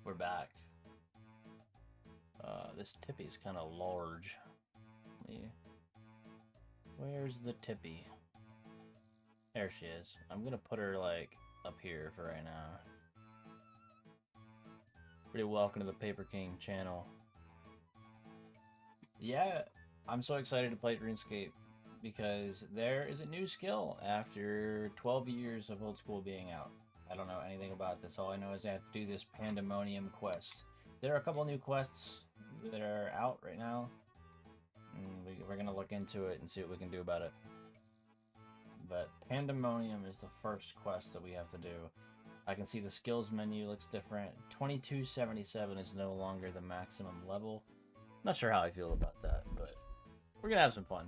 we're back. This tippy's kind of large. Where's the tippy? There she is. I'm gonna put her like up here for right now. Pretty welcome to the Paper King channel. Yeah, I'm so excited to play Runescape because there is a new skill after 12 years of old school being out. I don't know anything about this. All I know is I have to do this Pandemonium quest. There are a couple new quests that are out right now. And we're going to look into it and see what we can do about it. But Pandemonium is the first quest that we have to do. I can see the skills menu looks different. 2277 is no longer the maximum level. Not sure how I feel about that, but we're gonna have some fun.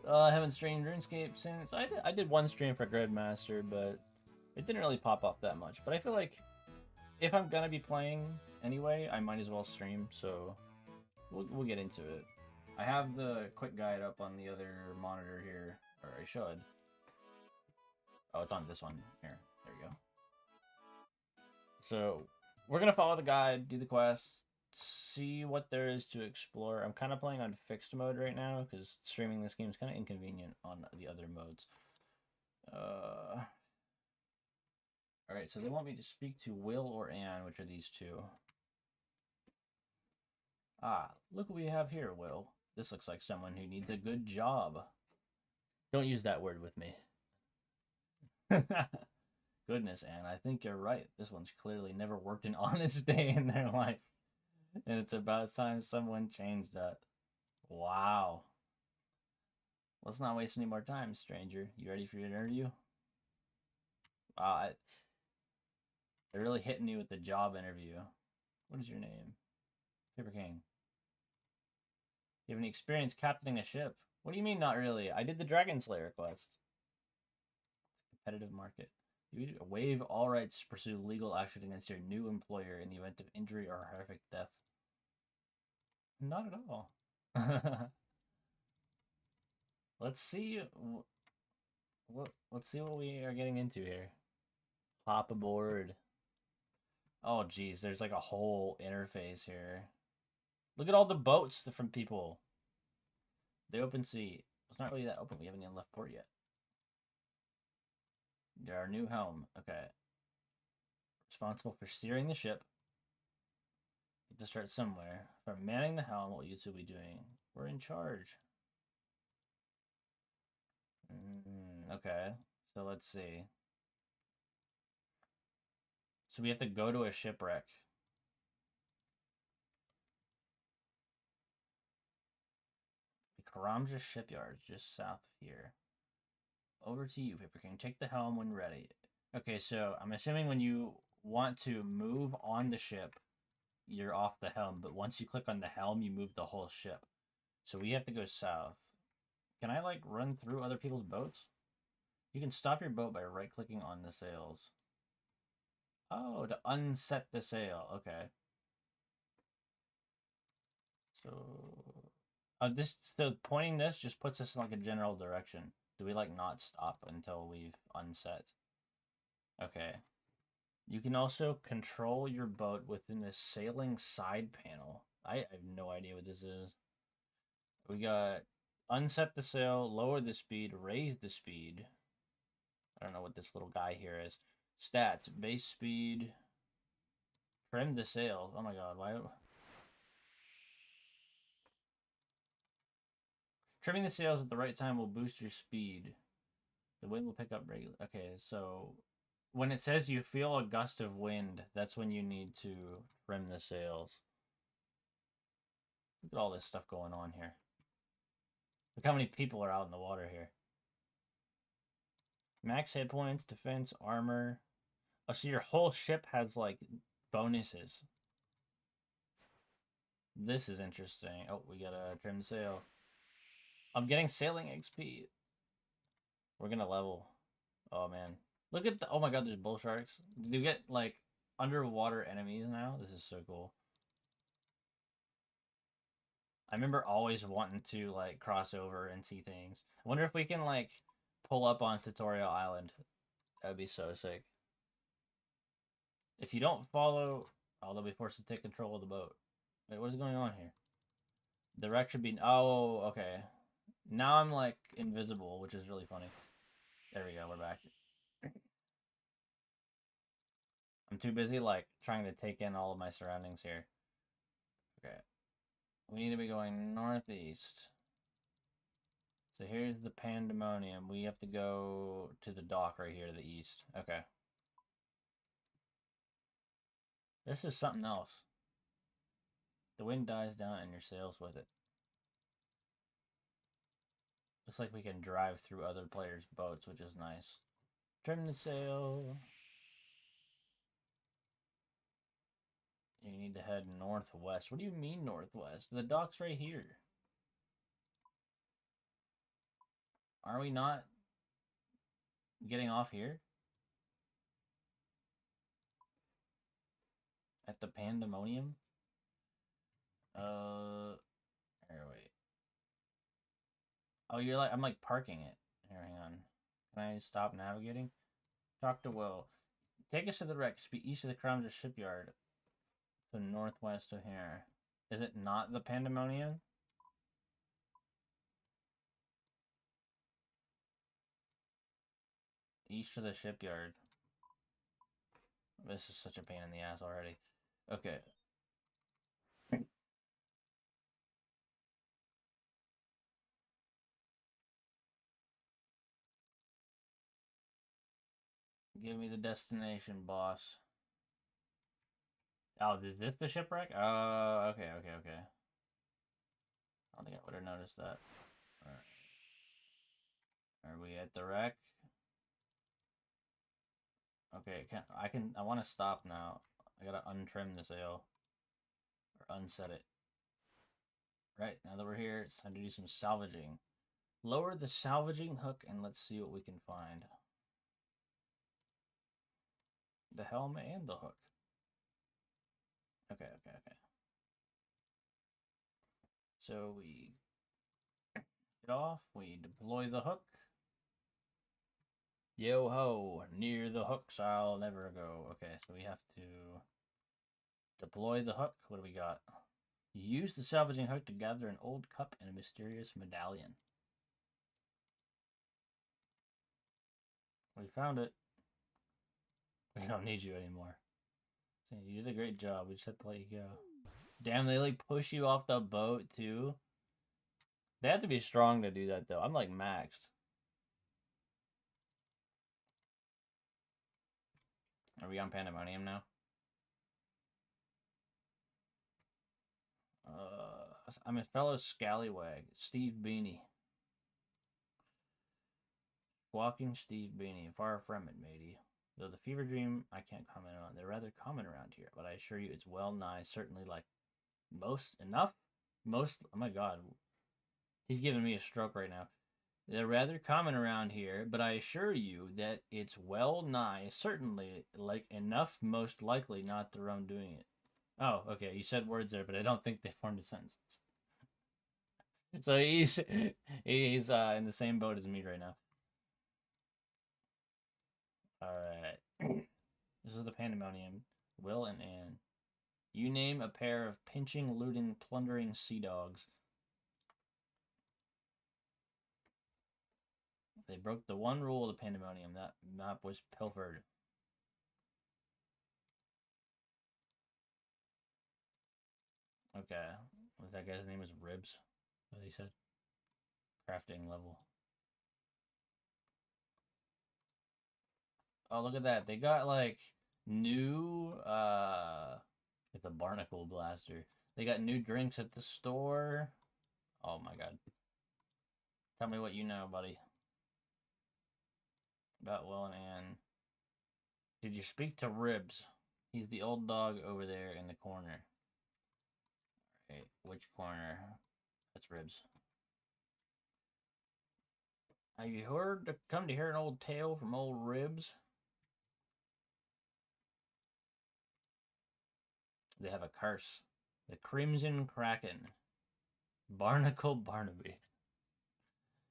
I haven't streamed RuneScape since I did one stream for Gridmaster, but it didn't really pop off that much. But I feel like if I'm gonna be playing anyway, I might as well stream. So we'll get into it. I have the quick guide up on the other monitor here, or I should. Oh, it's on this one here. There we go. So we're gonna follow the guide, do the quests, see what there is to explore. I'm kind of playing on fixed mode right now because streaming this game is kind of inconvenient on the other modes. Alright, so they want me to speak to Will or Anne, which are these two. Ah, look what we have here, Will. This looks like someone who needs a good job. Don't use that word with me. Goodness, Anne, I think you're right. This one's clearly never worked an honest day in their life. And it's about time someone changed that. Wow. Let's not waste any more time, stranger. You ready for your interview? Wow, they're really hitting me with the job interview. What is your name? Paper King. You have any experience captaining a ship? What do you mean, not really? I did the Dragon Slayer quest. Competitive market. You waive all rights to pursue legal action against your new employer in the event of injury or horrific death. Not at all. Let's see. Let's see what we are getting into here. Hop aboard. Oh, geez, there's like a whole interface here. Look at all the boats from people. The open sea. It's not really that open. We haven't even left port yet. Get our new helm. Okay. Responsible for steering the ship. Need to start somewhere. From manning the helm, what you two will be doing. We're in charge. Okay. So let's see. So we have to go to a shipwreck. The Karamja shipyard, just south of here. Over to you, Paper King. Take the helm when ready. Okay, so I'm assuming when you want to move on the ship, you're off the helm. But once you click on the helm, you move the whole ship. So we have to go south. Can I, like, run through other people's boats? You can stop your boat by right-clicking on the sails. Oh, to unset the sail. Okay. So pointing this just puts us in like a general direction. Do we like not stop until we've unset? Okay. You can also control your boat within the sailing side panel. I have no idea what this is. We got unset the sail, lower the speed, raise the speed. I don't know what this little guy here is. Stats, base speed, trim the sails. Oh my god, why? Trimming the sails at the right time will boost your speed. The wind will pick up regularly. Okay, so when it says you feel a gust of wind, that's when you need to trim the sails. Look at all this stuff going on here. Look how many people are out in the water here. Max hit points, defense, armor. Oh, so your whole ship has, like, bonuses. This is interesting. Oh, we gotta trim the sail. I'm getting sailing XP. We're gonna level. Oh, man. Look at the... Oh, my God, there's bull sharks. Do you get, like, underwater enemies now? This is so cool. I remember always wanting to, like, cross over and see things. I wonder if we can, like, pull up on Tutorial Island. That would be so sick. If you don't follow, oh, they'll be forced to take control of the boat. Wait, what is going on here? The wreck should be. Oh, okay. Now I'm like invisible, which is really funny. There we go. We're back. I'm too busy like trying to take in all of my surroundings here. Okay. We need to be going northeast. So here's the pandemonium. We have to go to the dock right here to the east. Okay. This is something else. The wind dies down and your sails with it. Looks like we can drive through other players' boats, which is nice. Trim the sail. You need to head northwest. What do you mean northwest? The dock's right here. Are we not getting off here? At the pandemonium? Here, wait. Oh, you're like, I'm like parking it. Here, hang on. Can I stop navigating? Talk to Will. Take us to the wreck. Be east of the Crown Shipyard. The northwest of here. Is it not the pandemonium? East of the shipyard. This is such a pain in the ass already. Okay. Give me the destination, boss. Oh, is this the shipwreck? Oh, okay. I don't think I would have noticed that. Alright. Are we at the wreck? Okay, I want to stop now. I gotta untrim the sail. Or unset it. Right, now that we're here, it's time to do some salvaging. Lower the salvaging hook and let's see what we can find. The helm and the hook. Okay. So we get off, we deploy the hook. Yo ho, near the hooks I'll never go. Okay, so we have to deploy the hook. What do we got? Use the salvaging hook to gather an old cup and a mysterious medallion. We found it. We don't need you anymore. You did a great job. We just have to let you go. Damn, they like push you off the boat too. They have to be strong to do that though. I'm like maxed. Are we on Pandemonium now? I'm a fellow scallywag, Steve Beanie. Walking Steve Beanie, far from it, matey. Though the fever dream I can't comment on. They're rather common around here, but I assure you it's well nigh certainly like most enough. Most, oh my god. He's giving me a stroke right now. They're rather common around here, but I assure you that it's well nigh certainly like enough most likely not their own doing it. Oh, okay, you said words there, but I don't think they formed a sentence. So he's in the same boat as me right now. Alright. This is the pandemonium. Will and Anne. You name a pair of pinching, looting, plundering sea dogs. They broke the one rule of the pandemonium. That map was pilfered. Okay. That guy's name was Ribs. What he said. Crafting level. Oh, look at that. They got like new it's a barnacle blaster. They got new drinks at the store. Oh my god. Tell me what you know, buddy. About Will and Anne. Did you speak to Ribs? He's the old dog over there in the corner. Alright, which corner? That's Ribs. Have you come to hear an old tale from old Ribs? They have a curse. The Crimson Kraken. Barnacle Barnaby.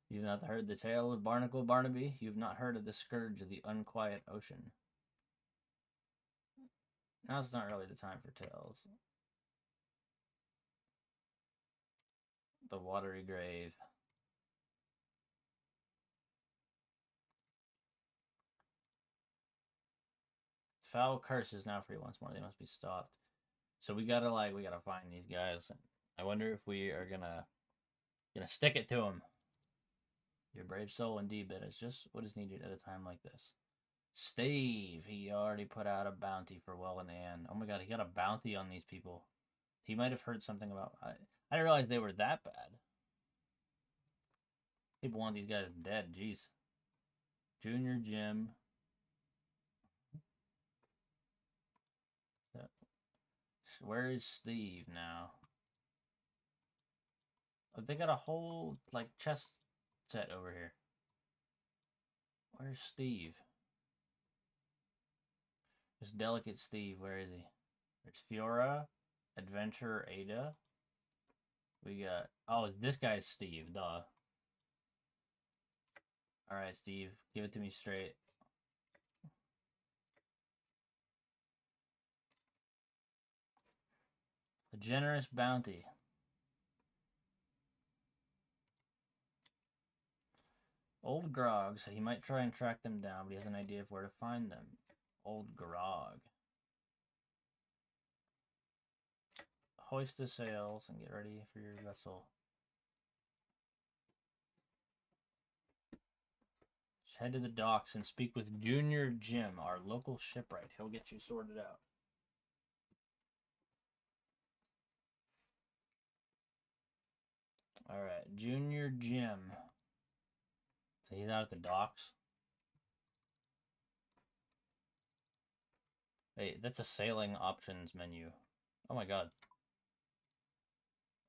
You've not heard the tale of Barnacle Barnaby? You've not heard of the scourge of the unquiet ocean. Now's not really the time for tales. The watery grave. Foul curse is now free once more. They must be stopped. So we gotta find these guys. I wonder if we are gonna stick it to them. Your brave soul indeed, but it's just what is needed at a time like this. Stave, he already put out a bounty for Will and Anne. Oh my god, he got a bounty on these people. He might have heard something about. I didn't realize they were that bad. People want these guys dead. Jeez. Junior Jim. Where is Steve now? Oh, they got a whole like chest set over here. Where's Steve? This delicate Steve, where is he? There's Fiora, Adventurer Ada. We got, oh, this guy's Steve, duh. Alright, Steve, give it to me straight. A generous bounty. Old Grog said he might try and track them down, but he has an idea of where to find them. Old Grog. Hoist the sails and get ready for your vessel. Just head to the docks and speak with Junior Jim, our local shipwright. He'll get you sorted out. Alright, Junior Jim. So he's out at the docks. Hey, that's a sailing options menu. Oh my god.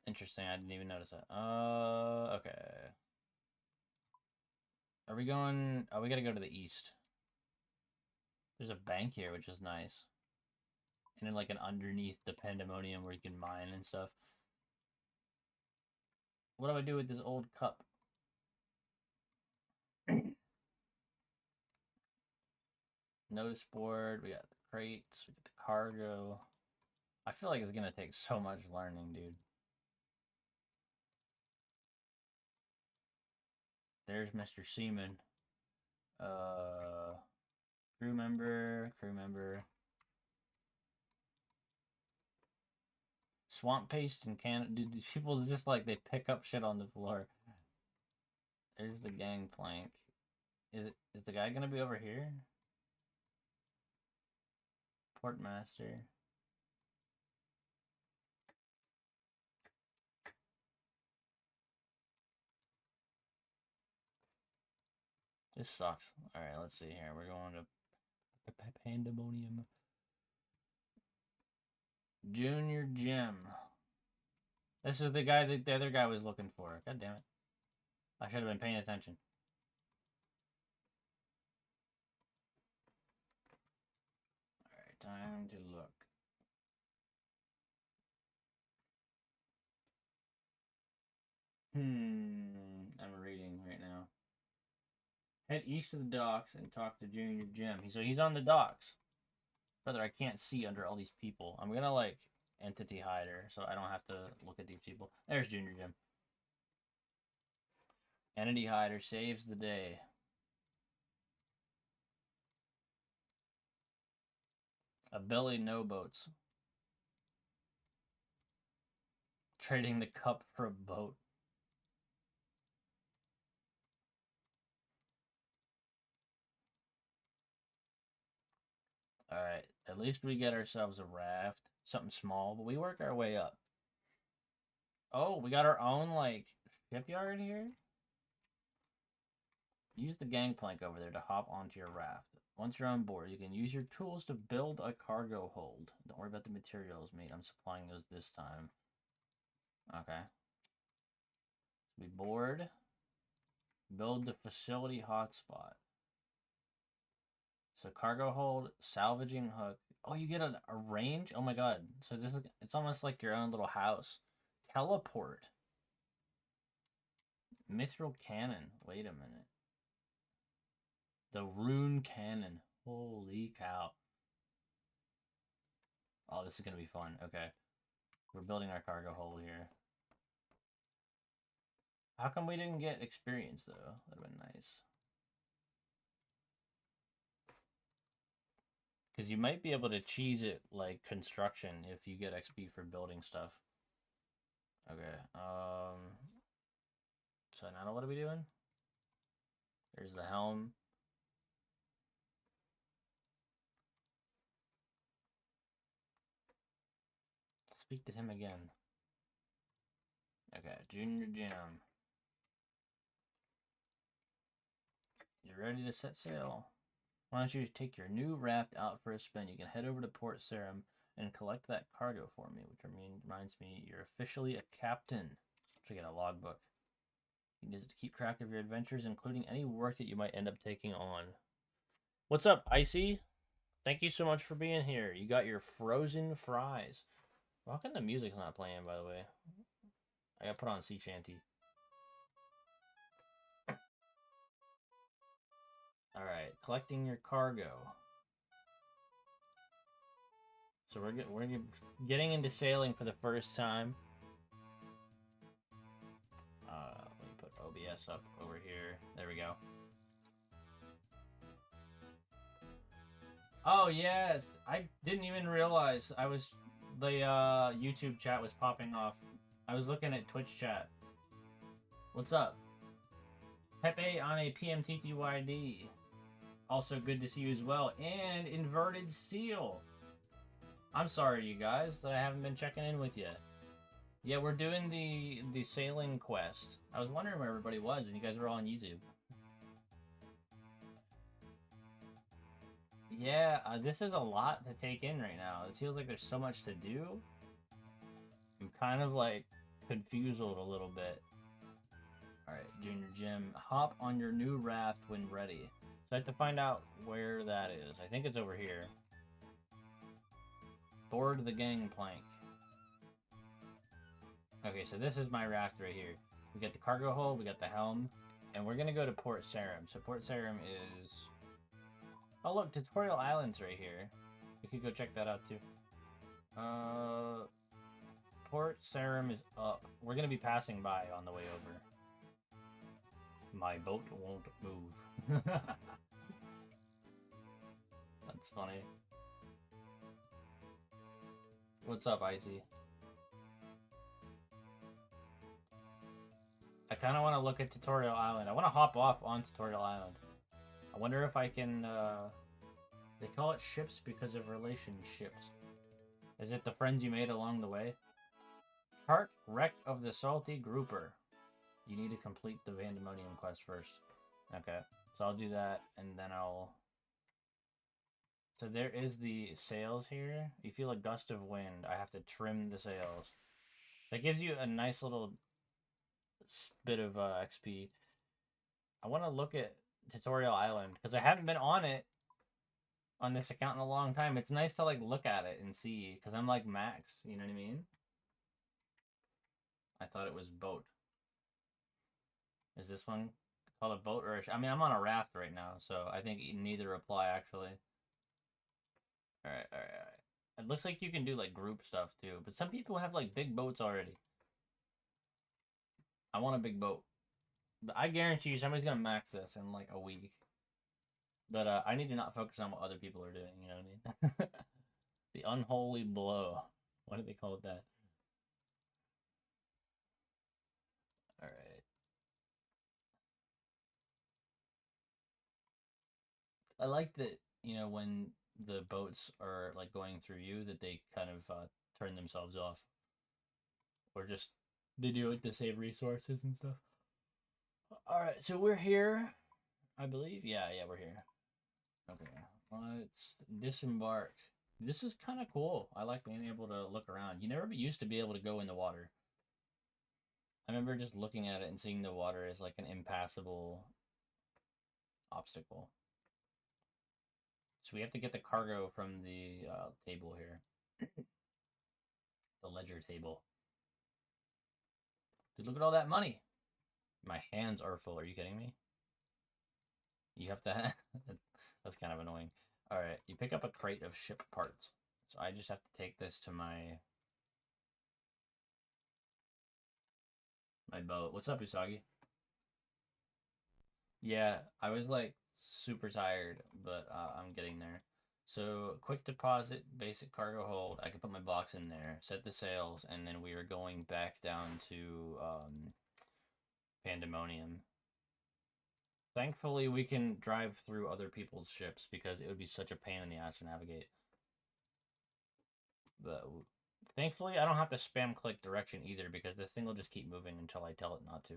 Interesting, I didn't even notice that. Okay. Are we going... Oh, we gotta go to the east. There's a bank here, which is nice. And then like an underneath the pandemonium where you can mine and stuff. What do I do with this old cup? Notice board, we got the crates, we got the cargo. I feel like it's gonna take so much learning, dude. There's Mr. Seaman. Crew member. Swamp paste and can. Dude, people just like they pick up shit on the floor. There's the gangplank. Is the guy gonna be over here? Portmaster. This sucks. Alright, let's see here. We're going to Pandemonium. Junior Jim. This is the guy that the other guy was looking for. God damn it. I should have been paying attention. Alright, time to look. I'm reading right now. Head east of the docks and talk to Junior Jim. So he's on the docks. Brother, I can't see under all these people. I'm gonna like entity hider so I don't have to look at these people. There's Junior Jim. Entity hider saves the day. Ability no boats. Trading the cup for a boat. Alright, at least we get ourselves a raft. Something small, but we work our way up. Oh, we got our own, like, shipyard here? Use the gangplank over there to hop onto your raft. Once you're on board, you can use your tools to build a cargo hold. Don't worry about the materials, mate. I'm supplying those this time. Okay. We board. Build the facility hotspot. So cargo hold, salvaging hook. Oh, you get a range? Oh my god. So this is, it's almost like your own little house. Teleport. Mithril cannon. Wait a minute. The rune cannon. Holy cow. Oh, this is gonna be fun. Okay. We're building our cargo hold here. How come we didn't get experience, though? That'd have been nice. Because you might be able to cheese it like construction if you get XP for building stuff. Okay. So now what are we doing? There's the helm. Speak to him again. Okay, Junior Jim. You're ready to set sail. Why don't you take your new raft out for a spin? You can head over to Port Sarum and collect that cargo for me, which reminds me you're officially a captain. Should get a logbook. You can use it to keep track of your adventures, including any work that you might end up taking on. What's up, Icy? Thank you so much for being here. You got your frozen fries. How come the music's not playing, by the way? I gotta put on sea shanty. Alright, collecting your cargo. So we're getting into sailing for the first time. Let me put OBS up over here. There we go. Oh yes, I didn't even realize the YouTube chat was popping off. I was looking at Twitch chat. What's up? Pepe on a PMTTYD. Also good to see you as well. And Inverted Seal. I'm sorry, you guys, that I haven't been checking in with you. Yeah, we're doing the sailing quest. I was wondering where everybody was, and you guys were all on YouTube. Yeah, this is a lot to take in right now. It feels like there's so much to do. I'm kind of like confused a little bit. Alright, Junior Jim, hop on your new raft when ready. So I have to find out where that is. I think it's over here. Board the gangplank. Okay, so this is my raft right here. We got the cargo hold, we got the helm, and we're gonna go to Port Sarum. So Port Sarum is... Oh look, Tutorial Island's right here. We could go check that out too. Port Sarum is up. We're gonna be passing by on the way over. My boat won't move. That's funny. What's up, Icy? I kind of want to look at Tutorial Island. I want to hop off on Tutorial Island. I wonder if I can, They call it ships because of relationships. Is it the friends you made along the way? Chart Wreck of the Salty Grouper. You need to complete the Vandemonium quest first. Okay, so I'll do that, and then I'll... So there is the sails here. You feel a gust of wind. I have to trim the sails. That gives you a nice little bit of XP. I want to look at Tutorial Island, because I haven't been on it on this account in a long time. It's nice to, like, look at it and see, because I'm, like, max, you know what I mean? I thought it was boat. Is this one called a boat or a I mean, I'm on a raft right now, so I think neither apply, actually. Alright. It looks like you can do, like, group stuff, too. But some people have, like, big boats already. I want a big boat. But I guarantee you somebody's gonna max this in, like, a week. But I need to not focus on what other people are doing, you know what I mean? The unholy blow. Why do they call it that? Alright. I like that, you know, when the boats are, like, going through you, that they kind of turn themselves off. Or just, they do it to save resources and stuff. Alright, so we're here, I believe. Yeah, we're here. Okay, let's disembark. This is kind of cool. I like being able to look around. You never used to be able to go in the water. I remember just looking at it and seeing the water as like an impassable obstacle. So we have to get the cargo from the table here. The ledger table. Dude, look at all that money. My hands are full. Are you kidding me? You have to... That's kind of annoying. Alright, you pick up a crate of ship parts. So I just have to take this to my boat. What's up, Usagi? Yeah, I was like super tired, but I'm getting there. So quick deposit, basic cargo hold. I can put my box in there, set the sails, and then we are going back down to Pandemonium. Thankfully, we can drive through other people's ships because it would be such a pain in the ass to navigate. But thankfully, I don't have to spam click direction either because this thing will just keep moving until I tell it not to.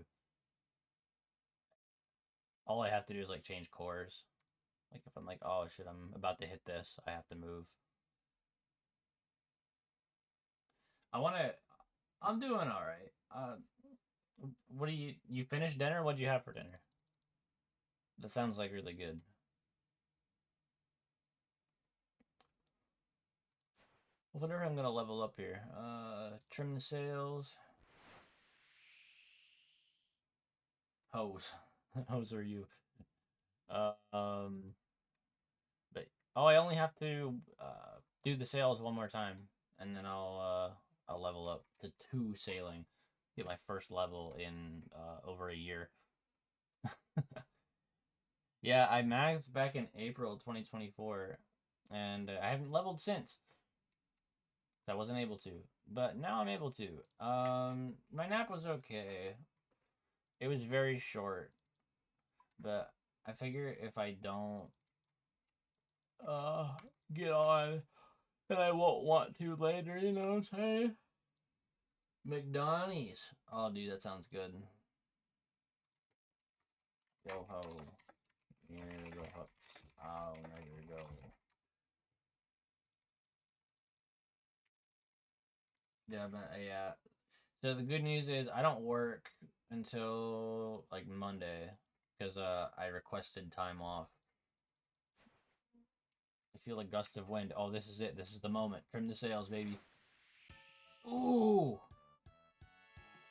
All I have to do is like change course. Like if I'm like, oh shit, I'm about to hit this, I have to move. I'm doing all right. What do you finished dinner? What'd you have for dinner? That sounds like really good. I wonder if I'm gonna level up here. Trim the sails. Hose. Hose are you? Um, but oh, I only have to do the sails one more time, and then I'll level up to 2 sailing. Get my first level in over a year. Yeah, I maxed back in April 2024, and I haven't leveled since. I wasn't able to, but now I'm able to. My nap was okay. It was very short, but I figure if I don't uh get on, then I won't want to later. You know what I'm saying? McDonald's. Oh, dude, that sounds good. Yo ho. Here we go. Oh, there we go. Yeah, but yeah. So the good news is I don't work until like Monday because I requested time off. I feel a gust of wind. Oh, this is it. This is the moment. Trim the sails, baby. Ooh!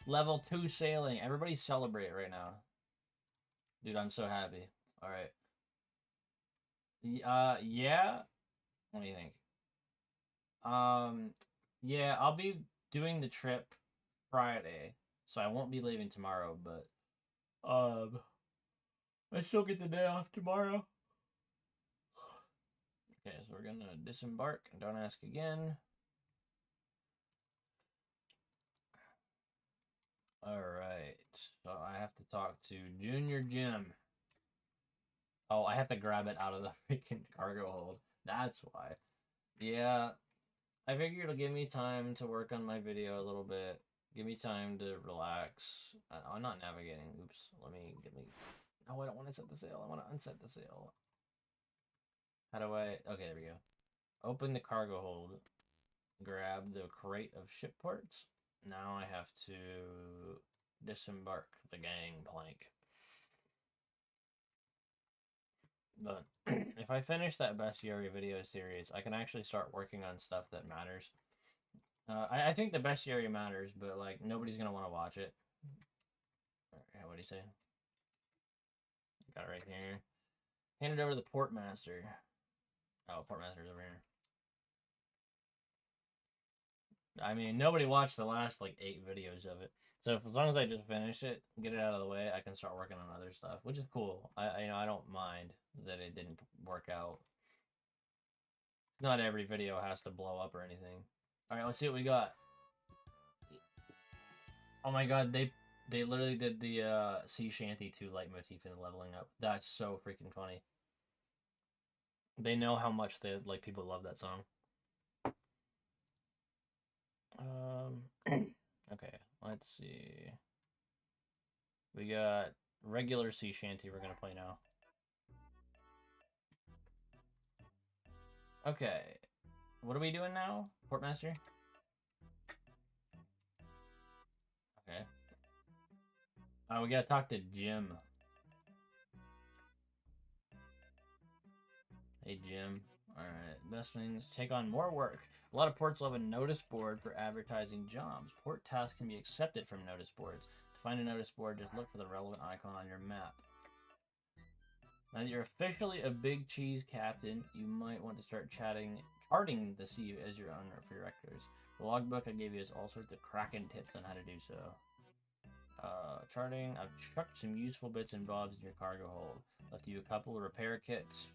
Level 2 sailing. Everybody celebrate right now. Dude, I'm so happy. Alright. Yeah? What do you think? Yeah, I'll be doing the trip Friday, so I won't be leaving tomorrow, but, I still get the day off tomorrow. Okay, so we're gonna disembark. Don't ask again. Alright, so I have to talk to Junior Jim. Oh, I have to grab it out of the freaking cargo hold. That's why. Yeah, I figure it'll give me time to work on my video a little bit. Give me time to relax. I'm not navigating. Oops. Get me. No, I don't want to set the sail. I want to unset the sail. How do I? Okay, there we go. Open the cargo hold. Grab the crate of ship parts. Now I have to disembark the gangplank. But if I finish that bestiary video series, I can actually start working on stuff that matters. I think the bestiary matters, but like nobody's gonna want to watch it. Right, what do you say? Got it right here. Hand it over to the portmaster. Oh, portmaster's over here. I mean, nobody watched the last like 8 videos of it. So as long as I just finish it, get it out of the way, I can start working on other stuff, which is cool. I don't mind that it didn't work out. Not every video has to blow up or anything. All right, let's see what we got. Oh my god, they literally did the Sea Shanty 2 leitmotif in leveling up. That's so freaking funny. They know how much like people love that song. Okay, let's see. We got regular Sea Shanty we're gonna play now. Okay, what are we doing now, Portmaster? Okay. Oh, we gotta talk to Jim. Hey, Jim. Alright, best things. Take on more work. A lot of ports will have a notice board for advertising jobs. Port tasks can be accepted from notice boards. To find a notice board, just look for the relevant icon on your map. Now that you're officially a big cheese captain, you might want to start charting charting the sea as your owner for your records. The logbook I gave you has all sorts of cracking tips on how to do so. Charting, I've chucked some useful bits and bobs in your cargo hold. Left you a couple of repair kits.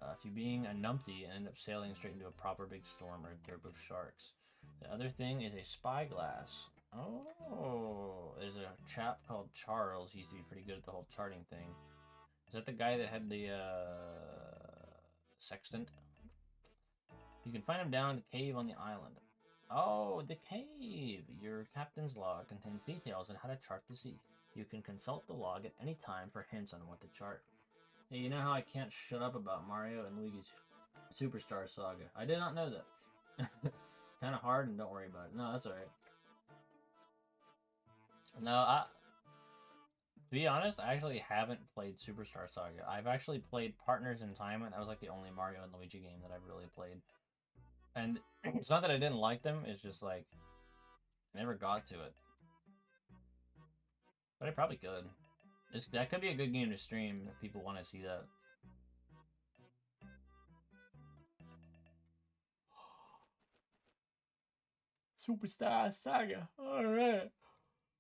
If you being a numpty and end up sailing straight into a proper big storm or a group of sharks. The other thing is a spyglass. Oh, there's a chap called Charles. He used to be pretty good at the whole charting thing. Is that the guy that had the sextant? You can find him down in the cave on the island. Oh, the cave! Your captain's log contains details on how to chart the sea. You can consult the log at any time for hints on what to chart. Hey, you know how I can't shut up about Mario and Luigi's Superstar Saga? I did not know that. Kind of hard, and don't worry about it. No, that's alright. No, to be honest, I actually haven't played Superstar Saga. I've actually played Partners in Time, and that was like the only Mario and Luigi game that I've really played. And it's not that I didn't like them, it's just like, I never got to it. But I probably could. That could be a good game to stream if people want to see that. Superstar Saga. Alright.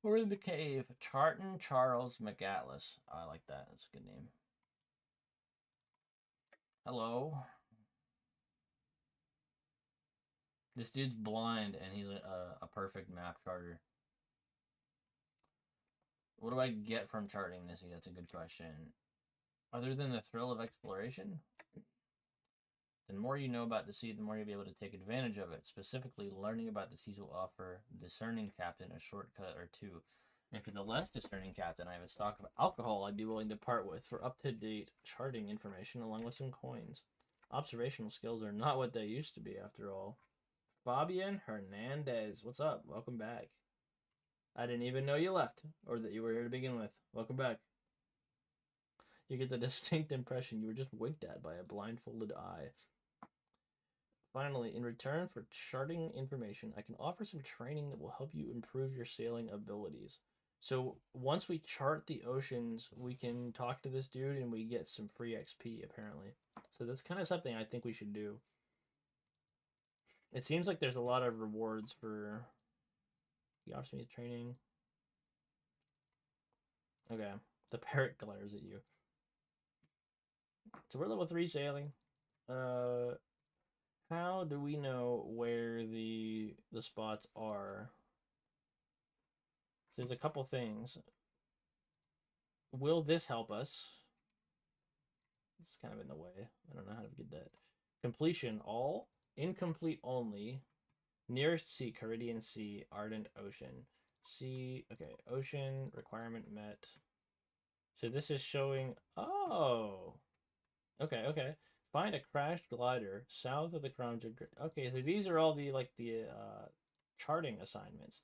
We're in the cave. Charton Charles McAtlas. Oh, I like that. That's a good name. Hello. This dude's blind and he's a perfect map charter. What do I get from charting this? That's a good question. Other than the thrill of exploration? The more you know about the sea, the more you'll be able to take advantage of it. Specifically, learning about the seas will offer the discerning captain a shortcut or two. And for the less discerning captain, I have a stock of alcohol I'd be willing to part with for up-to-date charting information along with some coins. Observational skills are not what they used to be, after all. Fabian Hernandez, what's up? Welcome back. I didn't even know you left, or that you were here to begin with. Welcome back. You get the distinct impression you were just winked at by a blindfolded eye. Finally, in return for charting information, I can offer some training that will help you improve your sailing abilities. So once we chart the oceans, we can talk to this dude and we get some free XP, apparently. So that's kind of something I think we should do. It seems like there's a lot of rewards for... He offers me training. Okay, the parrot glares at you. So we're level 3 sailing. How do we know where the spots are? So there's a couple things. Will this help us? It's kind of in the way. I don't know how to get that. Completion, all. Incomplete only. Nearest sea, Caridian Sea, Ardent Ocean. Sea, okay, ocean, requirement met. So this is showing, oh. Okay. Find a crashed glider south of the Crown. Okay, so these are all the charting assignments.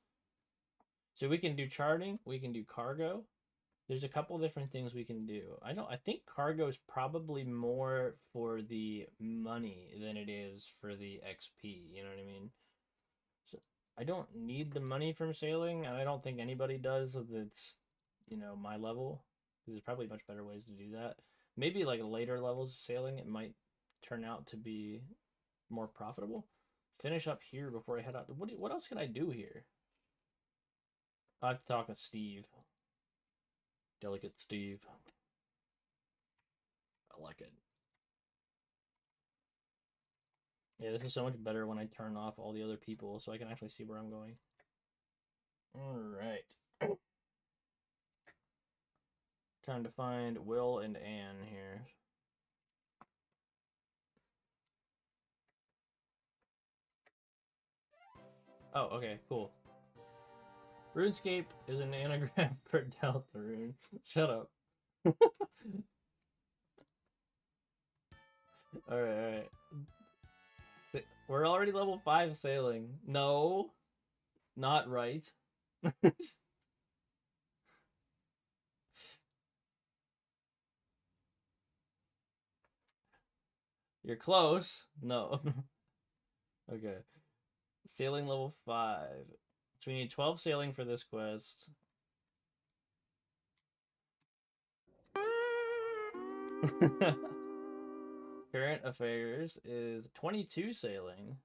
So we can do charting, we can do cargo. There's a couple different things we can do. I think cargo is probably more for the money than it is for the XP, you know what I mean? So I don't need the money from sailing, and I don't think anybody does that's, my level. There's probably much better ways to do that. Maybe like later levels of sailing, it might turn out to be more profitable. Finish up here before I head out. What else can I do here? I have to talk with Steve. Delicate Steve. I like it. Yeah, this is so much better when I turn off all the other people so I can actually see where I'm going. Alright. Time to find Will and Anne here. Oh, okay, cool. Runescape is an anagram for Deltarune. Shut up. Alright. We're already level 5 sailing. No. Not right. You're close. No. Okay. Sailing level 5. So we need 12 sailing for this quest. Current affairs is 22 sailing.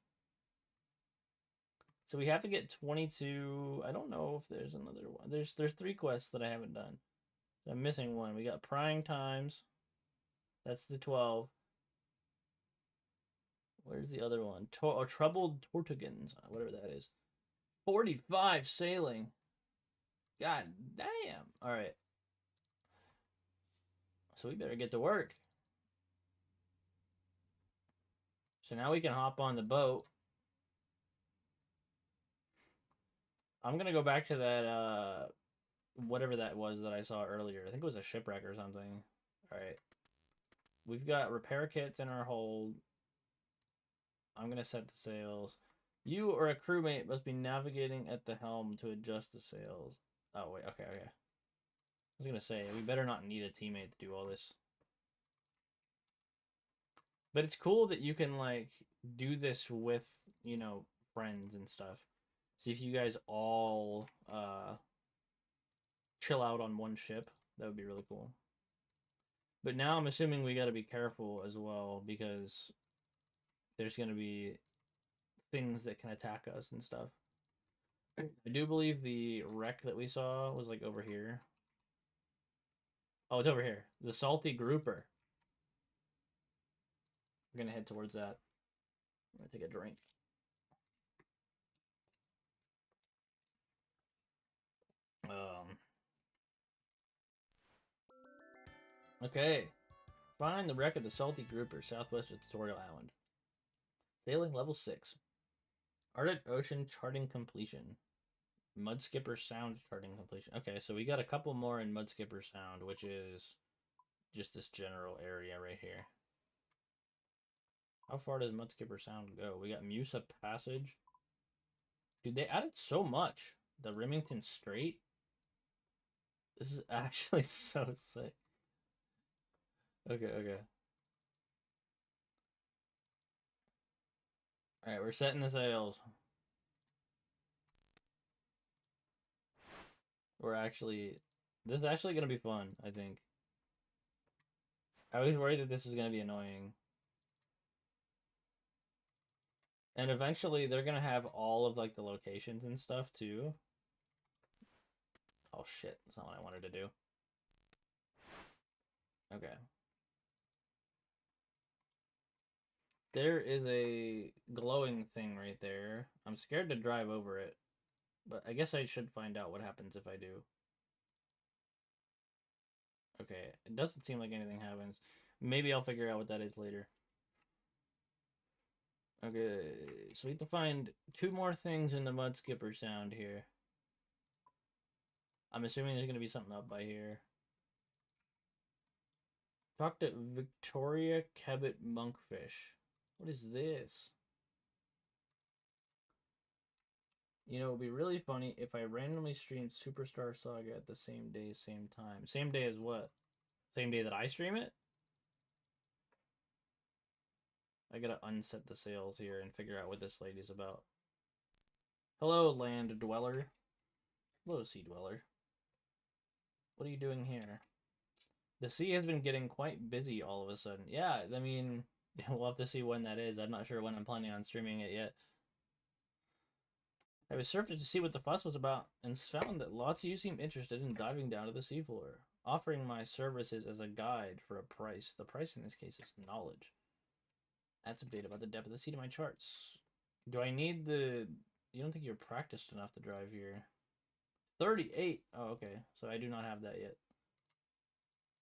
So we have to get 22. I don't know if there's another one. There's 3 quests that I haven't done. So I'm missing one. We got prying times. That's the 12. Where's the other one? Troubled Tortugans, whatever that is. 45 sailing. God damn. All right. So we better get to work. So now we can hop on the boat. I'm going to go back to that, whatever that was that I saw earlier. I think it was a shipwreck or something. All right. We've got repair kits in our hold. I'm going to set the sails. You or a crewmate must be navigating at the helm to adjust the sails. Oh, wait. Okay, okay. I was going to say, we better not need a teammate to do all this. But it's cool that you can, like, do this with, you know, friends and stuff. See if you guys all chill out on one ship. That would be really cool. But now I'm assuming we got to be careful as well because there's going to be things that can attack us and stuff. I do believe the wreck that we saw was like over here. Oh, it's over here. The salty grouper. We're gonna head towards that. I'm gonna take a drink. Okay. Find the wreck of the salty grouper southwest of Tutorial Island. Sailing level 6. Arctic Ocean charting completion. Mudskipper Sound charting completion. Okay, so we got a couple more in Mudskipper Sound, which is just this general area right here. How far does Mudskipper Sound go? We got Musa Passage. Dude, they added so much. The Remington Strait. This is actually so sick. Okay, okay. Alright, we're setting the sails. This is actually gonna be fun, I think. I was worried that this was gonna be annoying. And eventually they're gonna have all of like the locations and stuff too. Oh shit, that's not what I wanted to do. Okay. There is a glowing thing right there. I'm scared to drive over it, but I guess I should find out what happens if I do. Okay, it doesn't seem like anything happens. Maybe I'll figure out what that is later. Okay, so we have to find 2 more things in the Mudskipper Sound here. I'm assuming there's going to be something up by here. Talk to Victoria Cabot Monkfish. What is this? You know, it would be really funny if I randomly streamed Superstar Saga at the same day, same time. Same day as what? Same day that I stream it? I gotta unset the sails here and figure out what this lady's about. Hello, land dweller. Hello, sea dweller. What are you doing here? The sea has been getting quite busy all of a sudden. Yeah, I mean, we'll have to see when that is. I'm not sure when I'm planning on streaming it yet. I was surfing to see what the fuss was about and found that lots of you seem interested in diving down to the seafloor, offering my services as a guide for a price. The price in this case is knowledge. Add some data about the depth of the sea to my charts. Do I need the... You don't think you're practiced enough to drive here. 38! Oh, okay. So I do not have that yet.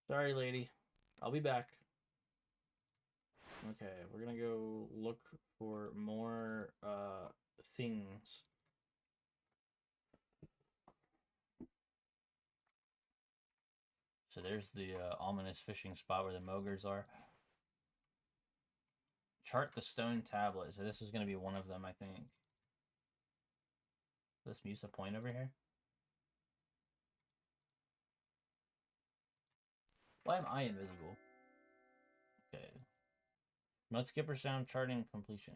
Sorry, lady. I'll be back. Okay, we're gonna go look for more things. So there's the ominous fishing spot where the Mogers are. Chart the stone tablet. So this is going to be one of them, I think. This Musa Point over here. Why am I invisible? Okay. Mudskipper Sound charting completion.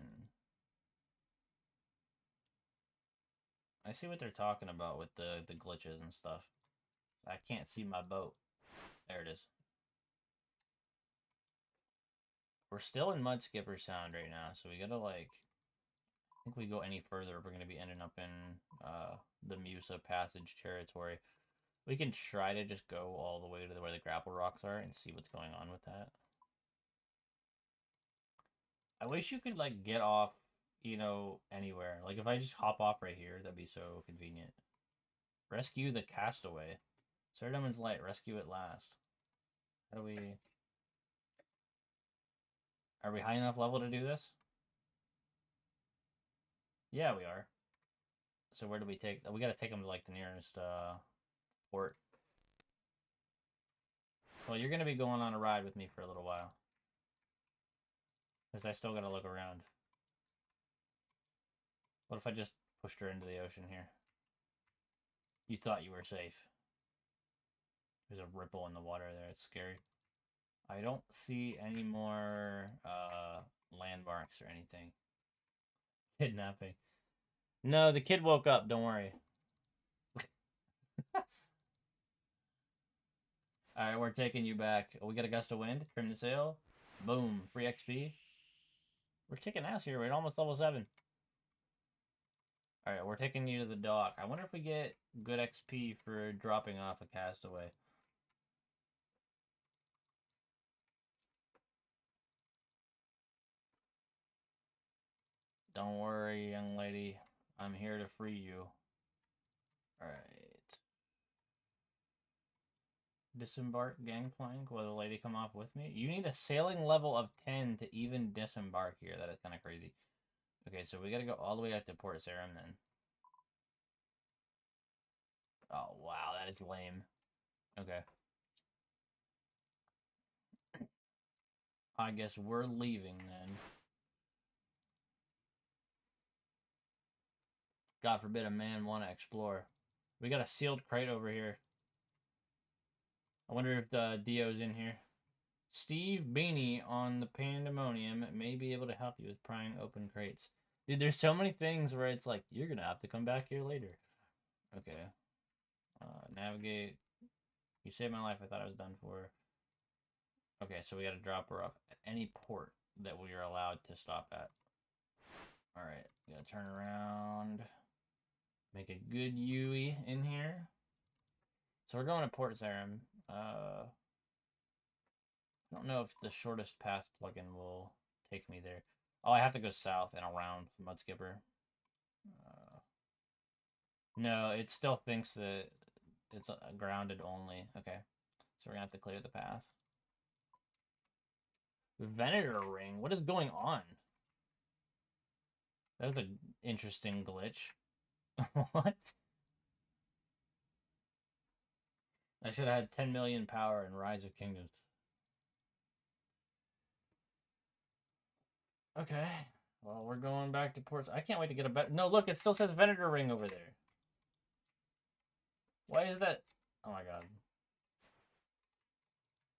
I see what they're talking about with the glitches and stuff. I can't see my boat. There it is. We're still in Mud Skipper Sound right now, so we gotta like. I think we go any further, we're gonna be ending up in the Musa Passage territory. We can try to just go all the way to where the grapple rocks are and see what's going on with that. I wish you could like get off, you know, anywhere. Like if I just hop off right here, that'd be so convenient. Rescue the castaway. Sardamon's light, rescue it last. How do we... Are we high enough level to do this? Yeah, we are. So where do we take... We gotta take them to like the nearest port. Well, you're gonna be going on a ride with me for a little while. Because I still gotta look around. What if I just pushed her into the ocean here? You thought you were safe. There's a ripple in the water there. It's scary. I don't see any more landmarks or anything. Kidnapping. No, the kid woke up. Don't worry. Alright, we're taking you back. Oh, we got a gust of wind. Trim the sail. Boom. Free XP. We're kicking ass here. We're at almost level 7. Alright, we're taking you to the dock. I wonder if we get good XP for dropping off a castaway. Don't worry, young lady. I'm here to free you. Alright. Disembark gangplank. Will the lady come off with me? You need a sailing level of 10 to even disembark here. That is kind of crazy. Okay, so we gotta go all the way up to Port Sarum then. Oh, wow, that is lame. Okay. I guess we're leaving then. God forbid a man want to explore. We got a sealed crate over here. I wonder if the Dio's in here. Steve Beanie on the Pandemonium may be able to help you with prying open crates. Dude, there's so many things where it's like, you're gonna have to come back here later. Okay. Navigate. You saved my life. I thought I was done for. Okay, so we gotta drop her off at any port that we are allowed to stop at. Alright, gotta turn around. Make a good Yui in here. So we're going to Port Sarum. I don't know if the shortest path plugin will take me there. Oh, I have to go south and around Mudskipper. No, it still thinks that it's grounded only. Okay, so we're gonna have to clear the path. Venator ring. What is going on? That was an interesting glitch. What? I should have had 10 million power in Rise of Kingdoms. Okay. Well, we're going back to ports. I can't wait to get a better... No, look, it still says Venator ring over there. Why is that? Oh my god.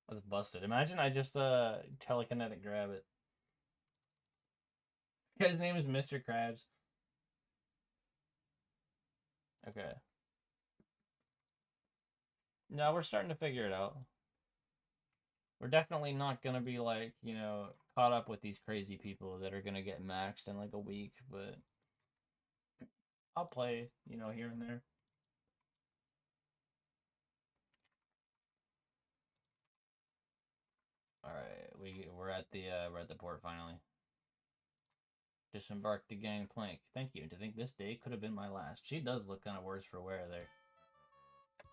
That's busted. Imagine I just telekinetic grab it. This guy's name is Mr. Krabs. Okay. No, we're starting to figure it out. We're definitely not gonna be like, you know, caught up with these crazy people that are gonna get maxed in like a week, but I'll play, you know, here and there. Alright, we're at the port finally. Disembark the gangplank. Thank you. To think this day could have been my last. She does look kind of worse for wear there.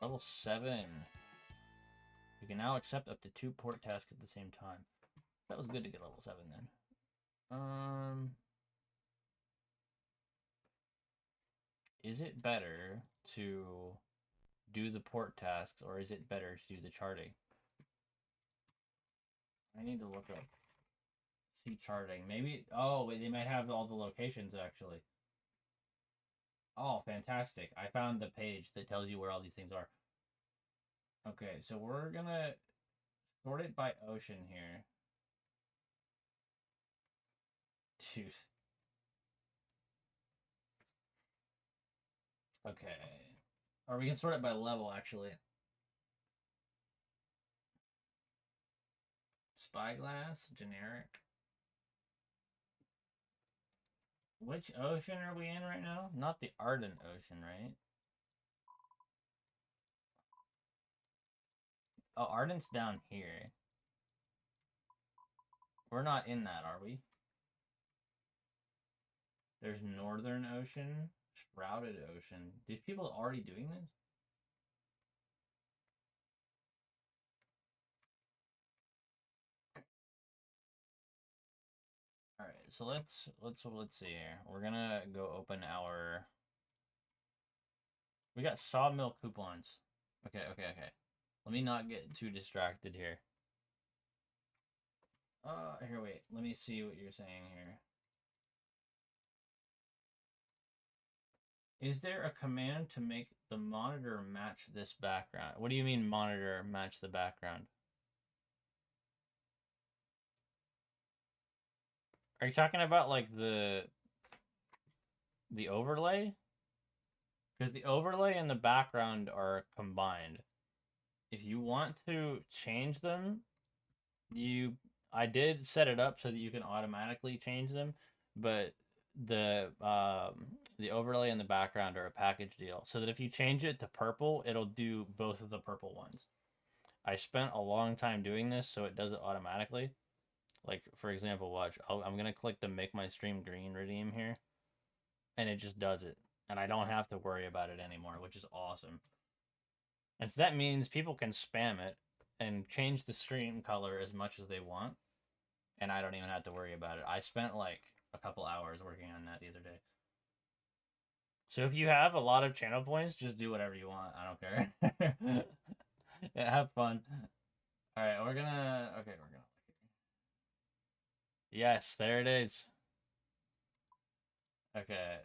Level 7. You can now accept up to 2 port tasks at the same time. That was good to get level 7 then. Is it better to do the port tasks or is it better to do the charting? I need to look up. See charting. Maybe, oh, wait, they might have all the locations actually. Oh, fantastic. I found the page that tells you where all these things are. Okay, so we're gonna sort it by ocean here. Dude. Okay. Or we can sort it by level, actually. Spyglass, generic. Which ocean are we in right now? Not the Ardent Ocean, right? Oh, Ardent's down here. We're not in that, are we? There's Northern Ocean, Shrouded Ocean. These people already doing this? All right, so let's see here. We're gonna go open our. We got sawmill coupons. Okay. Let me not get too distracted here. Here, wait. Let me see what you're saying here. Is there a command to make the monitor match this background? What do you mean monitor match the background? Are you talking about like the overlay? Because the overlay and the background are combined. If you want to change them, I did set it up so that you can automatically change them, but the overlay and the background are a package deal. So that if you change it to purple, it'll do both of the purple ones. I spent a long time doing this, so it does it automatically. Like, for example, watch. I'm going to click the Make My Stream Green redeem here, and it just does it. And I don't have to worry about it anymore, which is awesome. And so that means people can spam it and change the stream color as much as they want, and I don't even have to worry about it. I spent like a couple hours working on that the other day. So if you have a lot of channel points, just do whatever you want. I don't care. Yeah, have fun. All right, we're gonna. Okay, we're gonna. Yes, there it is. Okay.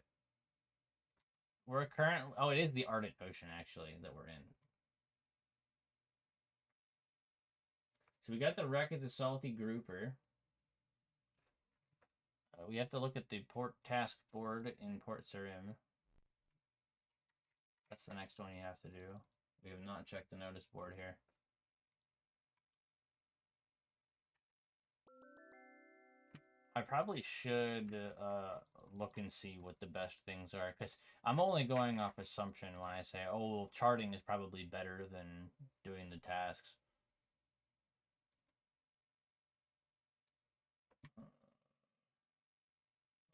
We're current. Oh, it is the Ardent Ocean actually that we're in. So we got the wreck of the Salty Grouper. We have to look at the port task board in Port Sarim. That's the next one you have to do. We have not checked the notice board here. I probably should look and see what the best things are, because I'm only going off assumption when I say, oh, well, charting is probably better than doing the tasks.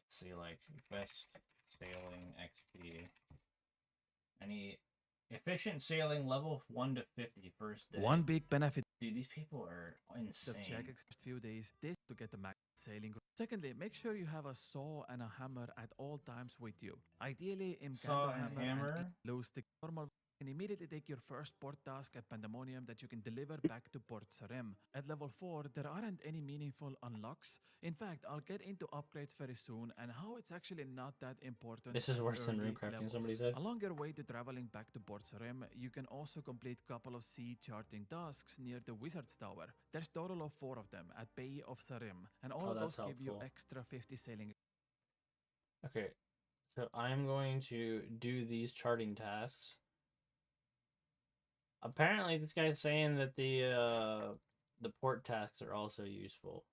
Let's see, like, best sailing XP. Any efficient sailing level 1 to 50 first day. One big benefit Dude, these people are insane. of Jagex first few days is to get the max sailing. Secondly, make sure you have a saw and a hammer at all times with you. Ideally, Saw and hammer. and low stick normal. And immediately take your first port task at Pandemonium that you can deliver back to Port Sarim. At level 4, there aren't any meaningful unlocks. In fact, I'll get into upgrades very soon and how it's actually not that important. This is at worse than early Runecrafting, levels. somebody said. Along your way to traveling back to Port Sarim, you can also complete a couple of sea charting tasks near the Wizard's Tower. There's a total of 4 of them at Bay of Sarim, and all of those give you extra 50 sailing. Okay, so I'm going to do these charting tasks. Apparently, this guy's saying that the port tasks are also useful.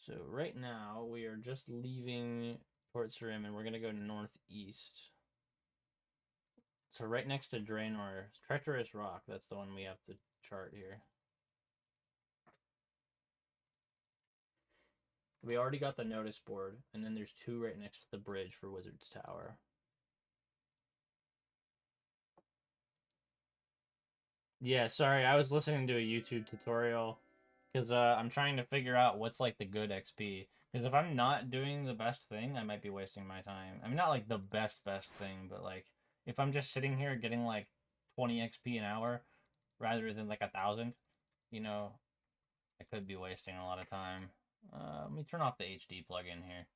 So right now, we are just leaving Port Sarim, and we're going to go northeast. So right next to Draenor, Treacherous Rock, that's the one we have to chart here. We already got the notice board, and then there's 2 right next to the bridge for Wizard's Tower. Yeah, sorry, I was listening to a YouTube tutorial because I'm trying to figure out what's like the good XP. Because if I'm not doing the best thing, I might be wasting my time. I mean, not like the best thing, but like if I'm just sitting here getting like 20 XP an hour rather than like 1,000, you know, I could be wasting a lot of time. Let me turn off the HD plugin here.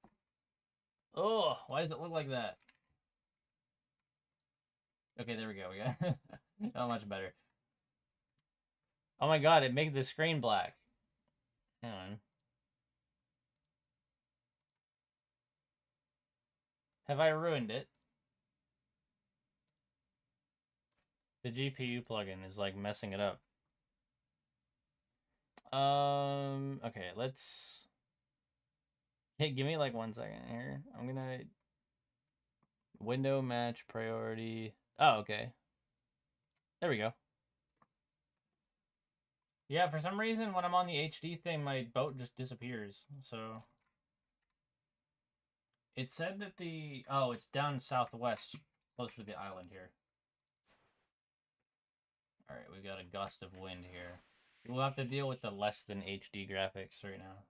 Oh, why does it look like that? Okay, there we go. We got not much better. Oh my god, it made the screen black. Hang on. Have I ruined it? The GPU plugin is like messing it up. Okay, let's Hey, give me like 1 second here. I'm gonna window match priority. Oh, okay. There we go. Yeah, for some reason when I'm on the HD thing, my boat just disappears. So it said that it's down southwest, closer to the island here. All right, we got a gust of wind here. We'll have to deal with the less than HD graphics right now.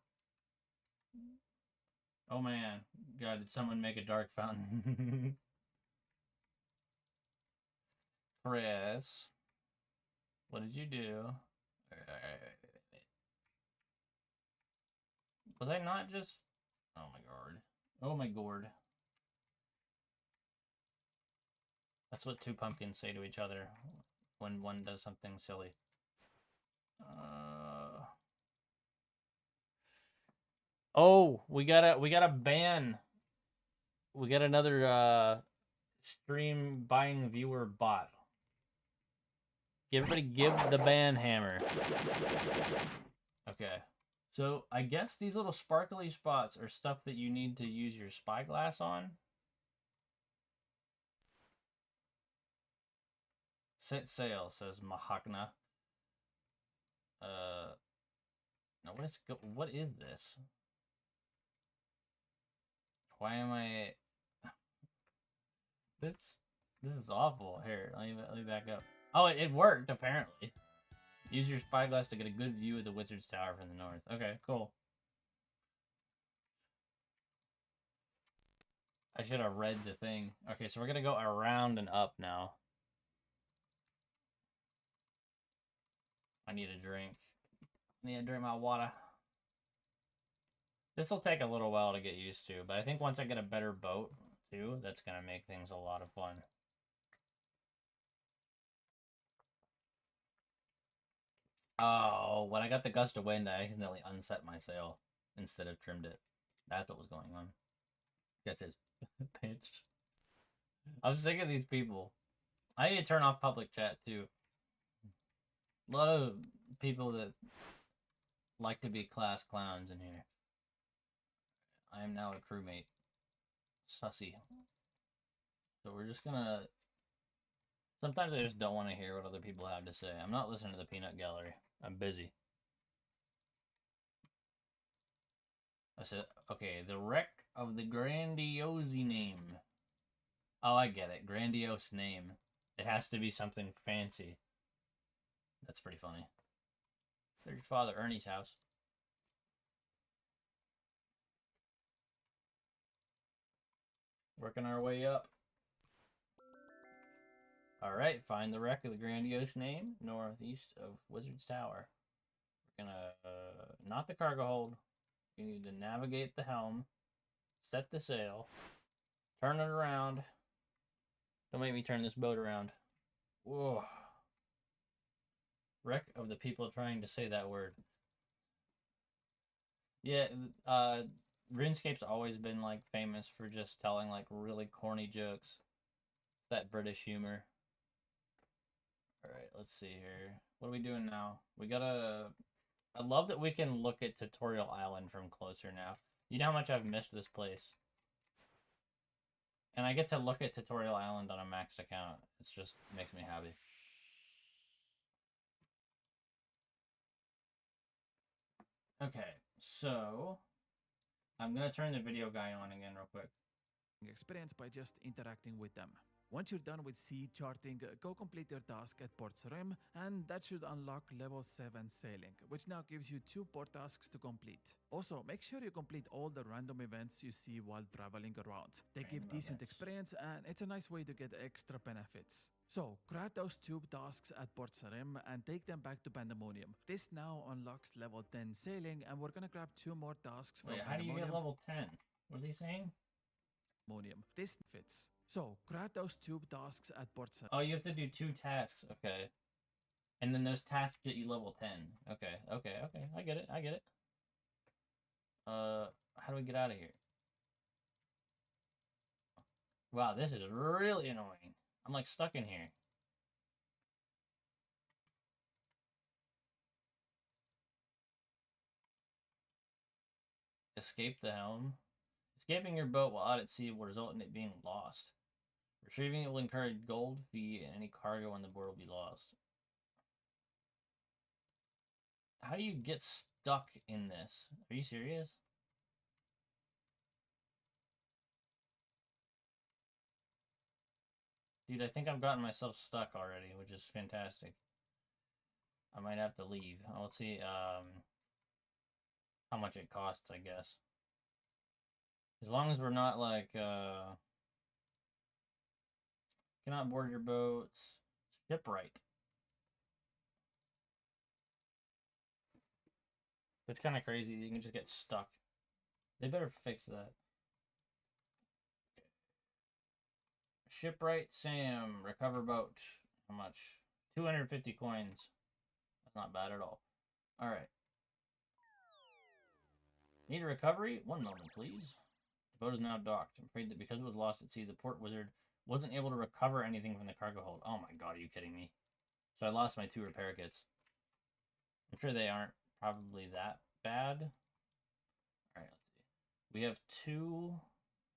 Oh man, God, did someone make a dark fountain? Chris, what did you do? Was I not just... Oh my god. Oh my gourd. That's what two pumpkins say to each other when one does something silly. Oh, we gotta ban. We got another stream buying viewer bot. Everybody give the ban hammer. Okay. So I guess these little sparkly spots are stuff that you need to use your spyglass on. Set sail, says Mahakna. Now what is this? Why am I... This is awful. Here, let me back up. Oh, it worked, apparently. Use your spyglass to get a good view of the wizard's tower from the north. Okay, cool. I should have read the thing. Okay, so we're gonna go around and up now. I need a drink. I need to drink my water. This will take a little while to get used to, but I think once I get a better boat, too, that's gonna make things a lot of fun. Oh, when I got the gust of wind, I accidentally unset my sail instead of trimmed it. That's what was going on. Guess it's pitched. I'm sick of these people. I need to turn off public chat, too. A lot of people that like to be class clowns in here. I am now a crewmate. Sussy. So we're just gonna... Sometimes I just don't want to hear what other people have to say. I'm not listening to the peanut gallery. I'm busy. I said, okay, the wreck of the grandiose name. Oh, I get it. Grandiose name. It has to be something fancy. That's pretty funny. There's Father Ernie's house. Working our way up. Alright, find the wreck of the grandiose name, northeast of Wizard's Tower. We're gonna, not the cargo hold. You need to navigate the helm, set the sail, turn it around. Don't make me turn this boat around. Whoa. Wreck of the people trying to say that word. Yeah, RuneScape's always been like famous for just telling like really corny jokes. That British humor. Alright, let's see here. What are we doing now? We gotta... I love that we can look at Tutorial Island from closer now. You know how much I've missed this place? And I get to look at Tutorial Island on a max account. It's just makes me happy. Okay, so... I'm gonna turn the video guy on again real quick. Experience by just interacting with them. Once you're done with sea charting, go complete your task at Port Rim, and that should unlock level 7 sailing, which now gives you 2 port tasks to complete. Also, make sure you complete all the random events you see while traveling around. They give decent experience, and it's a nice way to get extra benefits. So, grab those 2 tasks at Port Rim and take them back to Pandemonium. This now unlocks level 10 sailing, and we're gonna grab 2 more tasks from Wait, how do you get level 10? What's he saying? This fits. So, grab those 2 tasks at Port Rim. Oh, you have to do 2 tasks, okay. And then those tasks get you level 10. Okay. I get it. How do we get out of here? Wow, this is really annoying. I'm like stuck in here. Escape the helm. Escaping your boat while out at sea will result in it being lost. Retrieving it will incur a gold fee, and any cargo on the board will be lost. How do you get stuck in this? Are you serious? Dude, I think I've gotten myself stuck already, which is fantastic. I might have to leave. Let's see how much it costs, I guess. As long as we're not like cannot board your boats. Shipwright. That's kind of crazy. You can just get stuck. They better fix that. Shipwright Sam. Recover boat. How much? 250 coins. That's not bad at all. Alright. Need a recovery? 1 moment, please. The boat is now docked. I'm afraid that because it was lost at sea, the port wizard wasn't able to recover anything from the cargo hold. Oh my god, are you kidding me? So I lost my 2 repair kits. I'm sure they aren't probably that bad. Alright, let's see. We have 2...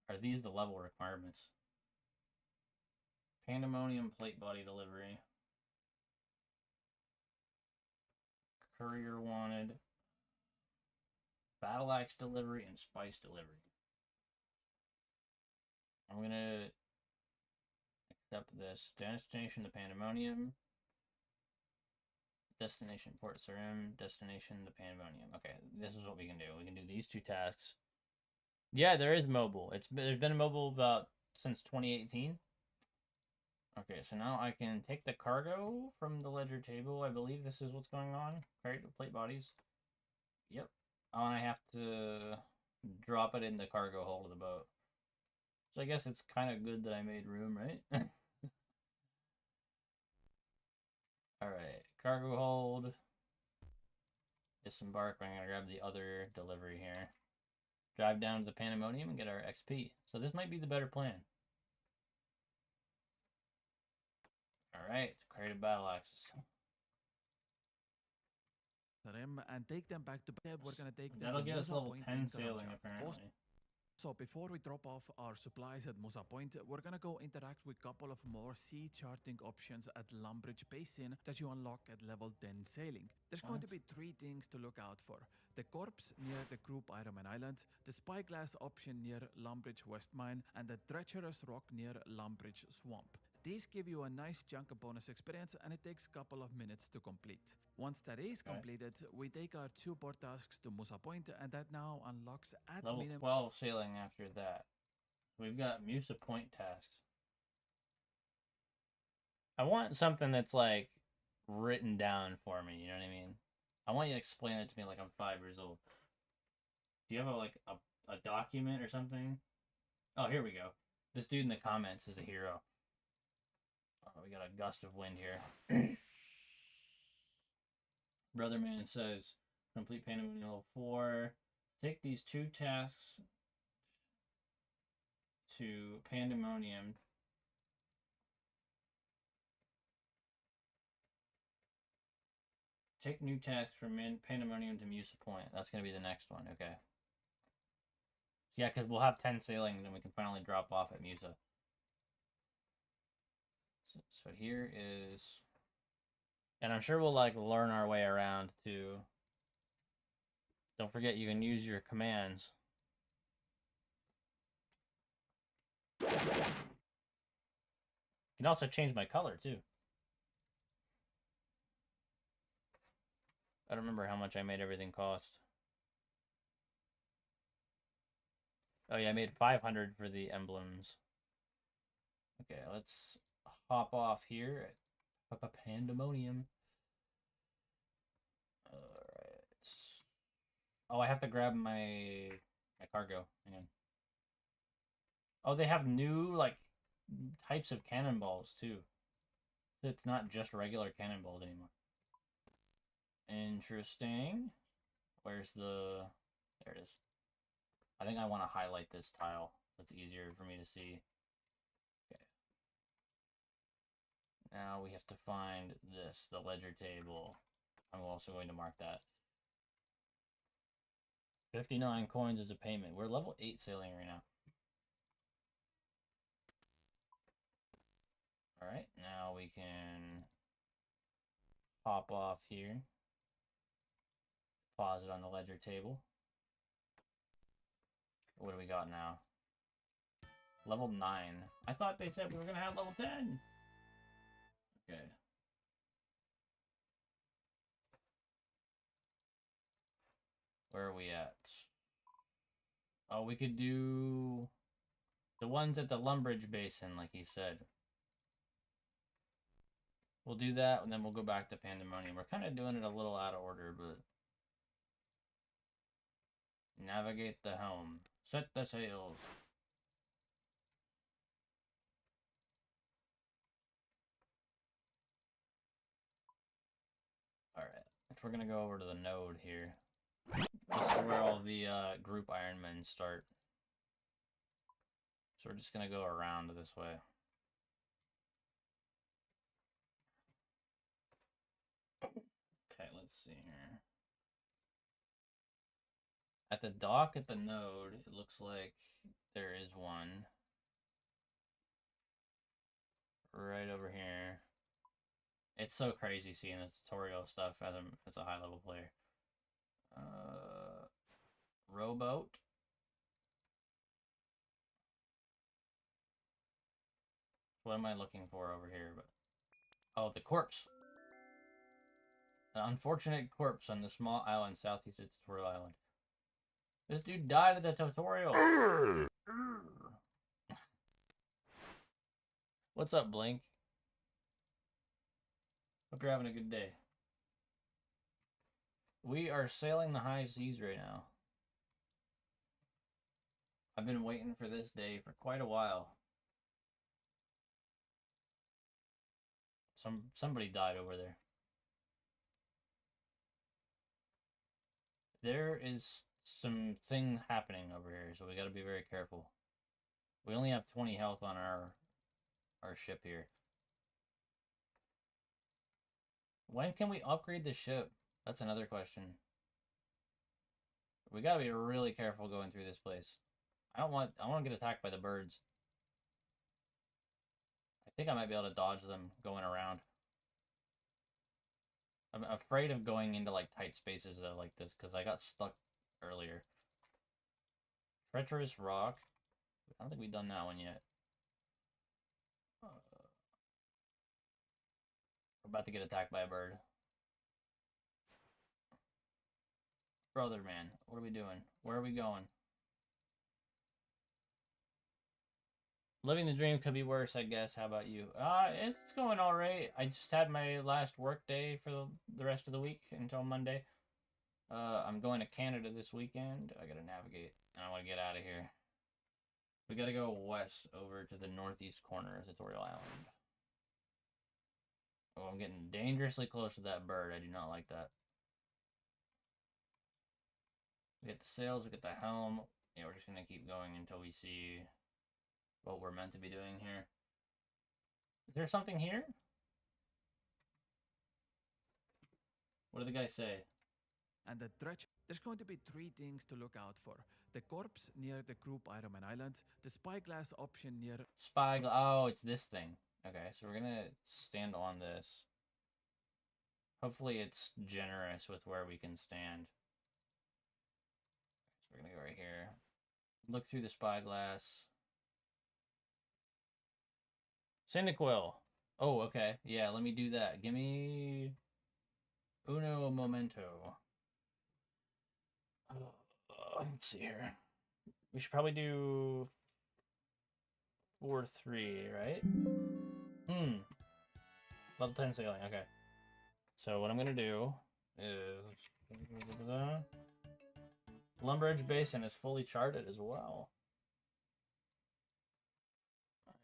Are these the level requirements? Pandemonium plate body delivery. Courier wanted. Battle axe delivery and spice delivery. I'm gonna accept this. Destination the Pandemonium. Destination Port Sarim. Destination the Pandemonium. Okay, this is what we can do. We can do these 2 tasks. Yeah, there is mobile. There's been mobile about since 2018. Okay, so now I can take the cargo from the ledger table. I believe this is what's going on. Right, plate bodies. Yep. Oh, and I have to drop it in the cargo hold of the boat. So I guess it's kind of good that I made room, right? Alright, cargo hold. Disembark. I'm gonna grab the other delivery here. Drive down to the Pandemonium and get our XP. So this might be the better plan. Alright, creative battle axes. And take them back to bed. We're gonna take them That'll to get us Musa level Point 10 in sailing, Taranja. apparently. So before we drop off our supplies at Musa Point, we're gonna go interact with a couple of more sea charting options at Lumbridge Basin that you unlock at level 10 sailing. There's going to be 3 things to look out for. The corpse near the Group Ironman Island, the spyglass option near Lumbridge West Mine, and the treacherous rock near Lumbridge Swamp. These give you a nice chunk of bonus experience, and it takes a couple of minutes to complete. Once that is completed, we take our 2 port tasks to Musa Point, and that now unlocks at level 12 sailing after that. We've got Musa Point tasks. I want something that's like written down for me, you know what I mean? I want you to explain it to me like I'm 5 years old. Do you have a document or something? Oh, here we go. This dude in the comments is a hero. Oh, we got a gust of wind here. Brotherman says, complete Pandemonium level 4. Take these 2 tasks to Pandemonium. Take new tasks from Pandemonium to Musa Point. That's going to be the next one. Okay. Yeah, because we'll have 10 sailing, and then we can finally drop off at Musa. So here is... And I'm sure we'll, like, learn our way around, too. Don't forget, you can use your commands. You can also change my color, too. I don't remember how much I made everything cost. Oh yeah, I made 500 for the emblems. Okay, let's hop off here at Pandemonium. Alright. Oh, I have to grab my cargo. Hang on. Oh, they have new, like, types of cannonballs, too. It's not just regular cannonballs anymore. Interesting. Where's the... There it is. I think I want to highlight this tile. That's easier for me to see. Okay. Now we have to find this, the ledger table. I'm also going to mark that. 59 coins as a payment. We're level 8 sailing right now. Alright, now we can pop off here. Pause it on the ledger table. What do we got now? Level 9. I thought they said we were going to have level 10. Okay. Where are we at? Oh, we could do the ones at the Lumbridge Basin, like he said. We'll do that, and then we'll go back to Pandemonium. We're kind of doing it a little out of order, but... Navigate the helm. Set the sails. Alright, we're gonna go over to the node here. This is where all the group Ironmen start. So we're just gonna go around this way. Okay, let's see here. At the dock at the node, it looks like there is one. Right over here. It's so crazy seeing the tutorial stuff as a high level player. Rowboat. What am I looking for over here? But oh, the corpse. An unfortunate corpse on the small island southeast of Tutorial Island. This dude died at the tutorial. What's up, Blink? Hope you're having a good day. We are sailing the high seas right now. I've been waiting for this day for quite a while. Somebody died over there. There is something happening over here, so we got to be very careful. We only have 20 health on our ship here. When can we upgrade the ship? That's another question. We gotta be really careful going through this place. I want to get attacked by the birds. I think I might be able to dodge them going around. I'm afraid of going into like tight spaces like this because I got stuck earlier. Treacherous rock. I don't think we've done that one yet. We're about to get attacked by a bird. Brother, man, what are we doing? Where are we going? Living the dream could be worse, I guess. How about you? It's going all right. I just had my last work day for the rest of the week until Monday. I'm going to Canada this weekend. I gotta navigate, and I want to get out of here. We gotta go west over to the northeast corner of Tutorial Island. Oh, I'm getting dangerously close to that bird. I do not like that. We get the sails, we get the helm. Yeah, we're just gonna keep going until we see what we're meant to be doing here. Is there something here? What did the guy say? And the dredge. There's going to be 3 things to look out for. The corpse near the group Ironman Island, the spyglass option near... Oh, it's this thing. Okay, so we're gonna stand on this. Hopefully it's generous with where we can stand. So we're gonna go right here. Look through the spyglass. Cyndaquil. Oh, okay. Yeah, let me do that. Give me uno momento. Let's see here. We should probably do 4-3, right? Level 10 sailing, okay. So what I'm gonna do is Lumbridge Basin is fully charted as well.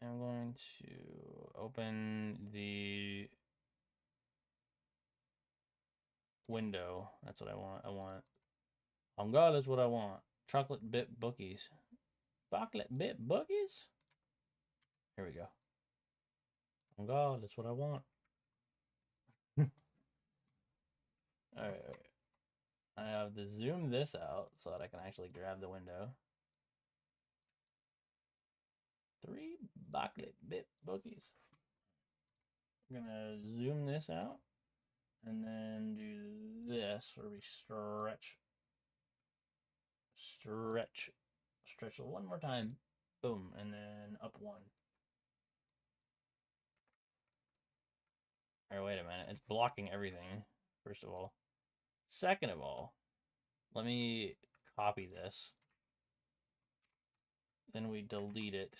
I'm going to open the window. That's what I want. On God, that's what I want. Chocolate bit bookies. Chocolate bit bookies? Here we go. On God, that's what I want. Alright. I have to zoom this out so that I can actually grab the window. 3 backlit bit bookies. I'm gonna zoom this out and then do this where we stretch. Stretch it one more time. Boom, and then up 1. Or wait a minute, it's blocking everything, first of all. Second of all, let me copy this. Then we delete it.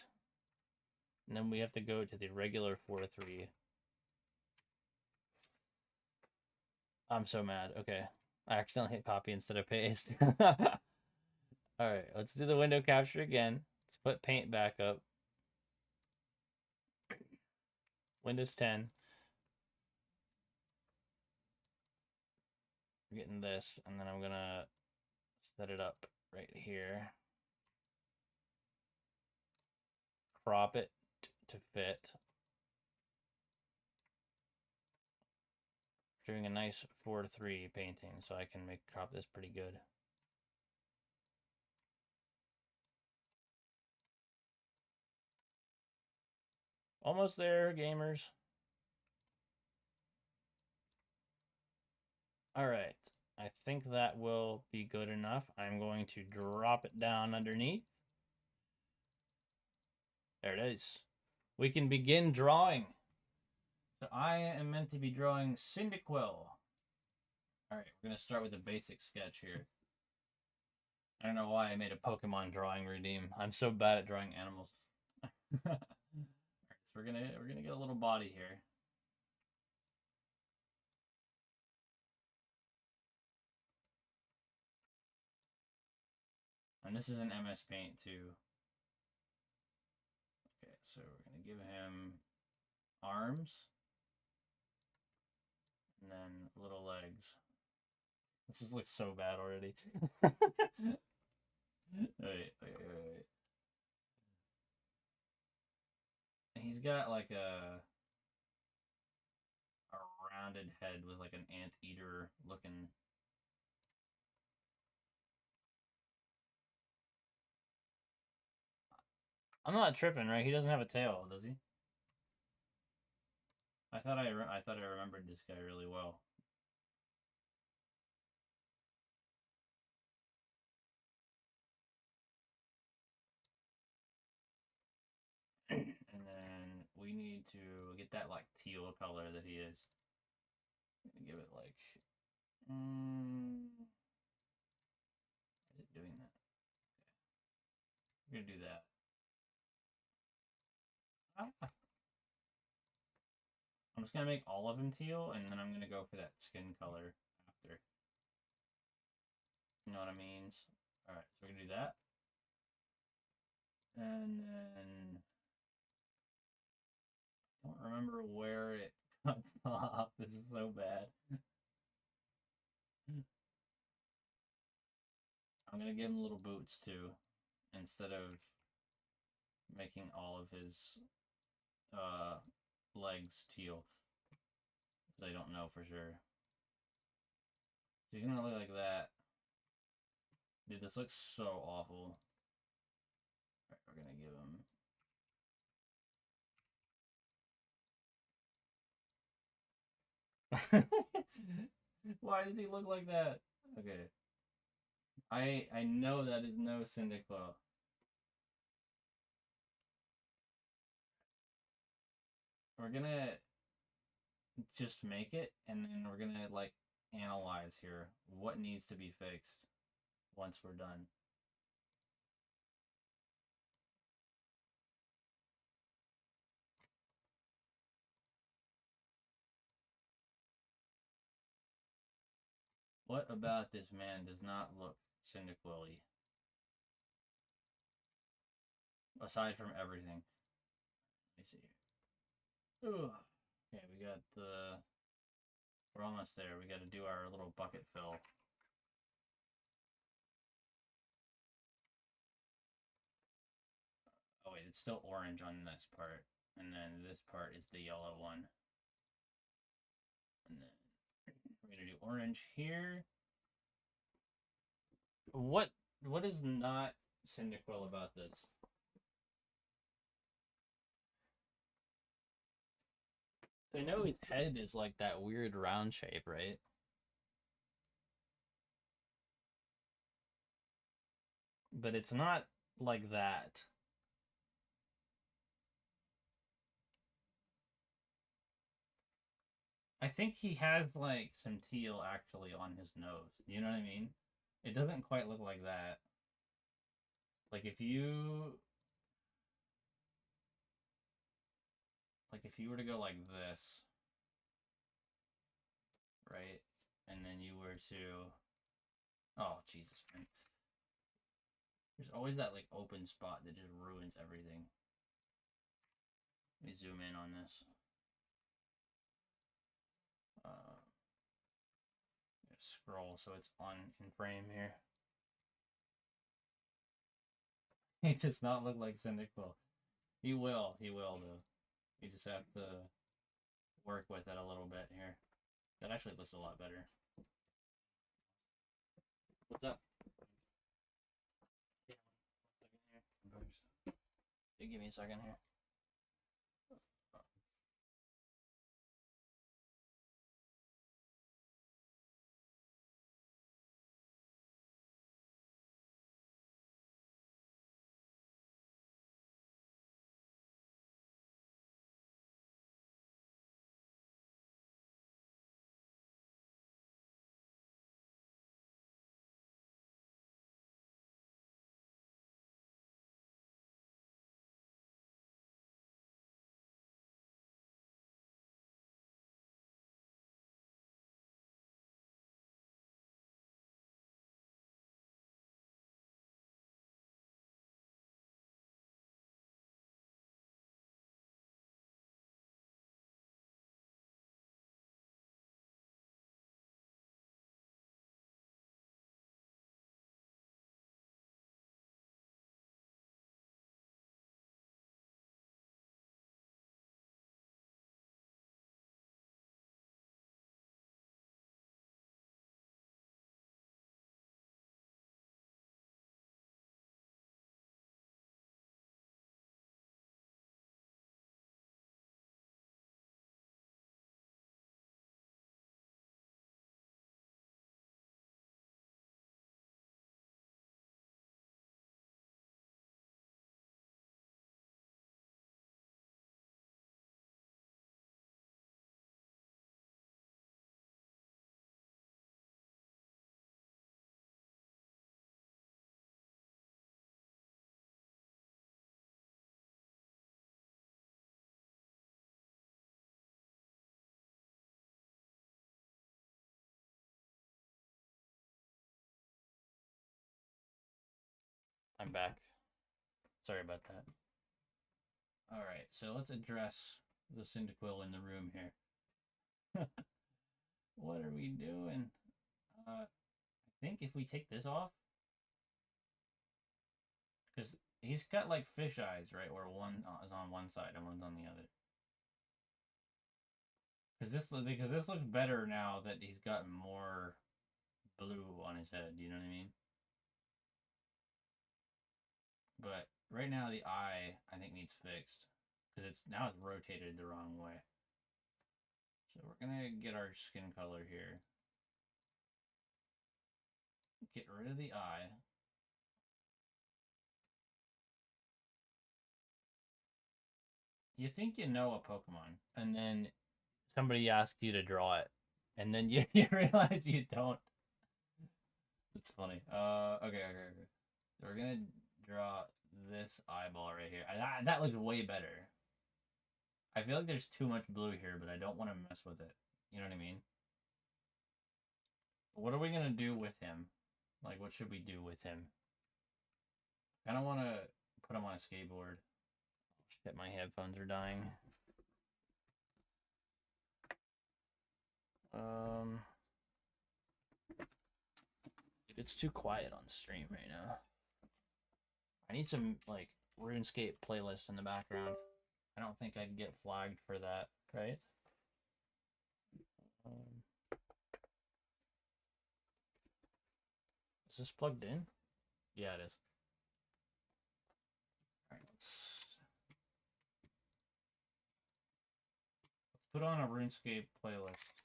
And then we have to go to the regular 4-3. I'm so mad. Okay. I accidentally hit copy instead of paste. Alright, let's do the window capture again. Let's put paint back up. Windows 10. We're getting this, and then I'm gonna set it up right here. Crop it to fit. Doing a nice 4-3 painting, so I can crop this pretty good. Almost there, gamers. Alright, I think that will be good enough. I'm going to drop it down underneath. There it is. We can begin drawing. So I am meant to be drawing Cyndaquil. Alright, we're going to start with a basic sketch here. I don't know why I made a Pokemon drawing redeem. I'm so bad at drawing animals. Alright, so we're gonna get a little body here. And this is an MS Paint too. Okay, so we're gonna give him arms. And then little legs. This looks so bad already. wait. He's got like a rounded head with like an anteater looking. I'm not tripping, right? He doesn't have a tail, does he? I thought I remembered this guy really well. And then we need to get that like teal color that he is. Give it like is it doing that? Okay. We're gonna do that. I'm just gonna make all of them teal, and then I'm gonna go for that skin color after. You know what I mean? Alright, so we're gonna do that. And then I don't remember where it cuts off. This is so bad. I'm gonna give him little boots too, instead of making all of his legs teal. I don't know for sure. He's gonna look like that. Dude, this looks so awful. Alright, we're gonna give him. Why does he look like that? Okay. I know that is no Cyndaquil. We're gonna just make it, and then we're gonna like analyze here what needs to be fixed once we're done. What about this man does not look Cyndaquil-y? Aside from everything. Let me see. Ugh. Okay, we got the... We're almost there. We got to do our little bucket fill. Oh wait, it's still orange on this part. And then this part is the yellow one. And then we're going to do orange here. What is not Cyndaquil about this? I know his head is like that weird round shape, right? But it's not like that. I think he has like some teal actually on his nose. You know what I mean? It doesn't quite look like that. Like if you were to go like this, right? And then you were to oh Jesus, man. There's always that like open spot that just ruins everything. Let me zoom in on this. Uh, Scroll so it's on in frame here. He does not look like Cyndaquil. He will though. You just have to work with it a little bit here. That actually looks a lot better. What's up? Yeah, give me a second here. I'm back. Sorry about that. Alright, so let's address the Cyndaquil in the room here. What are we doing? I think if we take this off, because he's got like fish eyes, right? Where one is on one side and one's on the other. Because this looks better now that he's got more blue on his head. You know what I mean? But right now the eye I think needs fixed because it's rotated the wrong way. So we're gonna get our skin color here. Get rid of the eye. You think you know a Pokemon, and then somebody asks you to draw it, and then you realize you don't. It's funny. Okay. So we're gonna draw this eyeball right here. That looks way better. I feel like there's too much blue here, but I don't want to mess with it. You know what I mean? What are we gonna do with him? Like, what should we do with him? I don't want to put him on a skateboard. Shit, my headphones are dying. It's too quiet on stream right now. I need some like RuneScape playlist in the background. I don't think I'd get flagged for that, right? this plugged in? Yeah, it is. Alright, let's put on a RuneScape playlist.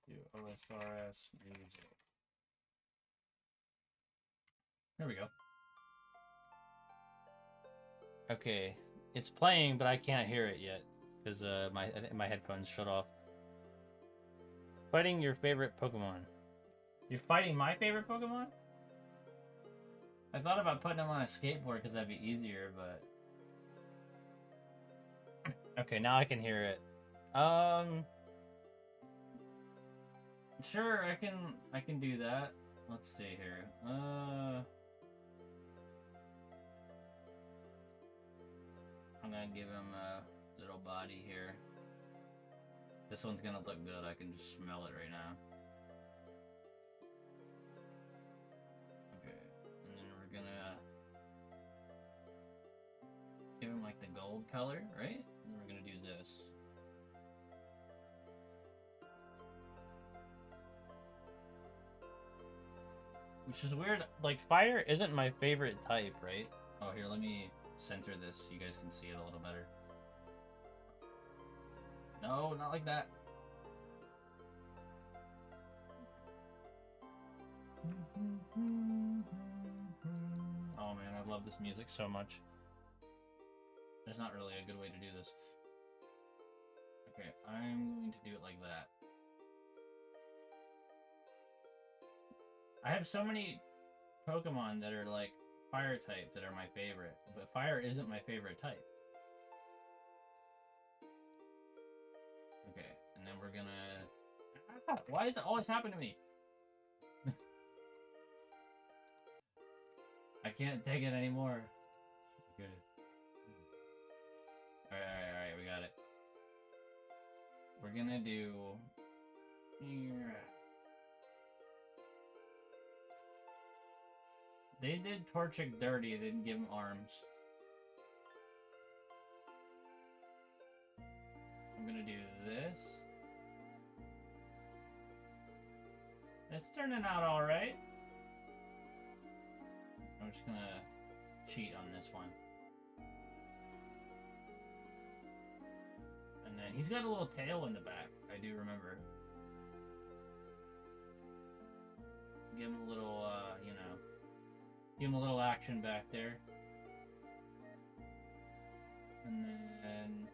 Do OSRS music. There we go. Okay, it's playing, but I can't hear it yet because my headphones shut off. Fighting your favorite Pokemon. You're fighting my favorite Pokemon? I thought about putting him on a skateboard because that'd be easier, but okay, now I can hear it. Sure, I can do that. Let's see here. I'm gonna give him a little body here. This one's gonna look good. I can just smell it right now. Okay, and then we're gonna give him like the gold color, right? And then we're gonna do this. Which is weird. Like, fire isn't my favorite type, right? Oh, here, let me center this so you guys can see it a little better. No, not like that. Oh man, I love this music so much. There's not really a good way to do this. Okay, I'm going to do it like that. I have so many Pokemon that are like fire type that are my favorite, but fire isn't my favorite type. Okay, and then we're gonna... Why does it always happen to me? I can't take it anymore. Good. Alright, we got it. We're gonna do... Here. They did Torchic dirty, they didn't give him arms. I'm gonna do this. It's turning out alright. I'm just gonna cheat on this one. And then he's got a little tail in the back, I do remember. Give him a little, you know, give him a little action back there. And then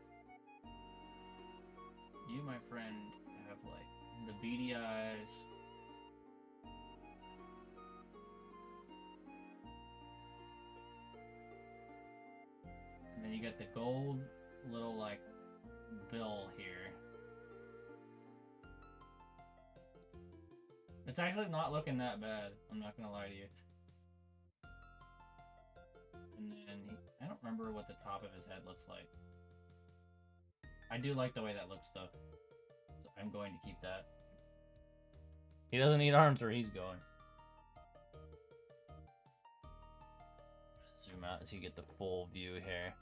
you, my friend, have like the beady eyes. And then you got the gold little like bill here. It's actually not looking that bad, I'm not gonna lie to you. And then I don't remember what the top of his head looks like. I do like the way that looks though. So I'm going to keep that. He doesn't need arms where he's going. Zoom out so you get the full view here.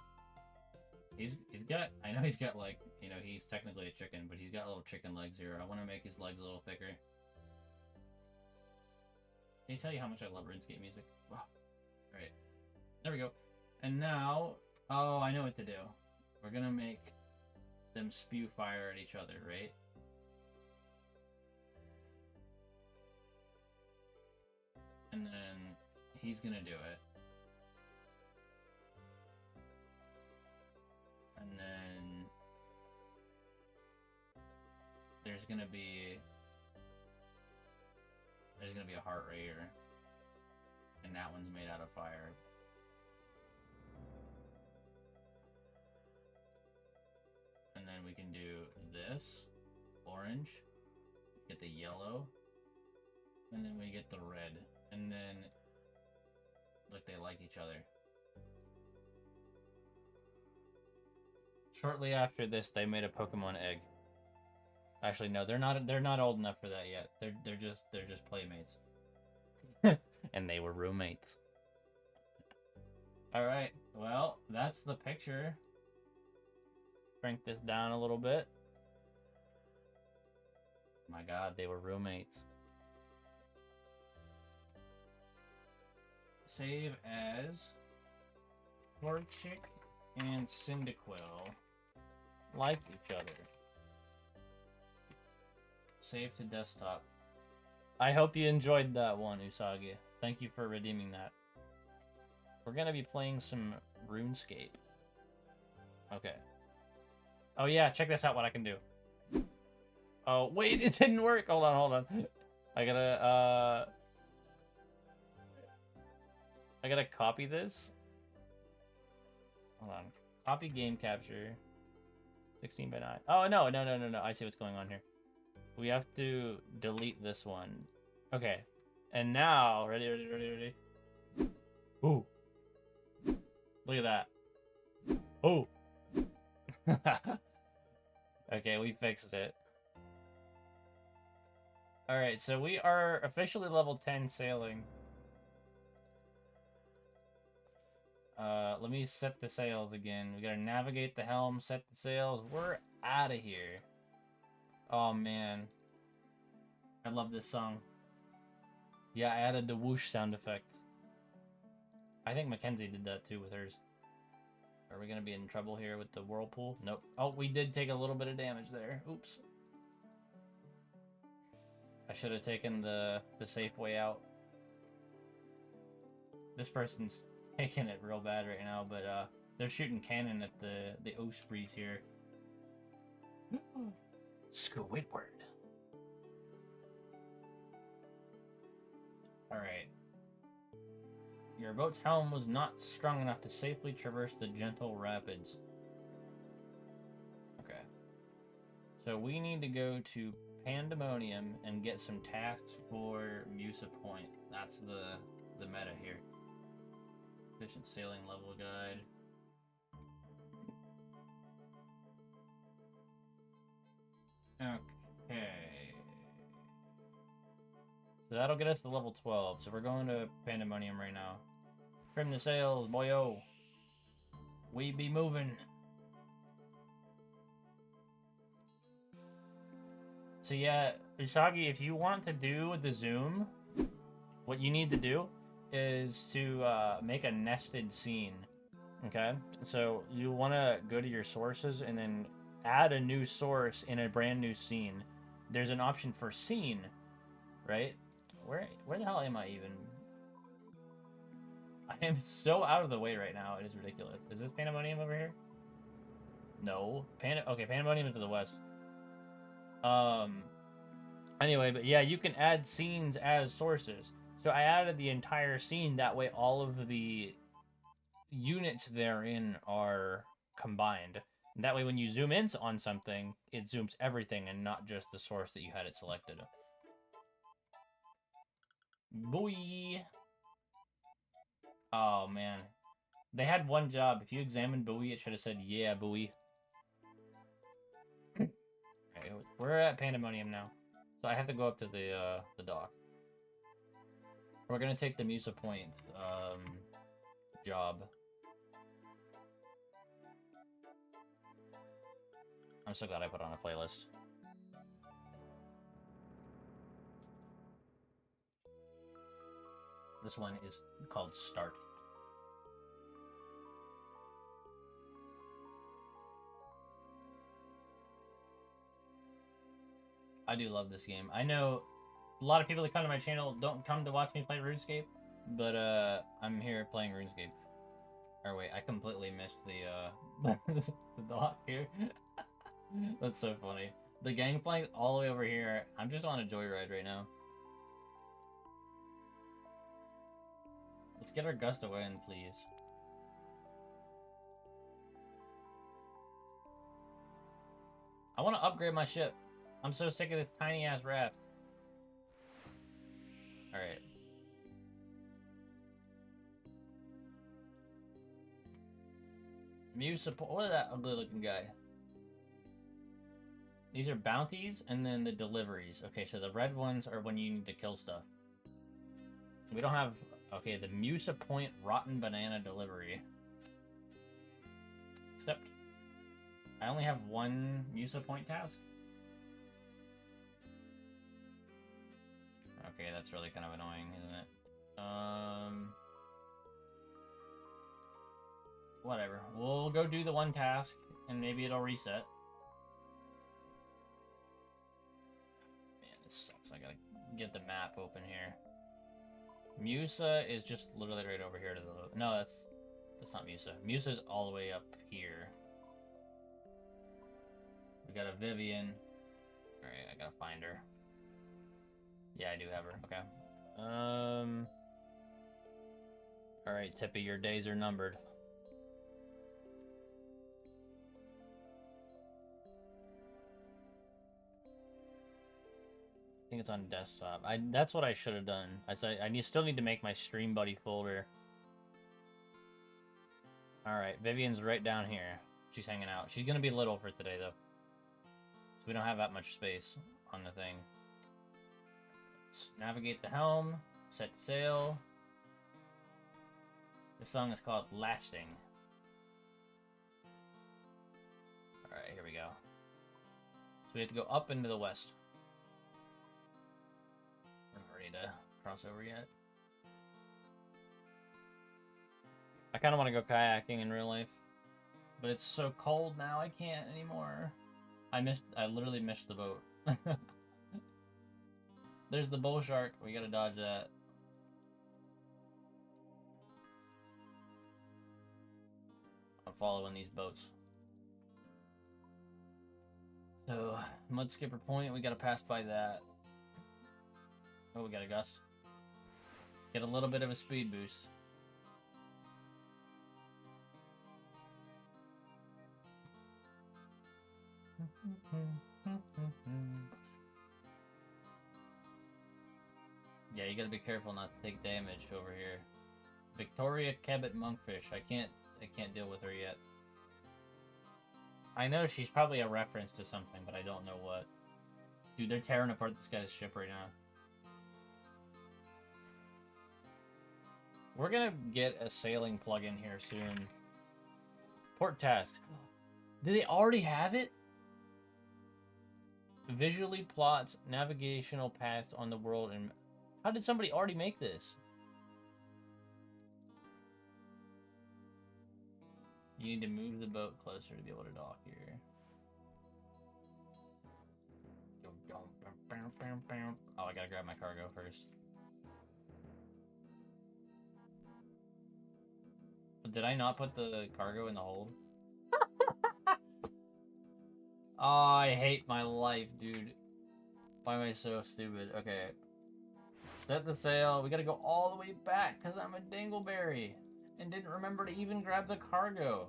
He's got, I know he's got like, you know, he's technically a chicken, but he's got little chicken legs here. I want to make his legs a little thicker. Can I tell you how much I love RuneScape music? Wow. Alright. There we go. And now, oh, I know what to do. We're gonna make them spew fire at each other, right? And then he's gonna do it. And then there's gonna be a heart rate here. And that one's made out of fire. And then we can do this, orange, get the yellow, and then we get the red. And then, look, they like each other. Shortly after this, they made a Pokemon egg. Actually, no, they're not old enough for that yet. They're just playmates. And they were roommates. All right. Well, that's the picture. Shrink this down a little bit. My god, they were roommates. Save as Torchic and Cyndaquil like each other. Save to desktop. I hope you enjoyed that one, Usagi. Thank you for redeeming that. We're gonna be playing some RuneScape. Okay. Oh yeah, check this out what I can do. Oh, wait, it didn't work. Hold on. I gotta copy this. Hold on. Copy game capture. 16 by 9. Oh, no. I see what's going on here. We have to delete this one. Okay. And now, ready. Ooh. Look at that. Oh. Okay, we fixed it. Alright, so we are officially level 10 sailing. Let me set the sails again. We gotta navigate the helm, set the sails. We're out of here. Oh, man. I love this song. Yeah, I added the whoosh sound effect. I think Mackenzie did that too with hers. Are we gonna be in trouble here with the whirlpool? Nope. Oh, we did take a little bit of damage there. Oops. I should have taken the safe way out. This person's taking it real bad right now, but they're shooting cannon at the Ospreys here. Squidward. Alright. Your boat's helm was not strong enough to safely traverse the gentle rapids. Okay. So we need to go to Pandemonium and get some tasks for Musa Point. That's the meta here. Efficient sailing level guide. Okay. So that'll get us to level 12. So we're going to Pandemonium right now. Trim the sails, boyo. We be moving. So yeah, Usagi, if you want to do the zoom, what you need to do is to make a nested scene. Okay? So you want to go to your sources and then add a new source in a brand new scene. There's an option for scene, right? Where the hell am I even? I am so out of the way right now. It is ridiculous. Is this Pandemonium over here? No. Okay, Pandemonium is to the west. Anyway, but yeah, you can add scenes as sources. So I added the entire scene. That way all of the units therein are combined. And that way when you zoom in on something, it zooms everything and not just the source that you had it selected. Boy! Oh, man. They had one job. If you examined buoy, it should have said, yeah, buoy. Okay, we're at Pandemonium now. So I have to go up to the dock. We're gonna take the Musa Point, job. I'm so glad I put on a playlist. This one is called Start. I do love this game. I know a lot of people that come to my channel don't come to watch me play RuneScape, but I'm here playing RuneScape. Or wait, I completely missed the the dock here. That's so funny. The gangplank's all the way over here. I'm just on a joyride right now. Let's get our gust away in, please. I want to upgrade my ship. I'm so sick of this tiny-ass raft. Alright. Musa Point. What is that ugly-looking guy? These are bounties, and then the deliveries. Okay, so the red ones are when you need to kill stuff. We don't have... Okay, the Musa Point Rotten Banana Delivery. Except... I only have one Musa Point task. Okay, that's really kind of annoying, isn't it? Whatever. We'll go do the one task, and maybe it'll reset. Man, this sucks. I gotta get the map open here. Musa is just literally right over here to the... No, that's not Musa. Musa's all the way up here. We got a Vivian. Alright, I gotta find her. Yeah, I do have her. Okay. Alright, Tippy, your days are numbered. I think it's on desktop. That's what I should have done. I still need to make my Stream Buddy folder. Alright, Vivian's right down here. She's hanging out. She's gonna be little for today, though. So we don't have that much space on the thing. Let's navigate the helm. Set sail. This song is called Lasting. Alright, here we go. So we have to go up into the west. We're not ready to cross over yet. I kind of want to go kayaking in real life. But it's so cold now, I can't anymore. I literally missed the boat. There's the bull shark. We gotta dodge that. I'm following these boats. So, Mud Skipper Point, we gotta pass by that. Oh, we got a gust. Get a little bit of a speed boost. Yeah, you gotta be careful not to take damage over here. Victoria Cabot Monkfish. I can't deal with her yet. I know she's probably a reference to something, but I don't know what. Dude, they're tearing apart this guy's ship right now. We're gonna get a sailing plugin here soon. Port tasks. Do they already have it? Visually plots navigational paths on the world, and how did somebody already make this? You need to move the boat closer to be able to dock here. Oh, I gotta grab my cargo first. Did I not put the cargo in the hold? Oh, I hate my life, dude. Why am I so stupid? Okay. Set the sail. We gotta go all the way back because I'm a dingleberry and didn't remember to even grab the cargo.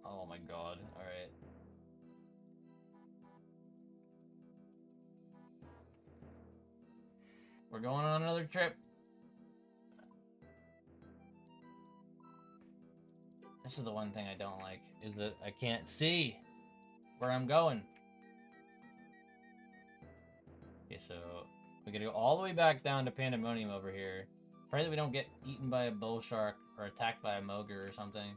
Oh my god. Alright. We're going on another trip. This is the one thing I don't like, is that I can't see where I'm going. Okay, so we gotta go all the way back down to Pandemonium over here. Pray that we don't get eaten by a bull shark or attacked by a mogre or something.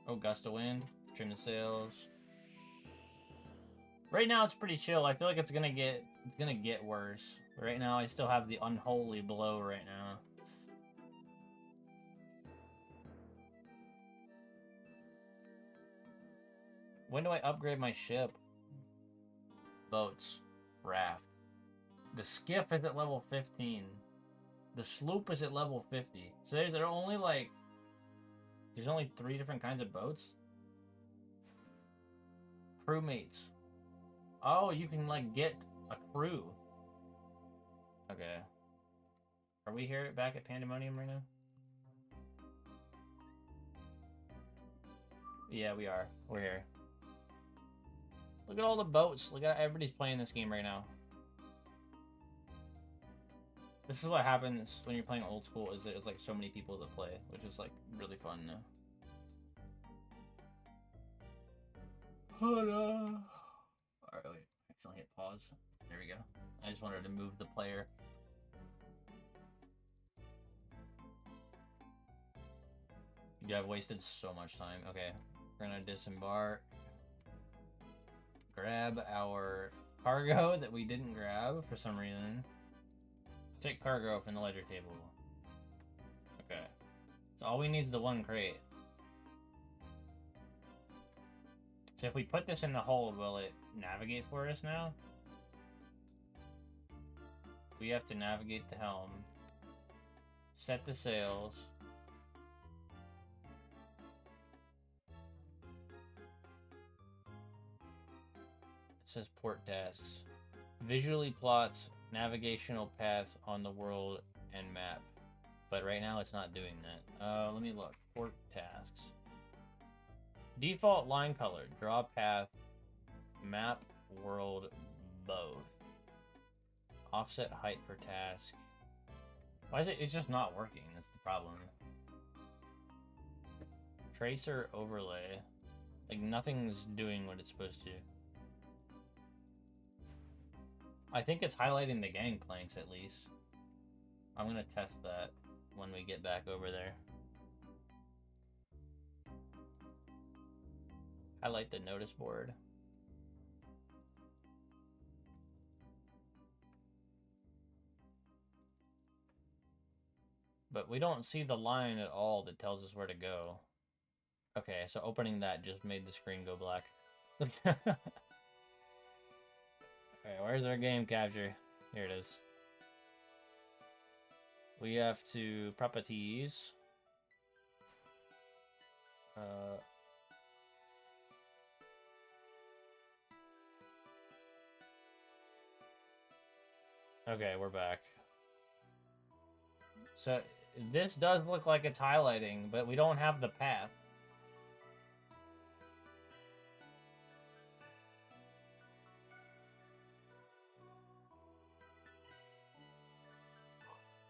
Oh, gust of wind. Trim the sails. Right now it's pretty chill. I feel like it's gonna get worse. Right now I still have the unholy blow right now. When do I upgrade my ship? Boats. Raft. The skiff is at level 15. The sloop is at level 50. So there's only 3 different kinds of boats? Crewmates. Oh, you can get a crew. Okay. Are we here back at Pandemonium right now? Yeah, we are. We're here. Look at all the boats. Look at everybody's playing this game right now. This is what happens when you're playing old school, is there's so many people that play, which is really fun now. Alright, wait. I accidentally hit pause. There we go. I just wanted to move the player. Yeah, I've wasted so much time. Okay, we're gonna disembark. grab our cargo that we didn't grab for some reason. Take cargo up in the ledger table. Okay. So all we need is the one crate. So if we put this in the hole, will it navigate for us now? We have to navigate the helm. Set the sails. It says port tasks. Visually plots navigational paths on the world and map. But right now it's not doing that. Let me look. Port tasks. Default line color. Draw path. Map. World. Both. Offset height per task. Why is it? It's just not working. That's the problem. Tracer overlay. Like nothing's doing what it's supposed to. I think it's highlighting the gangplanks at least. I'm gonna test that when we get back over there. Highlight the notice board. But we don't see the line at all that tells us where to go. Okay, so opening that just made the screen go black. Okay, where's our game capture? Here it is. We have to properties. Okay, we're back. So this does look like it's highlighting, but we don't have the path.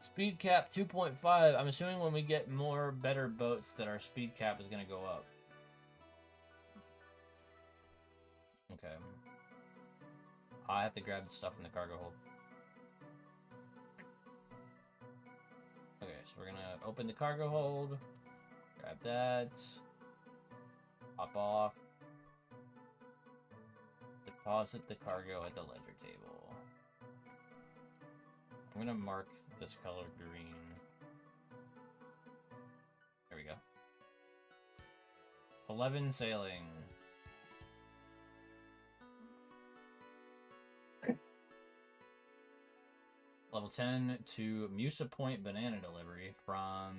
Speed cap 2.5. I'm assuming when we get more better boats that our speed cap is going to go up. Okay. I have to grab the stuff in the cargo hold. Okay, so we're going to open the cargo hold. Grab that. Hop off. Deposit the cargo at the ledger table. I'm going to mark this color green. There we go. 11 sailing. Level 10 to Musa Point banana delivery from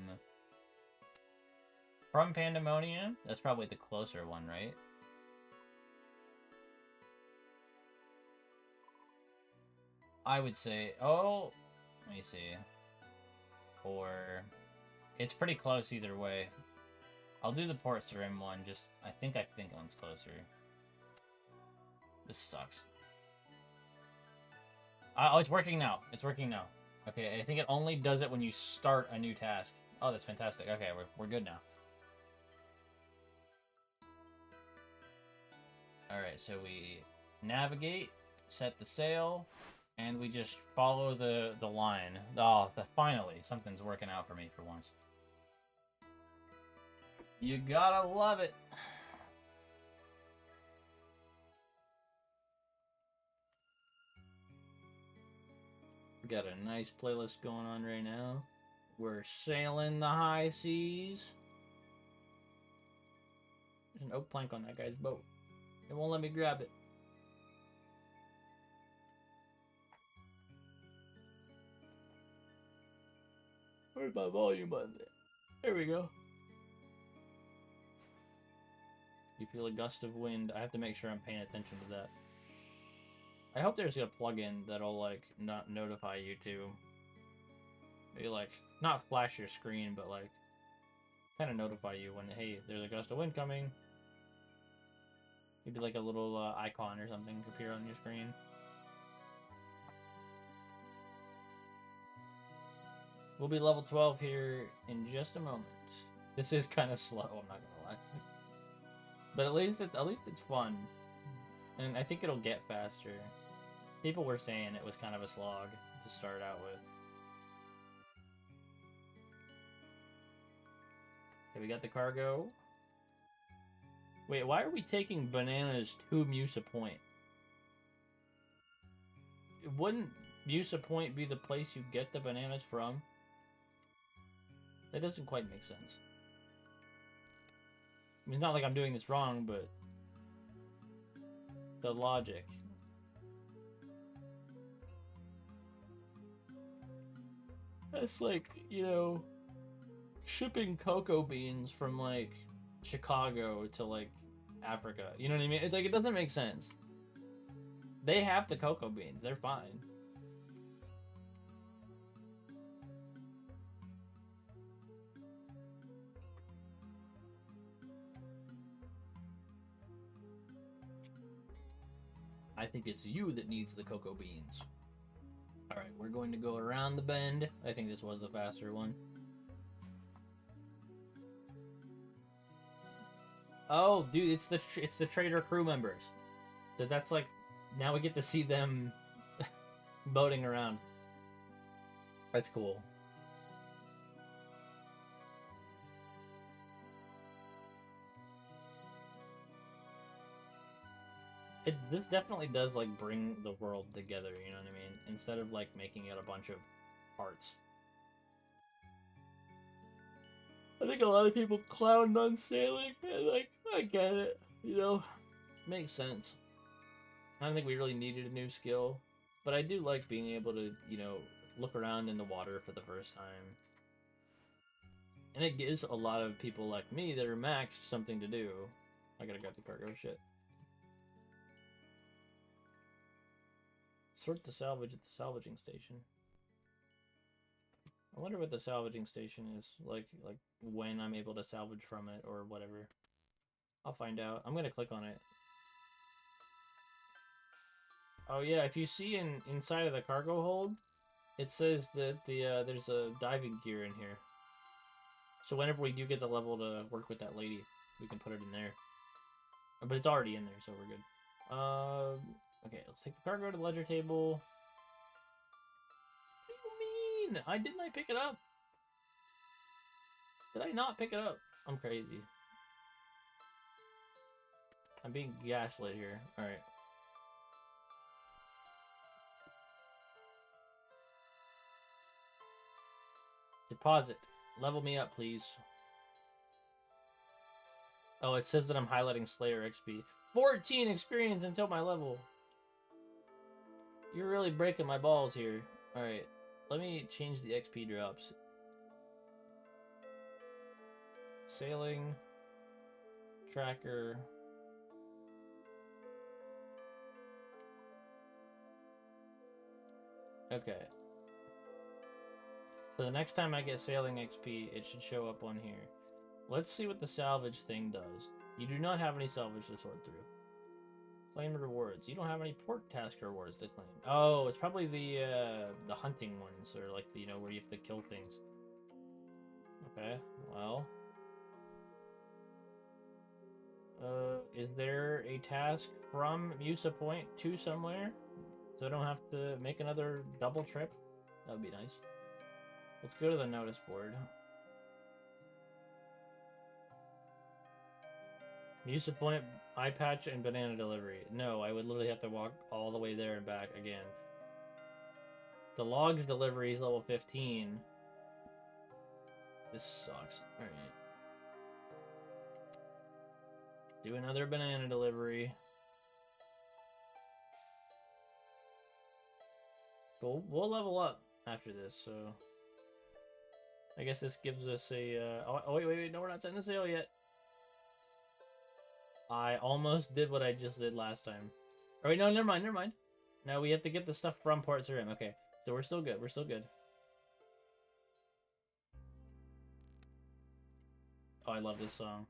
Pandemonium. That's probably the closer one, right? I would say, oh, let me see. Or, it's pretty close either way. I'll do the Port Sarim one, just, I think one's closer. This sucks. Oh, it's working now. It's working now. Okay, I think it only does it when you start a new task. Oh, that's fantastic. Okay, we're good now. Alright, so we navigate, set the sail, and we just follow the line. Oh, finally, something's working out for me for once. You gotta love it. We got a nice playlist going on right now. We're sailing the high seas. There's an oak plank on that guy's boat. It won't let me grab it. Where's my volume button? There we go. You feel a gust of wind. I have to make sure I'm paying attention to that. I hope there's a plugin that'll, like, not notify you too. Maybe, like, not flash your screen, but, like, kind of notify you when, hey, there's a gust of wind coming. Maybe, like, a little icon or something appear on your screen. We'll be level 12 here in just a moment. This is kind of slow, I'm not gonna lie. But at least it's fun. And I think it'll get faster. People were saying it was kind of a slog to start out with. Okay, we got the cargo. Wait, why are we taking bananas to Musa Point? wouldn't Musa Point be the place you get the bananas from? That doesn't quite make sense. I mean, it's not like I'm doing this wrong, but the logic. That's like, you know, shipping cocoa beans from like Chicago to like Africa. You know what I mean? It's like, it doesn't make sense. They have the cocoa beans. They're fine. I think it's you that needs the cocoa beans. Alright, we're going to go around the bend. I think this was the faster one. Oh, dude, it's the trader crew members. So that's like, now we get to see them boating around. That's cool. This definitely does like bring the world together, you know what I mean? Instead of like making it a bunch of parts. I think a lot of people clowned on sailing, and like, I get it, you know? Makes sense. I don't think we really needed a new skill, but I do like being able to, you know, look around in the water for the first time. And it gives a lot of people like me that are maxed something to do. I gotta grab the cargo shit. Sort the salvage at the salvaging station. I wonder what the salvaging station is, like when I'm able to salvage from it or whatever. I'll find out. I'm gonna click on it. Oh yeah, if you see inside of the cargo hold, it says that there's a diving gear in here. So whenever we do get the level to work with that lady, we can put it in there. But it's already in there, so we're good. Okay, let's take the cargo to the ledger table. What do you mean? Didn't I pick it up? Did I not pick it up? I'm crazy. I'm being gaslit here. Alright. Deposit. Level me up, please. Oh, it says that I'm highlighting Slayer XP. 14 experience until my level. You're really breaking my balls here. Alright, let me change the XP drops. Sailing. Tracker. Okay. So the next time I get sailing XP, it should show up on here. Let's see what the salvage thing does. You do not have any salvage to sort through. Claim rewards. You don't have any port task rewards to claim. Oh, it's probably the hunting ones, or like the, you know, where you have to kill things. Okay, well. Is there a task from Musa Point to somewhere? So I don't have to make another double trip? That would be nice. Let's go to the notice board. Musa Point, eye patch, and banana delivery. No, I would literally have to walk all the way there and back again. The logs delivery is level 15. This sucks. Alright. Do another banana delivery. But we'll level up after this, so... I guess this gives us a... Oh, wait, no, we're not setting the sail yet. I almost did what I just did last time. Oh, wait, no, never mind. Now we have to get the stuff from Port Sarim. Okay, so we're still good, Oh, I love this song.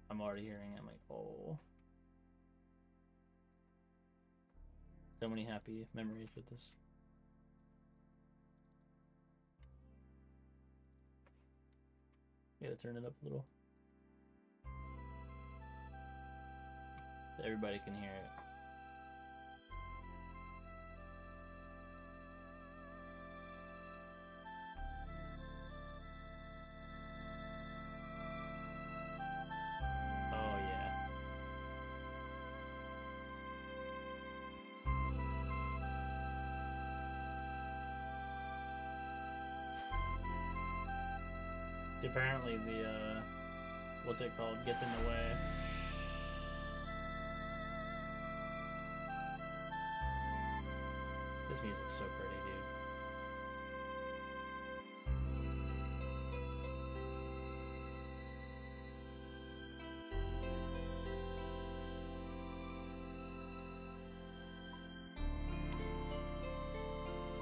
I'm already hearing it. I'm like, oh. So many happy memories with this. Gotta turn it up a little. So everybody can hear it. Oh yeah. Apparently the, what's it called, gets in the way. This music's so pretty, dude.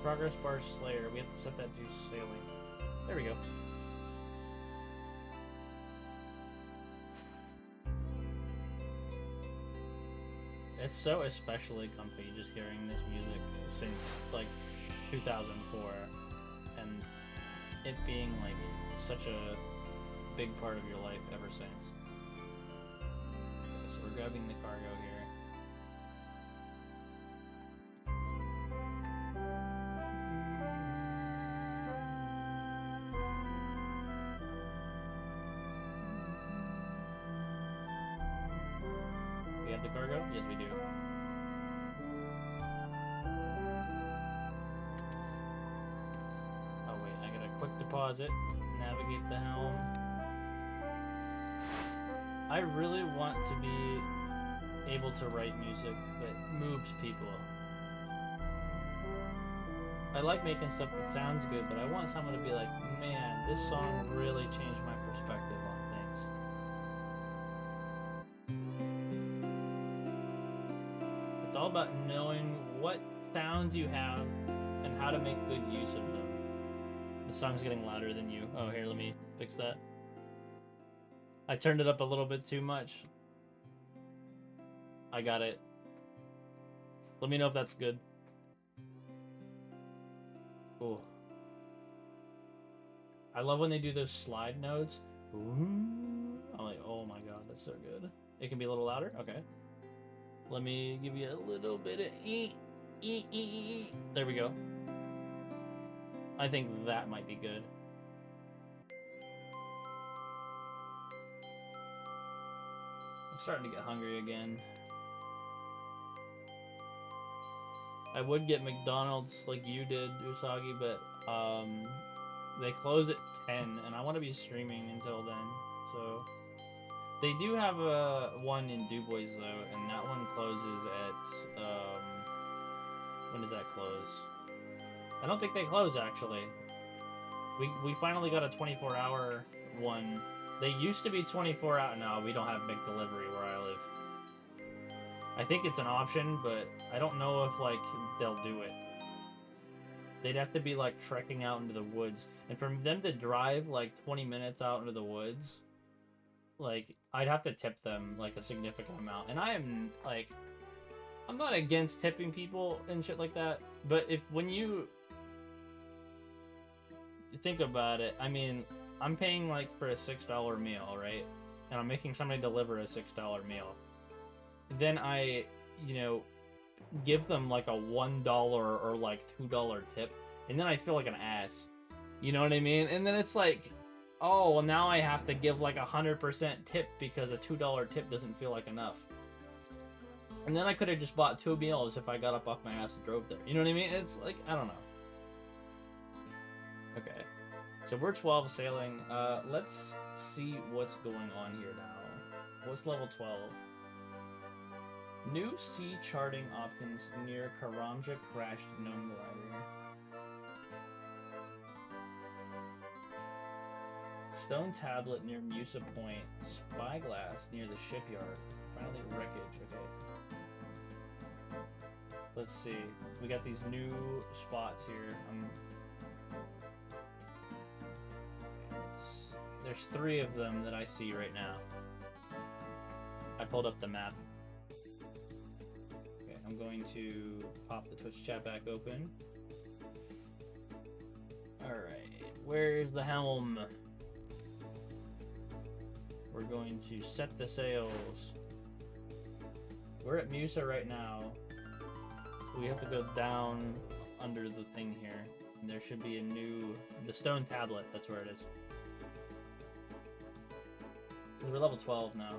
Progress bar Slayer. We have to set that to sailing. There we go. It's so especially comfy just hearing this music since like 2004 and it being like such a big part of your life ever since. Okay, so we're grabbing the cargo here. We have the cargo? Yes, we do. Oh wait, I gotta quick deposit, navigate the helm. I really want to be able to write music that moves people. I like making stuff that sounds good, but I want someone to be like, man, this song really changed my perspective on things. It's all about knowing what sounds you have and how to make good use of them. The song's getting louder than you. Oh, here, let me fix that. I turned it up a little bit too much. I got it. Let me know if that's good. Cool. I love when they do those slide notes. Ooh. I'm like, oh my god, that's so good. It can be a little louder? Okay. Let me give you a little bit of There we go. I think that might be good. I'm starting to get hungry again. I would get McDonald's like you did, Usagi, but they close at 10, and I want to be streaming until then. So they do have a one in Dubois though, and that one closes at when does that close? I don't think they close actually. We finally got a 24-hour one. They used to be 24 hour. No, we don't have McDelivery where I live. I think it's an option, but I don't know if like they'll do it. They'd have to be like trekking out into the woods, and for them to drive like 20 minutes out into the woods, like I'd have to tip them like a significant amount. And I am like, I'm not against tipping people and shit like that, but when you think about it, I mean, I'm paying like for a $6 meal, right? And I'm making somebody deliver a $6 meal. Then I, you know, give them like a $1 or like $2 tip, and then I feel like an ass. You know what I mean? And then it's like, oh, well now I have to give like 100% tip because a $2 tip doesn't feel like enough. And then I could have just bought 2 meals if I got up off my ass and drove there. You know what I mean? It's like, I don't know. Okay. So we're 12 sailing. Let's see what's going on here now. What's level 12? New sea charting options near Karamja crashed gnome glider. Stone tablet near Musa Point. Spyglass near the shipyard. Finally wreckage. Okay. Let's see. We got these new spots here. There's 3 of them that I see right now. I pulled up the map. Okay, I'm going to pop the Twitch chat back open. Alright, where is the helm? We're going to set the sails. We're at Musa right now. So we have to go down under the thing here. And there should be the stone tablet, that's where it is. We're level 12 now.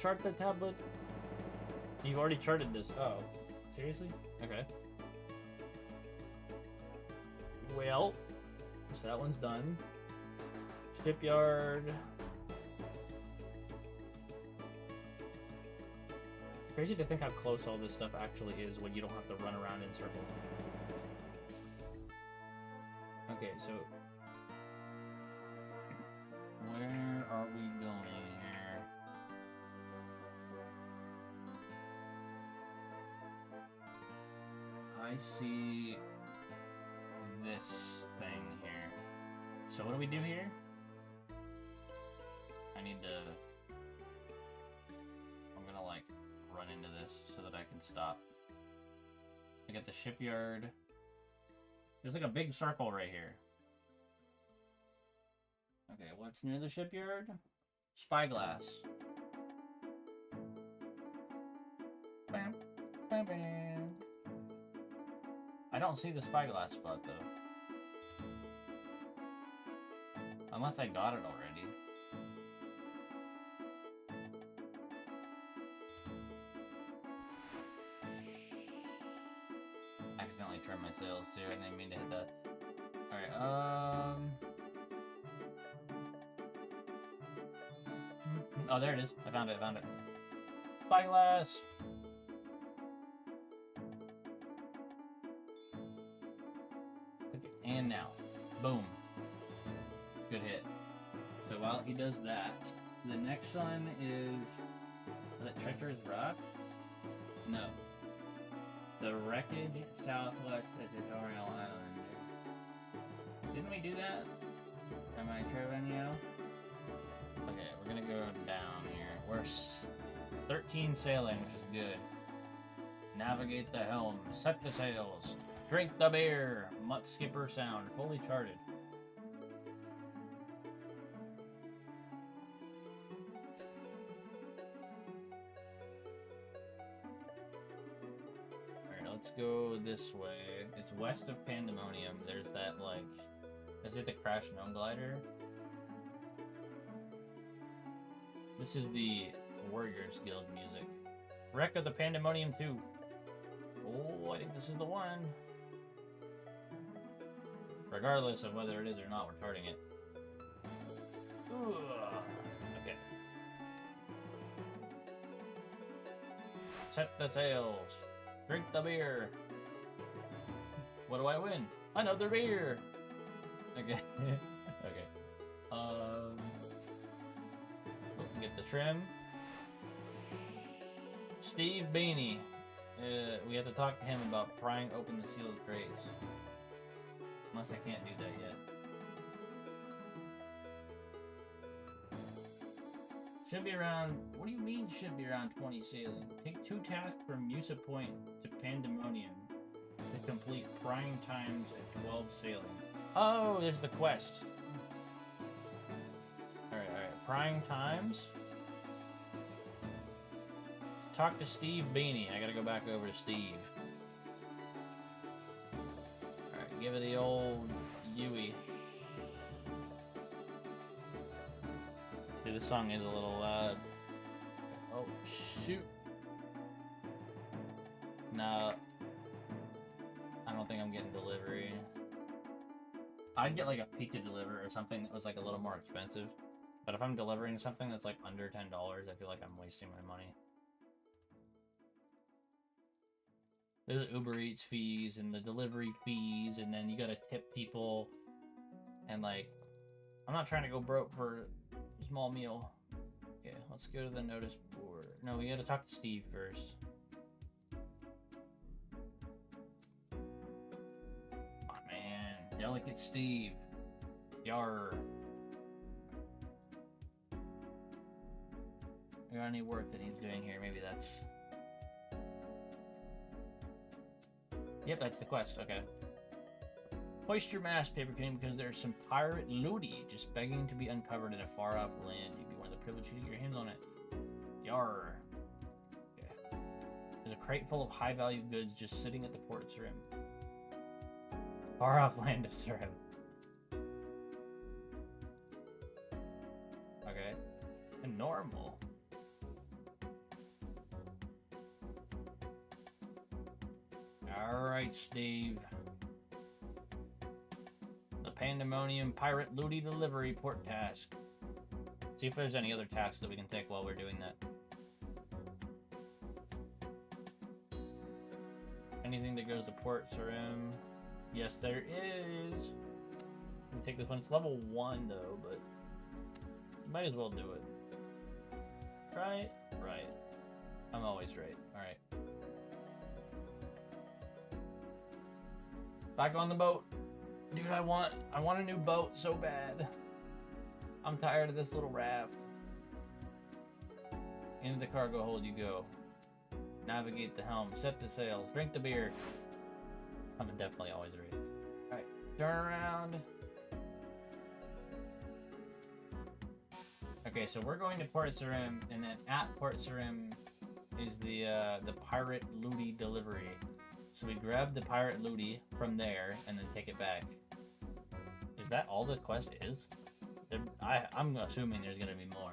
Chart the tablet. You've already charted this. Oh. Seriously? Okay. Well, so that one's done. Shipyard. Crazy to think how close all this stuff actually is when you don't have to run around in circles. Okay, so where are we going here? I see this thing here. So what do we do here? I need to... I'm gonna like run into this so that I can stop. I got the shipyard. There's like a big circle right here. Okay, what's near the shipyard? Spyglass. Bam, bam, bam. I don't see the spyglass spot though. Unless I got it already. Accidentally trimmed my sails too. I didn't mean to hit that. Alright, oh, there it is. I found it, Spyglass! Okay, and now. Boom. Good hit. So while he does that, the next one is it Treacherous Rock? No. The Wreckage Southwest Tutorial Island. Didn't we do that? Am I tripping you? Okay, we're gonna go down here. We're 13 sailing, which is good. Navigate the helm, set the sails, drink the beer, Mutt Skipper Sound, fully charted. Let's go this way. It's west of Pandemonium. There's that, like... Is it the Crash Gnome Glider? This is the Warriors Guild music. Wreck of the Pandemonium 2. Oh, I think this is the one. Regardless of whether it is or not, we're charting it. Ugh. Okay. Set the sails. Drink the beer. What do I win? Another beer. Okay. Okay. Get the trim. Steve Beanie. We have to talk to him about prying open the sealed crates. Unless I can't do that yet. Should be around... What do you mean should be around 20 sailing? Take 2 tasks from Musa Point to Pandemonium to complete prying times at 12 sailing. Oh, there's the quest. Alright. Prying times. Talk to Steve Beanie. I gotta go back over to Steve. Alright, give it the old Yui. Dude, this song is a little loud. Oh, shoot. No. I don't think I'm getting delivery. I'd get like a pizza deliver or something that was like a little more expensive. But if I'm delivering something that's like under $10, I feel like I'm wasting my money. There's Uber Eats fees and the delivery fees, and then you gotta tip people. And like, I'm not trying to go broke for a small meal. Okay, let's go to the notice board. No, we gotta talk to Steve first. Oh man, Delicate Steve. Yar. We got any work that he's doing here? Maybe that's... Yep, that's the quest. Okay. Hoist your mast, Paper King, because there's some pirate looty just begging to be uncovered in a far-off land. You'd be one of the privileged to get your hands on it. Yar. Okay. There's a crate full of high-value goods just sitting at the port's rim. Far-off land of Surim. Okay. And normal. Alright, Steve. The Pandemonium Pirate Looty Delivery Port Task. See if there's any other tasks that we can take while we're doing that. Anything that goes to Port Sarim? Yes, there is. Let me take this one. It's level 1 though, but might as well do it. Right? Right. I'm always right. Alright. Back on the boat. Dude, I want a new boat so bad. I'm tired of this little raft. Into the cargo hold you go. Navigate the helm. Set the sails. Drink the beer. I'm definitely always right. Alright. Turn around. Okay, so we're going to Port Sarim, and then at Port Sarim is the pirate looty delivery. So we grab the pirate looty from there and then take it back. Is that all the quest is? I'm assuming there's gonna be more.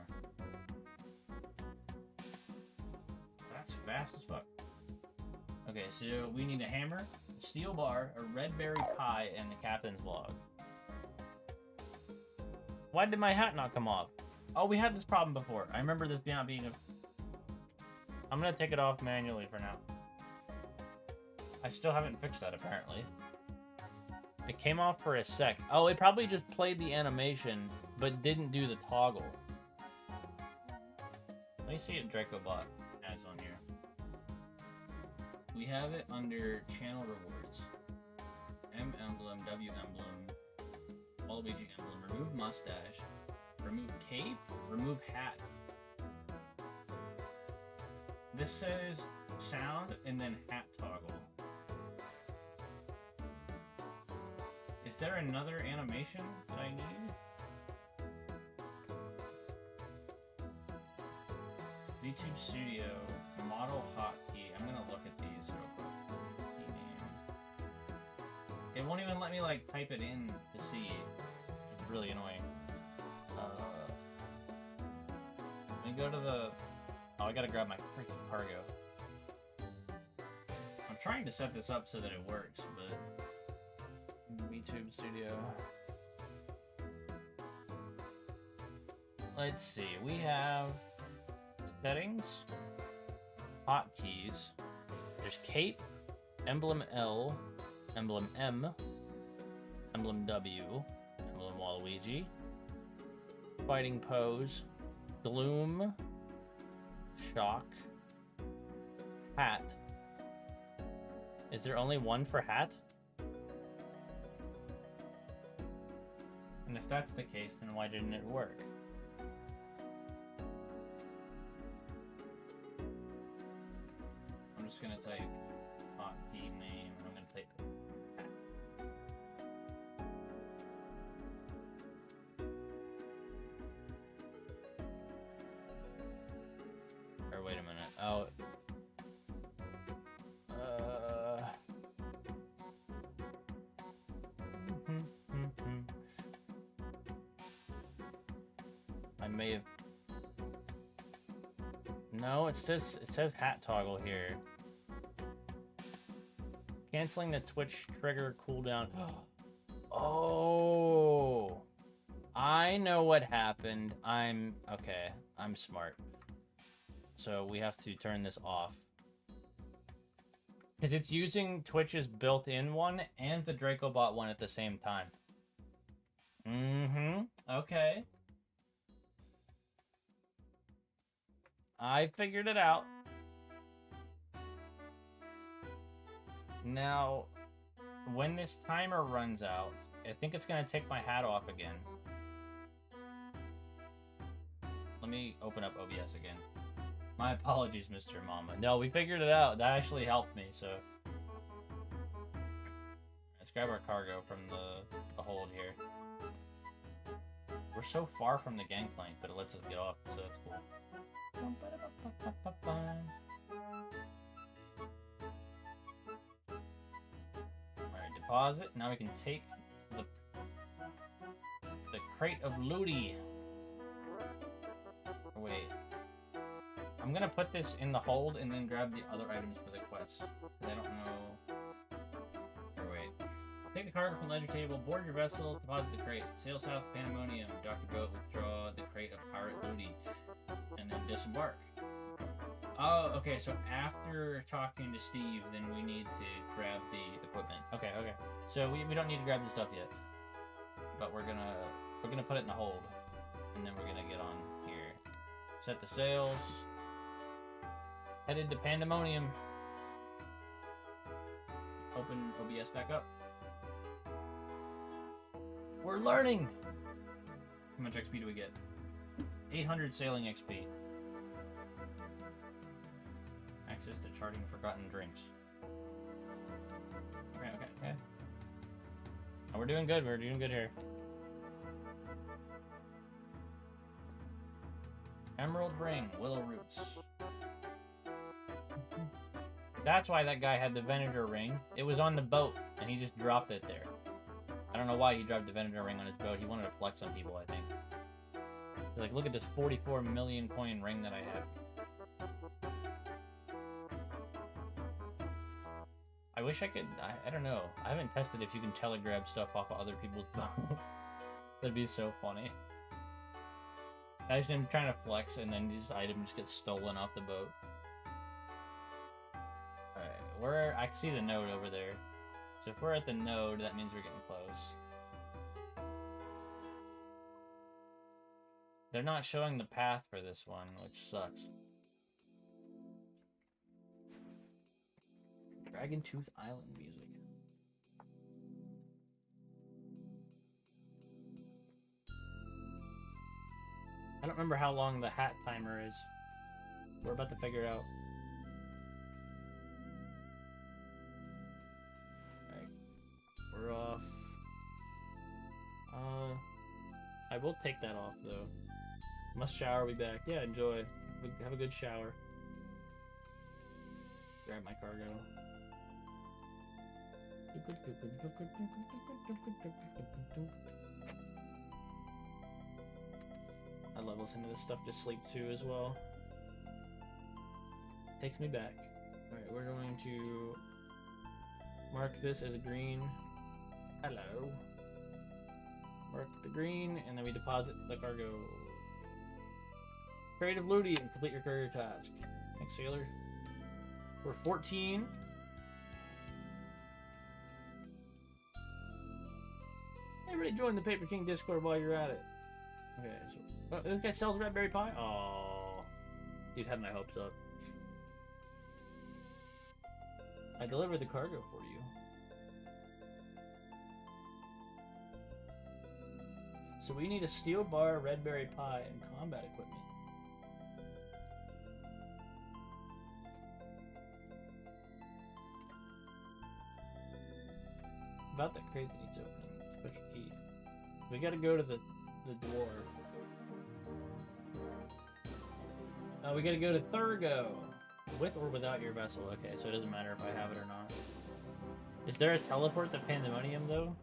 That's fast as fuck. Okay, so we need a hammer, a steel bar, a red berry pie, and the captain's log. Why did my hat not come off? Oh, we had this problem before. I remember this not being a... I'm gonna take it off manually for now. I still haven't fixed that, apparently. It came off for a sec. Oh, it probably just played the animation, but didn't do the toggle. Let me see if DracoBot has on here. We have it under channel rewards. M emblem, W emblem, Waluigi emblem, remove mustache, remove cape, remove hat. This says sound and then hat toggle. Is there another animation that I need? YouTube Studio, model hotkey. I'm gonna look at these real quick. Key name. It won't even let me like type it in to see. It's really annoying. Let me go to the... Oh, I gotta grab my freaking cargo. I'm trying to set this up so that it works, but... YouTube Studio. Let's see, we have settings, hotkeys, there's cape, emblem L, emblem M, emblem W, emblem Waluigi, fighting pose, gloom, shock, hat. Is there only one for hat? And if that's the case, then why didn't it work? I'm just gonna type hotkey name, and I'm gonna type or wait a minute. Oh. I may have... No, it says hat toggle here. Canceling the Twitch trigger cooldown. Oh, I know what happened. Okay. I'm smart. So we have to turn this off. Because it's using Twitch's built-in one and the DracoBot one at the same time. Okay. I figured it out. Now, when this timer runs out, I think it's going to take my hat off again. Let me open up OBS again. My apologies, Mr. Mama. No, we figured it out. That actually helped me, so... Let's grab our cargo from the hold here. We're so far from the gangplank, but it lets us get off, so that's cool. Alright, deposit. Now we can take the crate of looty. Wait. I'm gonna put this in the hold and then grab the other items for the quest. I don't know. the cargo from the ledger table, board your vessel, deposit the crate. Sail south to Pandemonium, dock your boat, withdraw the crate of pirate booty, and then disembark. Oh, okay, so after talking to Steve, then we need to grab the equipment. Okay, okay. So we don't need to grab the stuff yet. But we're gonna put it in a hold. And then we're gonna get on here. Set the sails. Headed to Pandemonium. Open OBS back up. We're learning! How much XP do we get? 800 sailing XP. Access to charting forgotten drinks. Okay, okay, okay. Oh, we're doing good here. Emerald ring, willow roots. That's why that guy had the Venator ring. It was on the boat, and he just dropped it there. I don't know why he dropped the Venator ring on his boat. He wanted to flex on people, I think. He's like, look at this 44 million coin ring that I have. I wish I could, I don't know. I haven't tested if you can telegrab stuff off of other people's boat. That'd be so funny. Imagine him trying to flex and then these items get stolen off the boat. Alright, I can see the node over there. So if we're at the node, that means we're getting close. They're not showing the path for this one, which sucks. Dragon Tooth Island music. I don't remember how long the hat timer is. We're about to figure it out. Alright. We're off. I will take that off though. Must shower, be back. Yeah, enjoy. Have a good shower. Grab my cargo. I love listening to this stuff to sleep too as well. Takes me back. Alright, we're going to mark this as a green. Hello. Mark the green, and then we deposit the cargo. Creative looting, complete your courier task. Thanks, sailor. We're 14. Everybody join the Paper King Discord while you're at it. Okay, so this guy sells red berry pie? Oh, dude, had my hopes up. I delivered the cargo for you. So we need a steel bar, red berry pie, and combat equipment. About that crate that needs opening. Special key. We gotta go to the dwarf. Oh, we gotta go to Thurgo. With or without your vessel. Okay, so it doesn't matter if I have it or not. Is there a teleport to Pandemonium, though?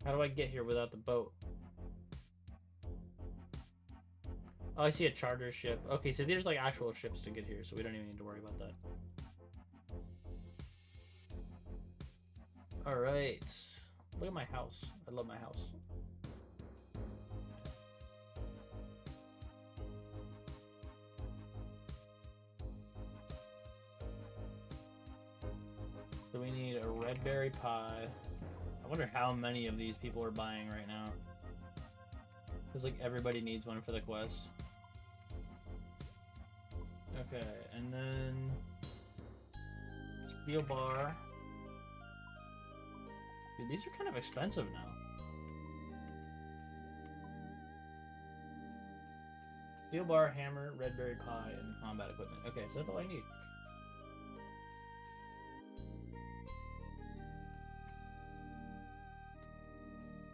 How do I get here without the boat? Oh, I see a charter ship. Okay, so there's like actual ships to get here, so we don't even need to worry about that. Alright. Look at my house. I love my house. So we need a red berry pie. I wonder how many of these people are buying right now. Because like everybody needs one for the quest. Okay, and then steel bar. Dude, these are kind of expensive now. Steel bar, hammer, red berry pie, and combat equipment. Okay, so that's all I need.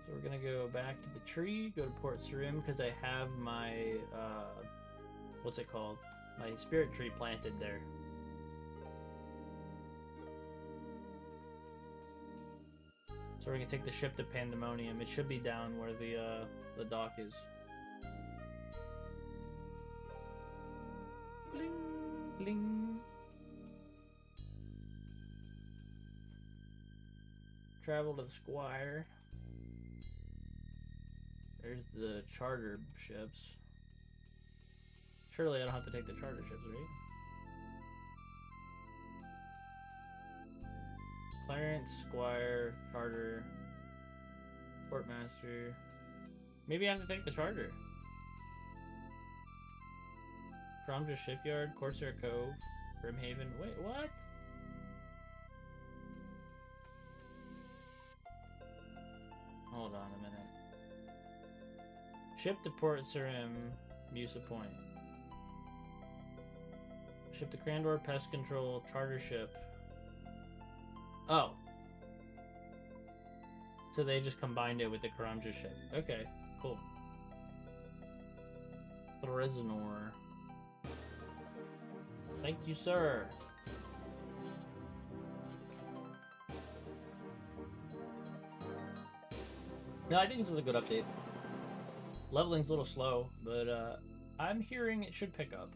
So we're gonna go back to the tree, go to Port Sarim, because I have my, what's it called? My spirit tree planted there. So we're gonna take the ship to Pandemonium. It should be down where the dock is. Bling, bling. travel to the Squire. There's the charter ships. Surely I don't have to take the charter ships, right? Clarence, Squire, charter, Portmaster. Maybe I have to take the charter. Cromja Shipyard, Corsair Cove, Brimhaven. Wait, what? Hold on a minute. Ship to Port Sarim, Musa Point. Ship to Crandor, Pest Control, charter ship. Oh. So they just combined it with the Karamja ship. Okay, cool. Thresinor. Thank you, sir. No, I think this is a good update. Leveling's a little slow, but I'm hearing it should pick up.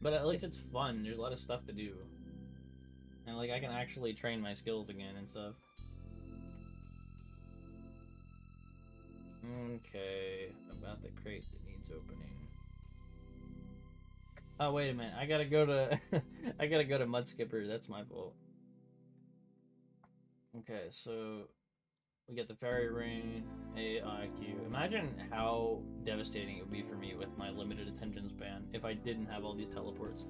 But at least it's fun. There's a lot of stuff to do. And like I can actually train my skills again and stuff. Okay, about the crate that needs opening. Oh wait a minute, I gotta go to I gotta go to Mudskipper, that's my fault. Okay, so we get the fairy ring, AIQ. Imagine how devastating it would be for me with my limited attention span if I didn't have all these teleports.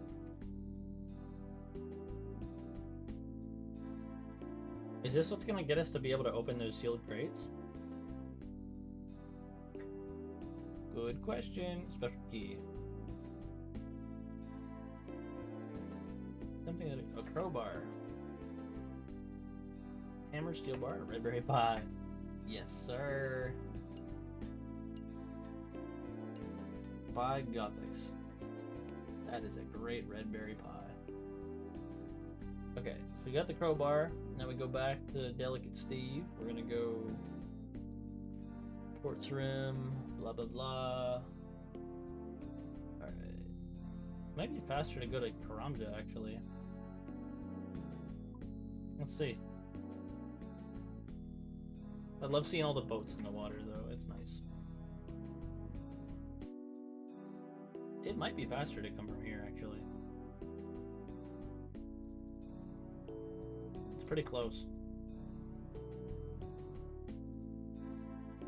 Is this what's gonna get us to be able to open those sealed crates? Good question. Special key. Something that a crowbar. Hammer, steel bar, red berry pie. Yes, sir. 5 Gothics. That is a great red berry pie. Okay, so we got the crowbar. Now we go back to Delicate Steve. We're gonna go Port's Rim, blah blah blah. Alright. Might be faster to go to Karamja actually. Let's see. I love seeing all the boats in the water though, it's nice. It might be faster to come from here actually. It's pretty close.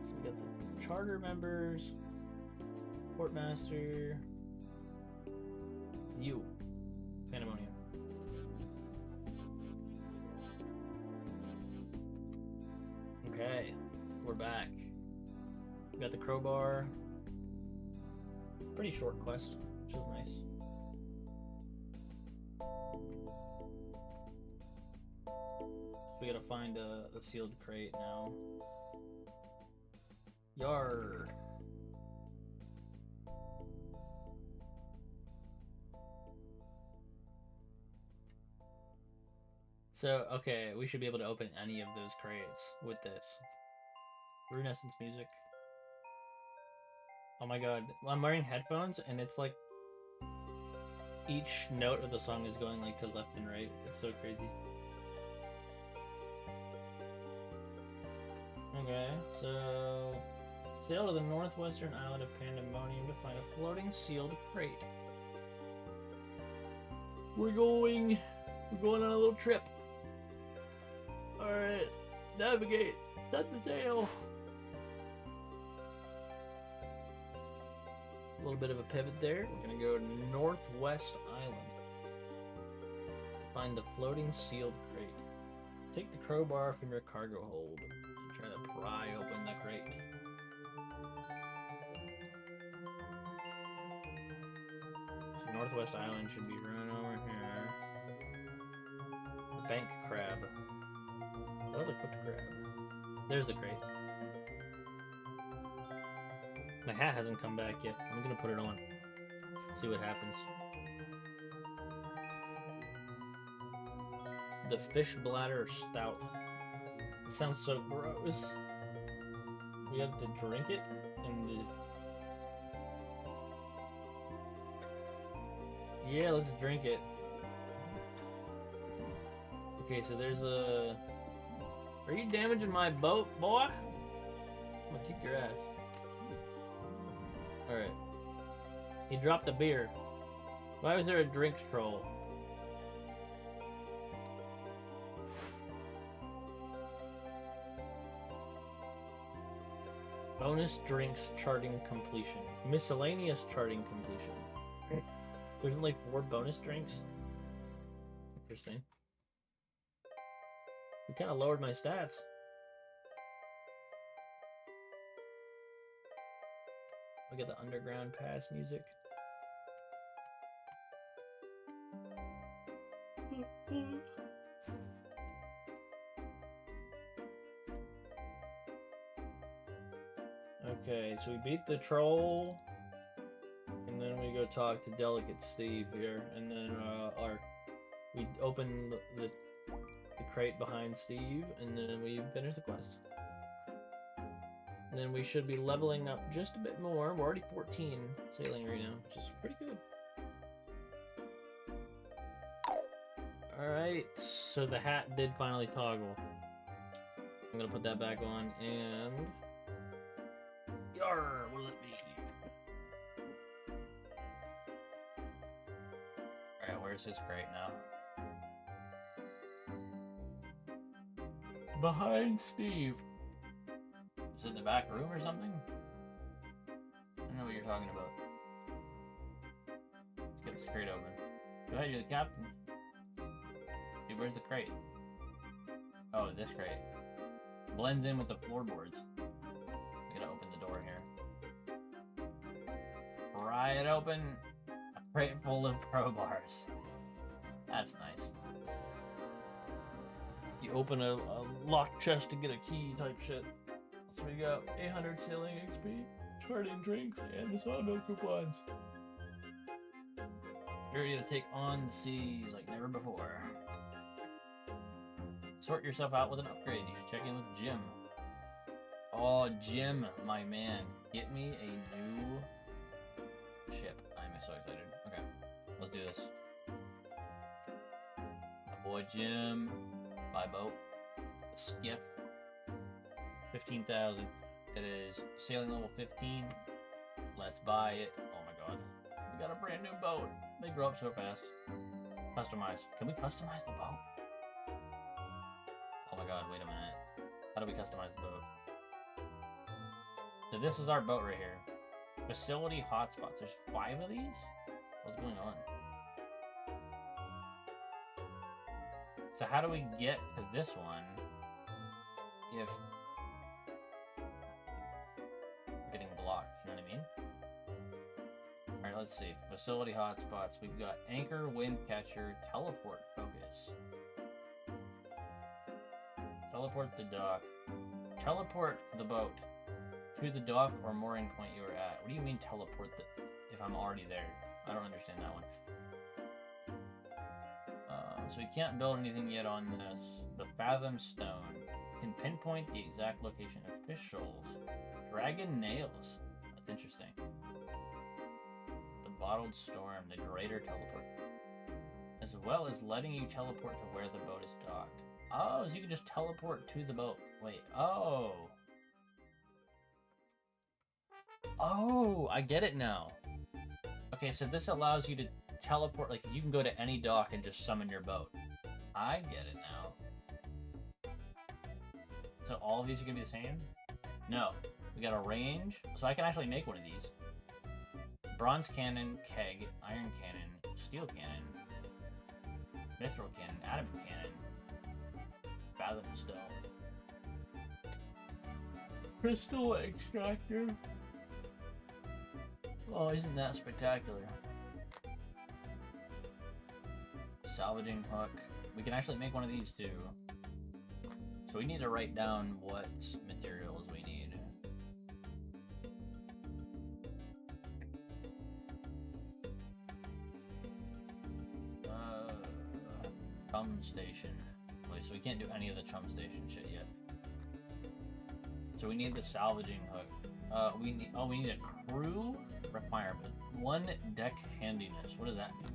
So we got the charter members, Portmaster, you, Pandemonium. Okay, we're back. We got the crowbar. Pretty short quest, which is nice. We gotta find a sealed crate now. Yar. So, okay, we should be able to open any of those crates with this. Runescape music. Oh my god, I'm wearing headphones and it's like each note of the song is going like to left and right. It's so crazy. Okay, so sail to the northwestern island of Pandemonium to find a floating sealed crate. We're going on a little trip. Alright, navigate, set the sail. A little bit of a pivot there. We're gonna go Northwest Island. Find the floating sealed crate. Take the crowbar from your cargo hold. Try to pry open the crate. So Northwest Island should be right over here. The bank crab. Another cooked crab. There's the crate. My hat hasn't come back yet. I'm gonna put it on. See what happens. The fish bladder stout. It sounds so gross. We have to drink it in the... Yeah, let's drink it. Okay, so there's a Are you damaging my boat, boy? I'm gonna kick your ass. Alright. He dropped the beer. Why was there a drinks troll? Bonus drinks charting completion. Miscellaneous charting completion. There's only 4 bonus drinks? Interesting. You kind of lowered my stats. Look at the underground pass music. Okay, so we beat the troll, and then we go talk to Delicate Steve here, and then we open the crate behind Steve, and then we finish the quest. And then we should be leveling up just a bit more. We're already 14 sailing right now, which is pretty good. Alright, so the hat did finally toggle. I'm gonna put that back on, and... Yarr, will it be? Alright, where's his crate now? Behind Steve. Is it in the back room or something? I don't know what you're talking about. Let's get this crate open. Go ahead, you're the captain. Dude, where's the crate? Oh, this crate. Blends in with the floorboards. We gotta open the door here. Pry it open. A crate full of crowbars. That's nice. You open a locked chest to get a key type shit. So we got 800 sailing XP, charting drinks, and the sawmill coupons. You're ready to take on seas like never before. Sort yourself out with an upgrade. You should check in with Jim. Oh, Jim, my man. Get me a new ship. I'm so excited. Okay, let's do this. My boy Jim. Buy boat. Skiff. 15,000. It is sailing level 15. Let's buy it. Oh my god. We got a brand new boat. They grow up so fast. Customize. Can we customize the boat? Oh my god, wait a minute. How do we customize the boat? So this is our boat right here. Facility hotspots. There's 5 of these? What's going on? So how do we get to this one if we're getting blocked? You know what I mean? Alright, let's see. Facility hotspots. We've got anchor, wind catcher, teleport, focus. Teleport the dock. Teleport the boat to the dock or mooring point you were at. What do you mean teleport if I'm already there? I don't understand that one. So we can't build anything yet on this. The Fathom Stone can pinpoint the exact location of fish shoals. Dragon Nails. That's interesting. The Bottled Storm, the Greater Teleport. As well as letting you teleport to where the boat is docked. Oh, so you can just teleport to the boat. Wait, oh. Oh, I get it now. Okay, so this allows you to teleport, like you can go to any dock and just summon your boat. I get it now. So all of these are gonna be the same? No. We got a range. So I can actually make one of these. Bronze cannon, keg, iron cannon, steel cannon, mithril cannon, adamant cannon, fathom stone, crystal extractor. Oh, isn't that spectacular? Salvaging hook. We can actually make one of these too. So we need to write down what materials we need. Chum station. Wait, so we can't do any of the chum station shit yet. So we need the salvaging hook. We need a crew requirement. 1 deck handiness. What does that mean?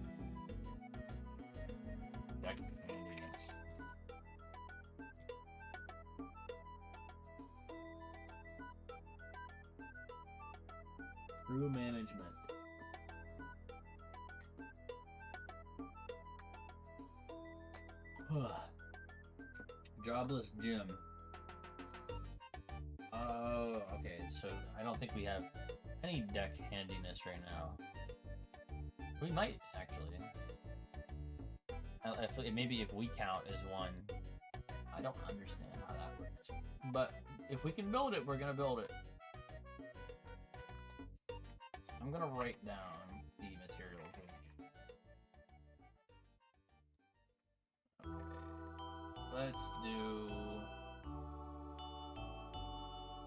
Deck handiness. Crew management. Jobless gym. Oh, okay. So I don't think we have any deck handiness right now. We might actually. Maybe if we count as one. I don't understand how that works. But if we can build it, we're gonna build it. So I'm gonna write down the materials. Okay. Let's do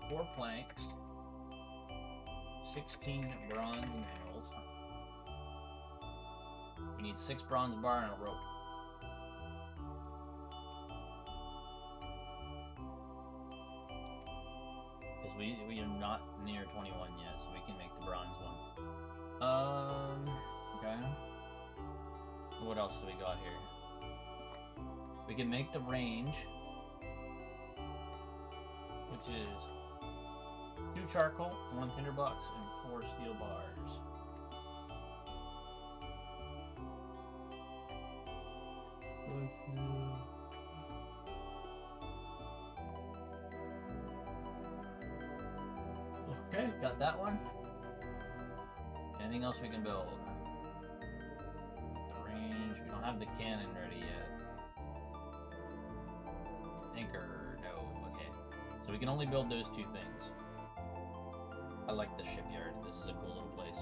4 planks, 16 bronze nails. We need 6 bronze bar and a rope. Because we are not near 21 yet, so we can make the bronze one. Okay. What else do we got here? We can make the range, which is 2 charcoal, 1 tinderbox, and 4 steel bars. Let's do... Okay, got that one. Anything else we can build? The range, we don't have the cannon ready yet. Anchor, no, okay. So we can only build those 2 things. I like the shipyard, this is a cool little place.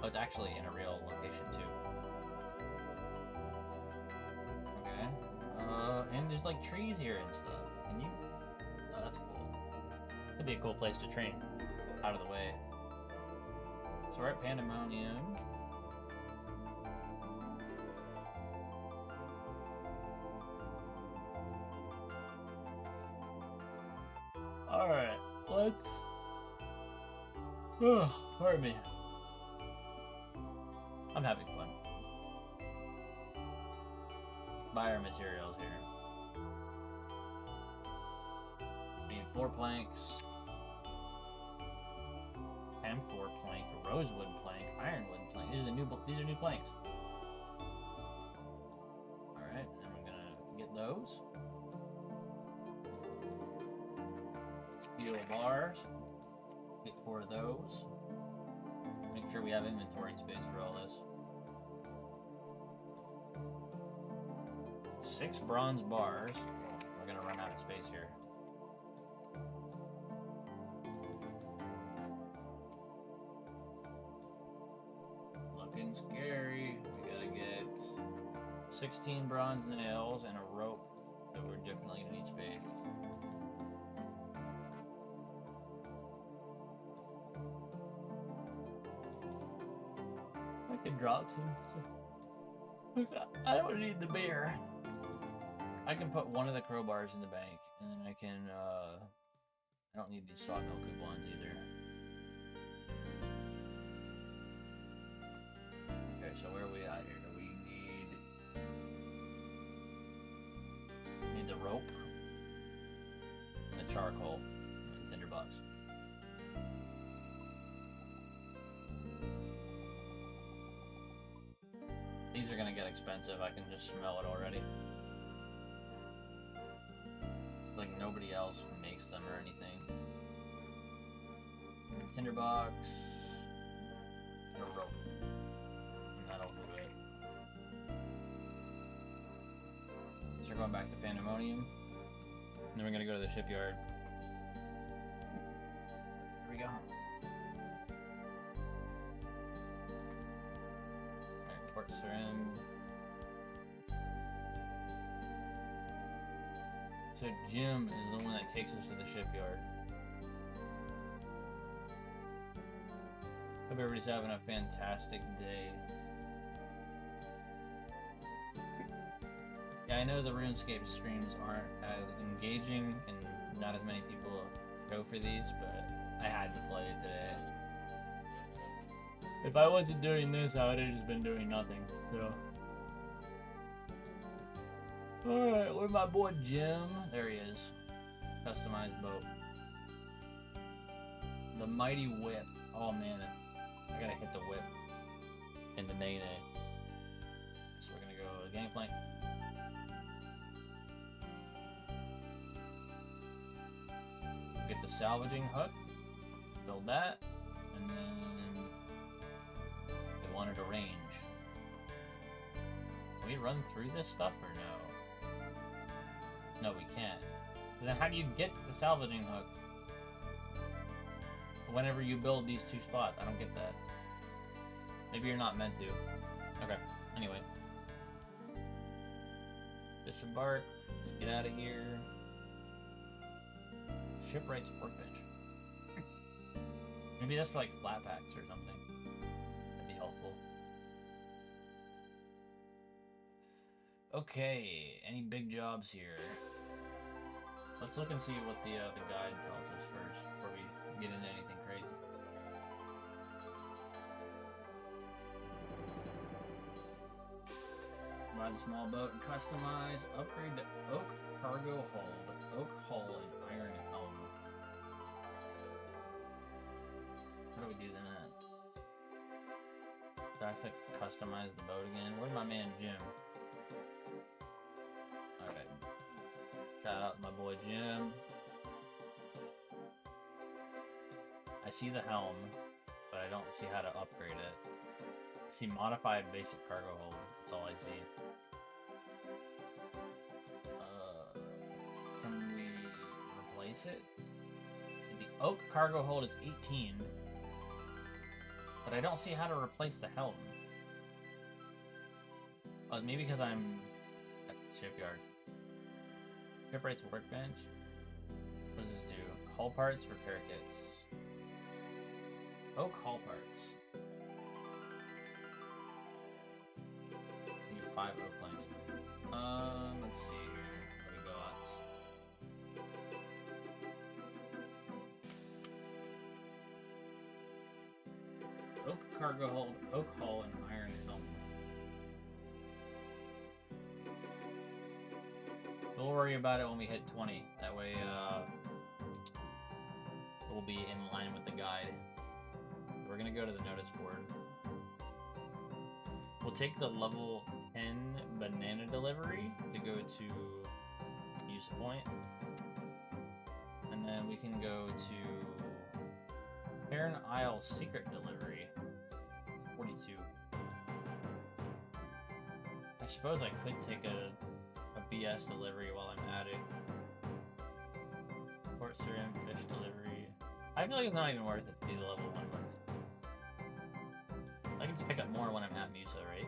Oh, it's actually in a real location too. Okay. And there's like trees here and stuff. Can you? Oh, that's cool. Could be a cool place to train. Out of the way. So we're at Pandemonium. Alright, let's... Oh, pardon me. I'm having fun. Buy our materials here. We need 4 planks. M4 plank, rosewood plank, ironwood plank. These are new planks. Alright, then we're gonna get those. Steel bars. Get 4 of those. Make sure we have inventory space for all this. 6 bronze bars. We're gonna run out of space here. Looking scary. We gotta get 16 bronze nails and a rope. So we're definitely gonna need space. I can drop some. I don't need the bear. I can put one of the crowbars in the bank, and then I can, I don't need these sawmill coupons either. Okay, so where are we at here? Do we need the rope, and the charcoal, and the tinderbox. These are gonna get expensive, I can just smell it already. Like nobody else makes them or anything. Tinderbox and a rope. And that'll do it. So we're going back to Pandemonium. And then we're gonna go to the shipyard. Here we go. Alright, Port Sarim. So Jim is the one that takes us to the shipyard. Hope everybody's having a fantastic day. Yeah, I know the Runescape streams aren't as engaging and not as many people show for these, but I had to play it today. If I wasn't doing this, I would have just been doing nothing, so... Alright, where's my boy Jim? There he is. Customized boat. The mighty whip. Oh man, I gotta hit the whip and the nay nay. So we're gonna go gangplank. Get the salvaging hook. Build that, and then we wanted a range. Can we run through this stuff or no? No, we can't. Then how do you get the salvaging hook whenever you build these two spots? I don't get that. Maybe you're not meant to. Okay, anyway. Disembark. Let's get out of here. Shipwright's workbench. Maybe that's for like flat packs or something. That'd be helpful. Okay, any big jobs here? Let's look and see what the guide tells us first before we get into anything crazy. Buy the small boat and customize. Upgrade to oak cargo hold, oak hull, and iron helm. How do we do that? Do I have to customize the boat again? Where's my man Jim? Alright. Shout out to my boy Jim. I see the helm, but I don't see how to upgrade it. I see modified basic cargo hold. That's all I see. Can we replace it? The oak cargo hold is 18. But I don't see how to replace the helm. Oh, maybe because I'm at the shipyard. Shipwright's workbench. What does this do? Hull parts, repair kits. Oak hull parts. We need 5 oak planks. Let's see here. What we got? Oak cargo hold, oak hull, and iron helm. We'll worry about it when we hit 20. That way, we'll be in line with the guide. We're gonna go to the notice board. We'll take the level 10 banana delivery to go to use point. And then we can go to Heron Isle secret delivery. 42. I suppose I could take a BS delivery while I'm at it. Port Surim fish delivery. I feel like it's not even worth it to do the level 1 ones. I can just pick up more when I'm at Musa, right?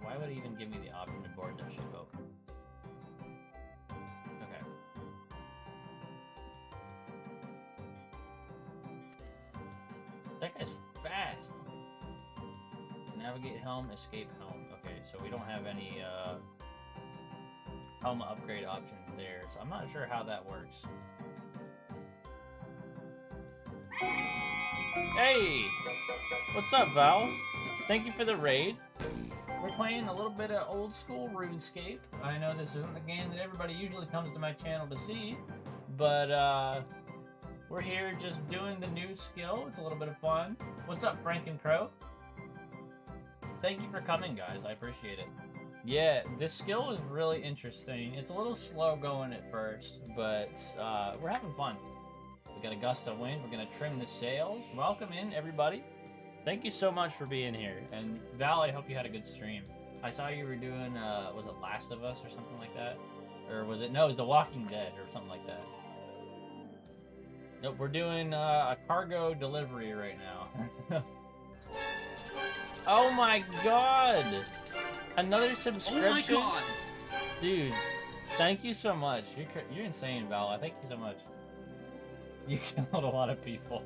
Why would it even give me the option to board that ship open? Okay. That guy's fast! Navigate helm, escape helm. Okay, so we don't have any helm upgrade options there, so I'm not sure how that works. Hey! What's up, Val? Thank you for the raid. We're playing a little bit of old school Runescape. I know this isn't the game that everybody usually comes to my channel to see, but we're here just doing the new skill. It's a little bit of fun. What's up, Frank and Crow? Thank you for coming, guys. I appreciate it. Yeah, this skill is really interesting. It's a little slow going at first, but we're having fun. We got a gust of wind. We're gonna trim the sails. Welcome in, everybody. Thank you so much for being here. And Val, I hope you had a good stream. I saw you were doing, was it Last of Us or something like that? Or was it, no, it was The Walking Dead or something like that. Nope, we're doing a cargo delivery right now. Oh my god! Another subscription? Oh my god! Dude, thank you so much. You're insane, Val. Thank you so much. You killed a lot of people.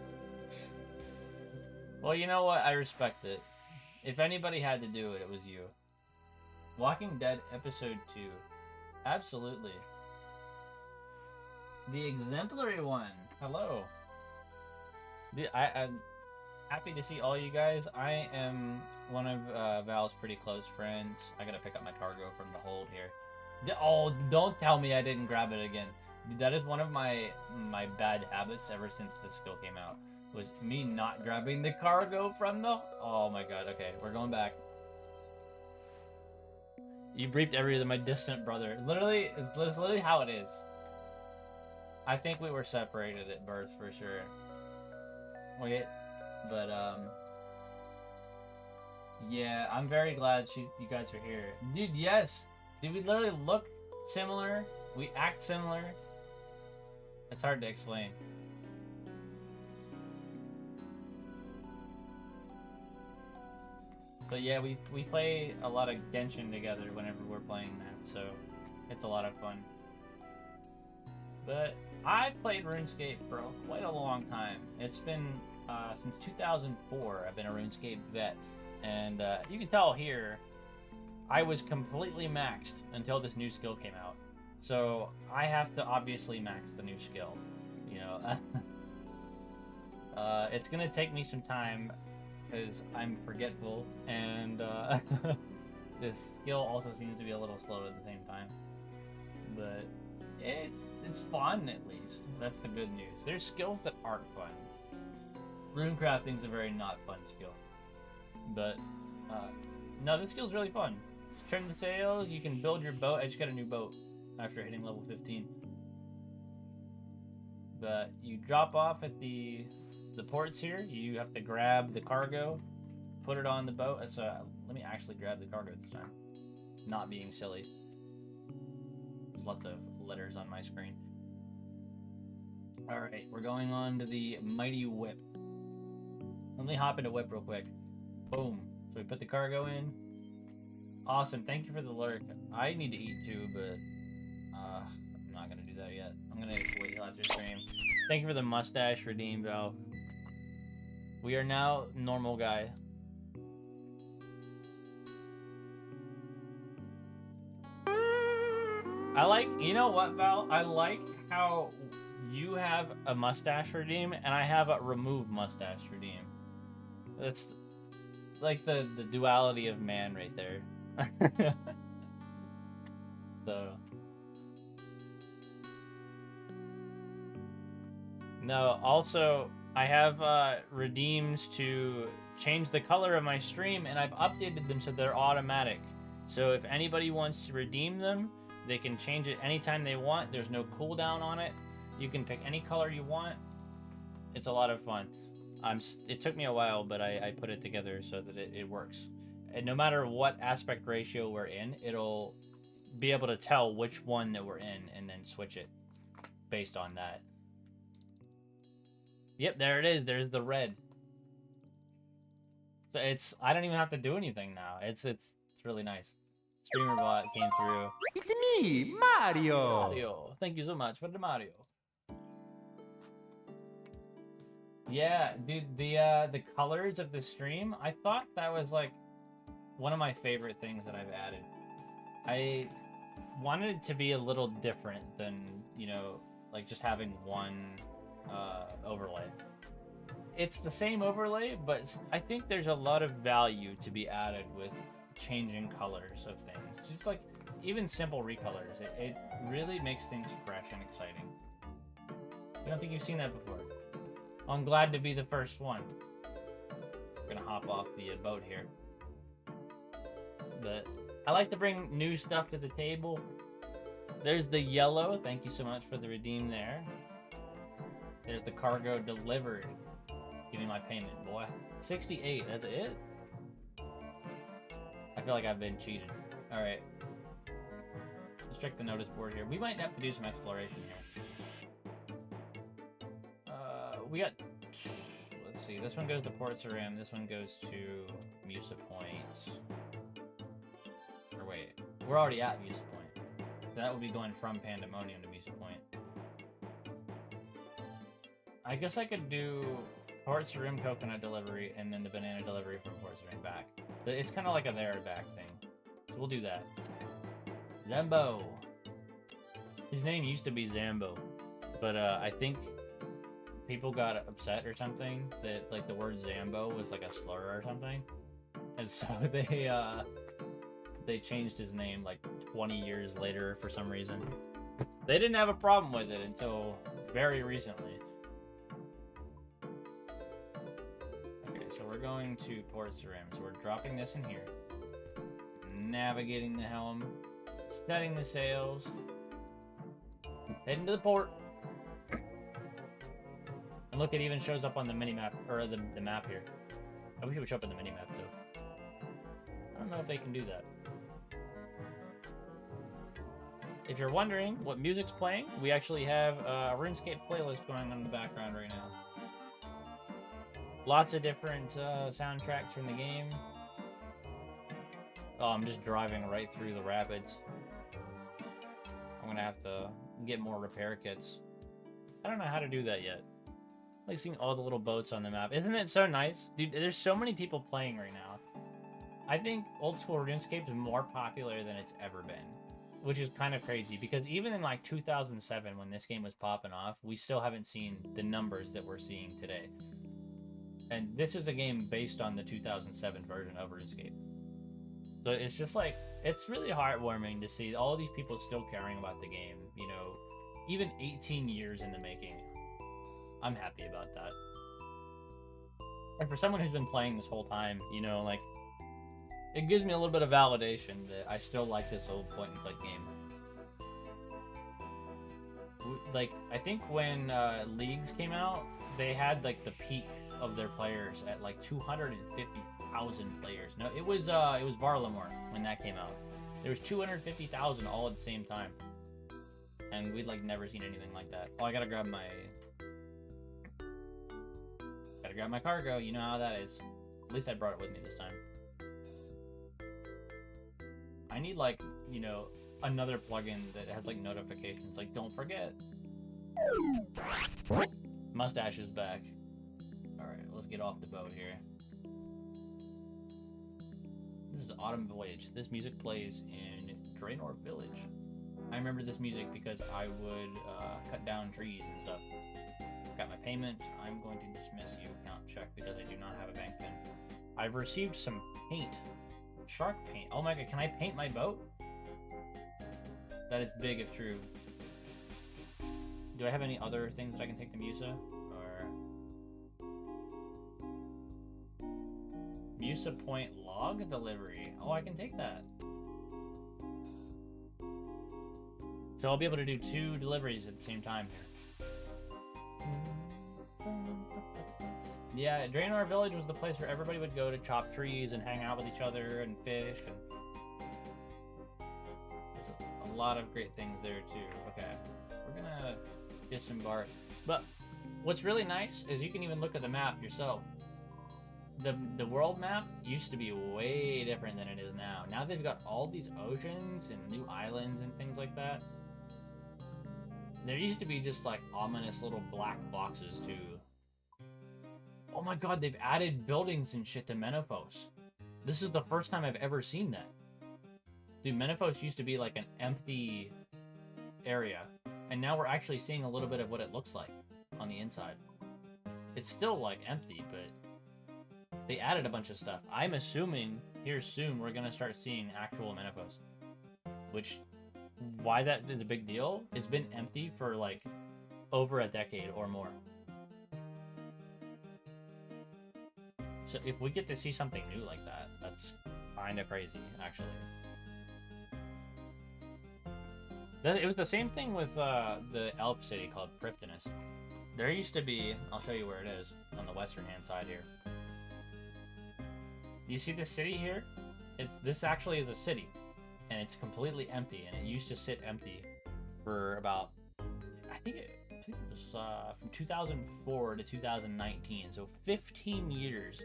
Well, you know what? I respect it. If anybody had to do it, it was you. Walking Dead Episode 2. Absolutely. The exemplary one. Hello. I'm happy to see all you guys. I am one of Val's pretty close friends. I gotta pick up my cargo from the hold here. Oh, don't tell me I didn't grab it again. That is one of my bad habits ever since the skill came out. Was me not grabbing the cargo from the... Oh my god, okay, we're going back. You briefed my distant brother. Literally, it's literally how it is. I think we were separated at birth for sure. Wait, but yeah, I'm very glad you guys are here. Dude, yes! Dude, we literally look similar, we act similar. It's hard to explain. But yeah, we play a lot of Genshin together whenever we're playing that, so it's a lot of fun. But I've played RuneScape for quite a long time. It's been since 2004. I've been a RuneScape vet, and you can tell here, I was completely maxed until this new skill came out. So I have to obviously max the new skill. You know, it's gonna take me some time because I'm forgetful, and this skill also seems to be a little slow at the same time. But it's fun, at least. That's the good news. There's skills that aren't fun. Rune crafting's a very not fun skill. But no, this skill's really fun. Just trim the sails, you can build your boat. I just got a new boat after hitting level 15. But you drop off at the ports here. You have to grab the cargo, put it on the boat. So let me actually grab the cargo this time. Not being silly. There's lots of letters on my screen. Alright, we're going on to the Mighty Whip. Let me hop into Whip real quick. Boom. So we put the cargo in. Awesome, thank you for the lurk. I need to eat too, but I'm not gonna do that yet. I'm gonna wait till after stream. Thank you for the mustache redeem, Val. We are now normal guy. I like, you know what, Val? I like how you have a mustache redeem and I have a remove mustache redeem. That's like the duality of man right there. So. No, also, I have redeems to change the color of my stream, and I've updated them so they're automatic. So if anybody wants to redeem them, they can change it anytime they want. There's no cooldown on it. You can pick any color you want. It's a lot of fun. It took me a while, but I put it together so that it works. And no matter what aspect ratio we're in, it'll be able to tell which one that we're in and then switch it based on that. Yep, there it is. There's the red. So I don't even have to do anything now. It's really nice. Streamer bot came through. It's me, Mario. Mario, thank you so much for the Mario. Yeah, dude, the colors of the stream, I thought that was like one of my favorite things that I've added. I wanted it to be a little different than, you know, like just having one overlay. It's the same overlay, but I think there's a lot of value to be added with changing colors of things. Just like even simple recolors. It really makes things fresh and exciting. I don't think you've seen that before. I'm glad to be the first one. We're gonna hop off the boat here. But I like to bring new stuff to the table. There's the yellow. Thank you so much for the redeem there. There's the cargo delivered. Give me my payment, boy. 68, that's it? I feel like I've been cheated. Alright. Let's check the notice board here. We might have to do some exploration here. We got... Let's see. This one goes to Port Sarim. This one goes to Musa Point. Or wait. We're already at Musa Point. So that would be going from Pandemonium to Musa Point. I guess I could do Port Sarim coconut delivery and then the banana delivery from Port Sarim back. It's kind of like a there and back thing. So we'll do that. Zambo. His name used to be Zambo, but I think people got upset or something that like the word Zambo was like a slur or something, and so they changed his name like 20 years later for some reason. They didn't have a problem with it until very recently. Okay, so we're going to Port Sarim. So we're dropping this in here. Navigating the helm. Setting the sails. Heading to the port. And look, it even shows up on the mini-map, or the map here. I wish it would show up in the mini-map, though. I don't know if they can do that. If you're wondering what music's playing, we actually have a Runescape playlist going on in the background right now. Lots of different soundtracks from the game. Oh, I'm just driving right through the rapids. I'm gonna have to get more repair kits. I don't know how to do that yet. I like seeing all the little boats on the map. Isn't it so nice? Dude, there's so many people playing right now. I think old school RuneScape is more popular than it's ever been. Which is kind of crazy, because even in like 2007, when this game was popping off, we still haven't seen the numbers that we're seeing today. And this is a game based on the 2007 version of RuneScape. So it's just like, it's really heartwarming to see all these people still caring about the game, you know, even 18 years in the making. I'm happy about that. And for someone who's been playing this whole time, you know, like, it gives me a little bit of validation that I still like this old point-and-click game. Like, I think when Leagues came out, they had, like, the peak of their players at, like, 250,000 players. No, it was Varlamore when that came out. There was 250,000 all at the same time. And we'd, like, never seen anything like that. Oh, I gotta grab my... cargo, you know how that is. At least I brought it with me this time. I need, like, you know, another plugin that has, like, notifications. Like, don't forget. Mustache is back. Alright, let's get off the boat here. This is Autumn Voyage. This music plays in Draenor Village. I remember this music because I would cut down trees and stuff. Got my payment. I'm going to dismiss you. Account check because I do not have a bank pin. I've received some paint. Shark paint. Oh my god, can I paint my boat? That is big if true. Do I have any other things that I can take to Musa? Or... Musa Point log delivery. Oh, I can take that. So I'll be able to do 2 deliveries at the same time here. Yeah, Draenor Village was the place where everybody would go to chop trees and hang out with each other and fish. And there's a lot of great things there too. Okay, we're gonna disembark. But what's really nice is you can even look at the map yourself. The world map used to be way different than it is now. Now they've got all these oceans and new islands and things like that. There used to be just like ominous little black boxes too. Oh my god, they've added buildings and shit to Menopause. This is the first time I've ever seen that. Dude, Menopause used to be like an empty area. And now we're actually seeing a little bit of what it looks like on the inside. It's still like empty, but they added a bunch of stuff. I'm assuming here soon we're gonna start seeing actual Menopause. Which, why that is a big deal? It's been empty for like over a decade or more. So if we get to see something new like that, that's kind of crazy, actually. It was the same thing with the elf city called Prifddinas. There used to be, I'll show you where it is, on the western hand side here. You see this city here? This actually is a city, and it's completely empty, and it used to sit empty for about, I think it was from 2004 to 2019, so 15 years.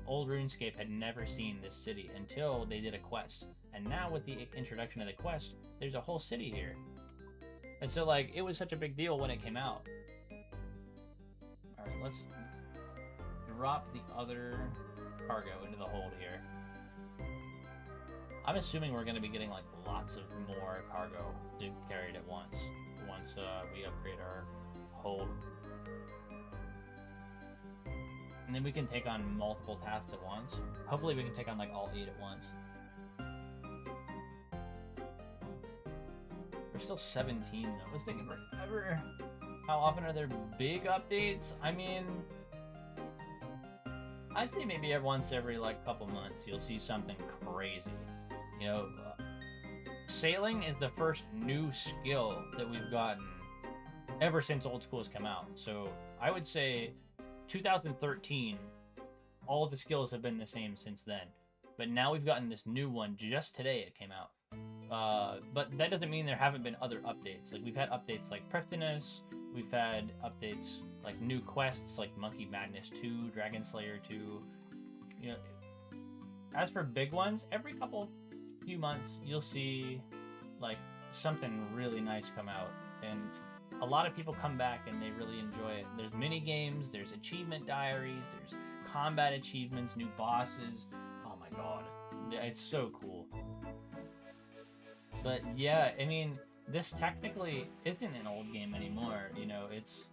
Old RuneScape had never seen this city until they did a quest. And now with the introduction of the quest, there's a whole city here. And so, like, it was such a big deal when it came out. Alright, let's drop the other cargo into the hold here. I'm assuming we're going to be getting, like, lots of more cargo carried at once we upgrade our hold. And then we can take on multiple tasks at once. Hopefully we can take on like all 8 at once. For still 17 though. I was thinking forever. How often are there big updates? I mean, I'd say maybe once every like couple months you'll see something crazy. You know, sailing is the first new skill that we've gotten ever since Old School has come out. So I would say 2013, all of the skills have been the same since then. But now we've gotten this new one just today. It came out. But that doesn't mean there haven't been other updates. Like we've had updates like Prifdinus. We've had updates like new quests like Monkey Madness 2, Dragon Slayer 2. You know, as for big ones, every few months you'll see like something really nice come out, and a lot of people come back and they really enjoy it. There's mini games, there's achievement diaries, there's combat achievements, new bosses. Oh my god, it's so cool. But yeah, I mean, this technically isn't an old game anymore. You know, it's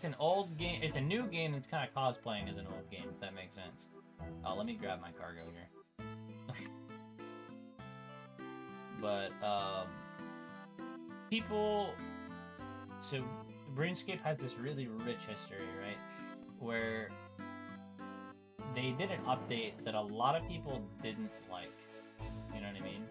an old game. It's a new game that's kind of cosplaying as an old game, if that makes sense. Oh, let me grab my cargo here. But people, so RuneScape has this really rich history, right? Where they did an update that a lot of people didn't like. You know what I mean?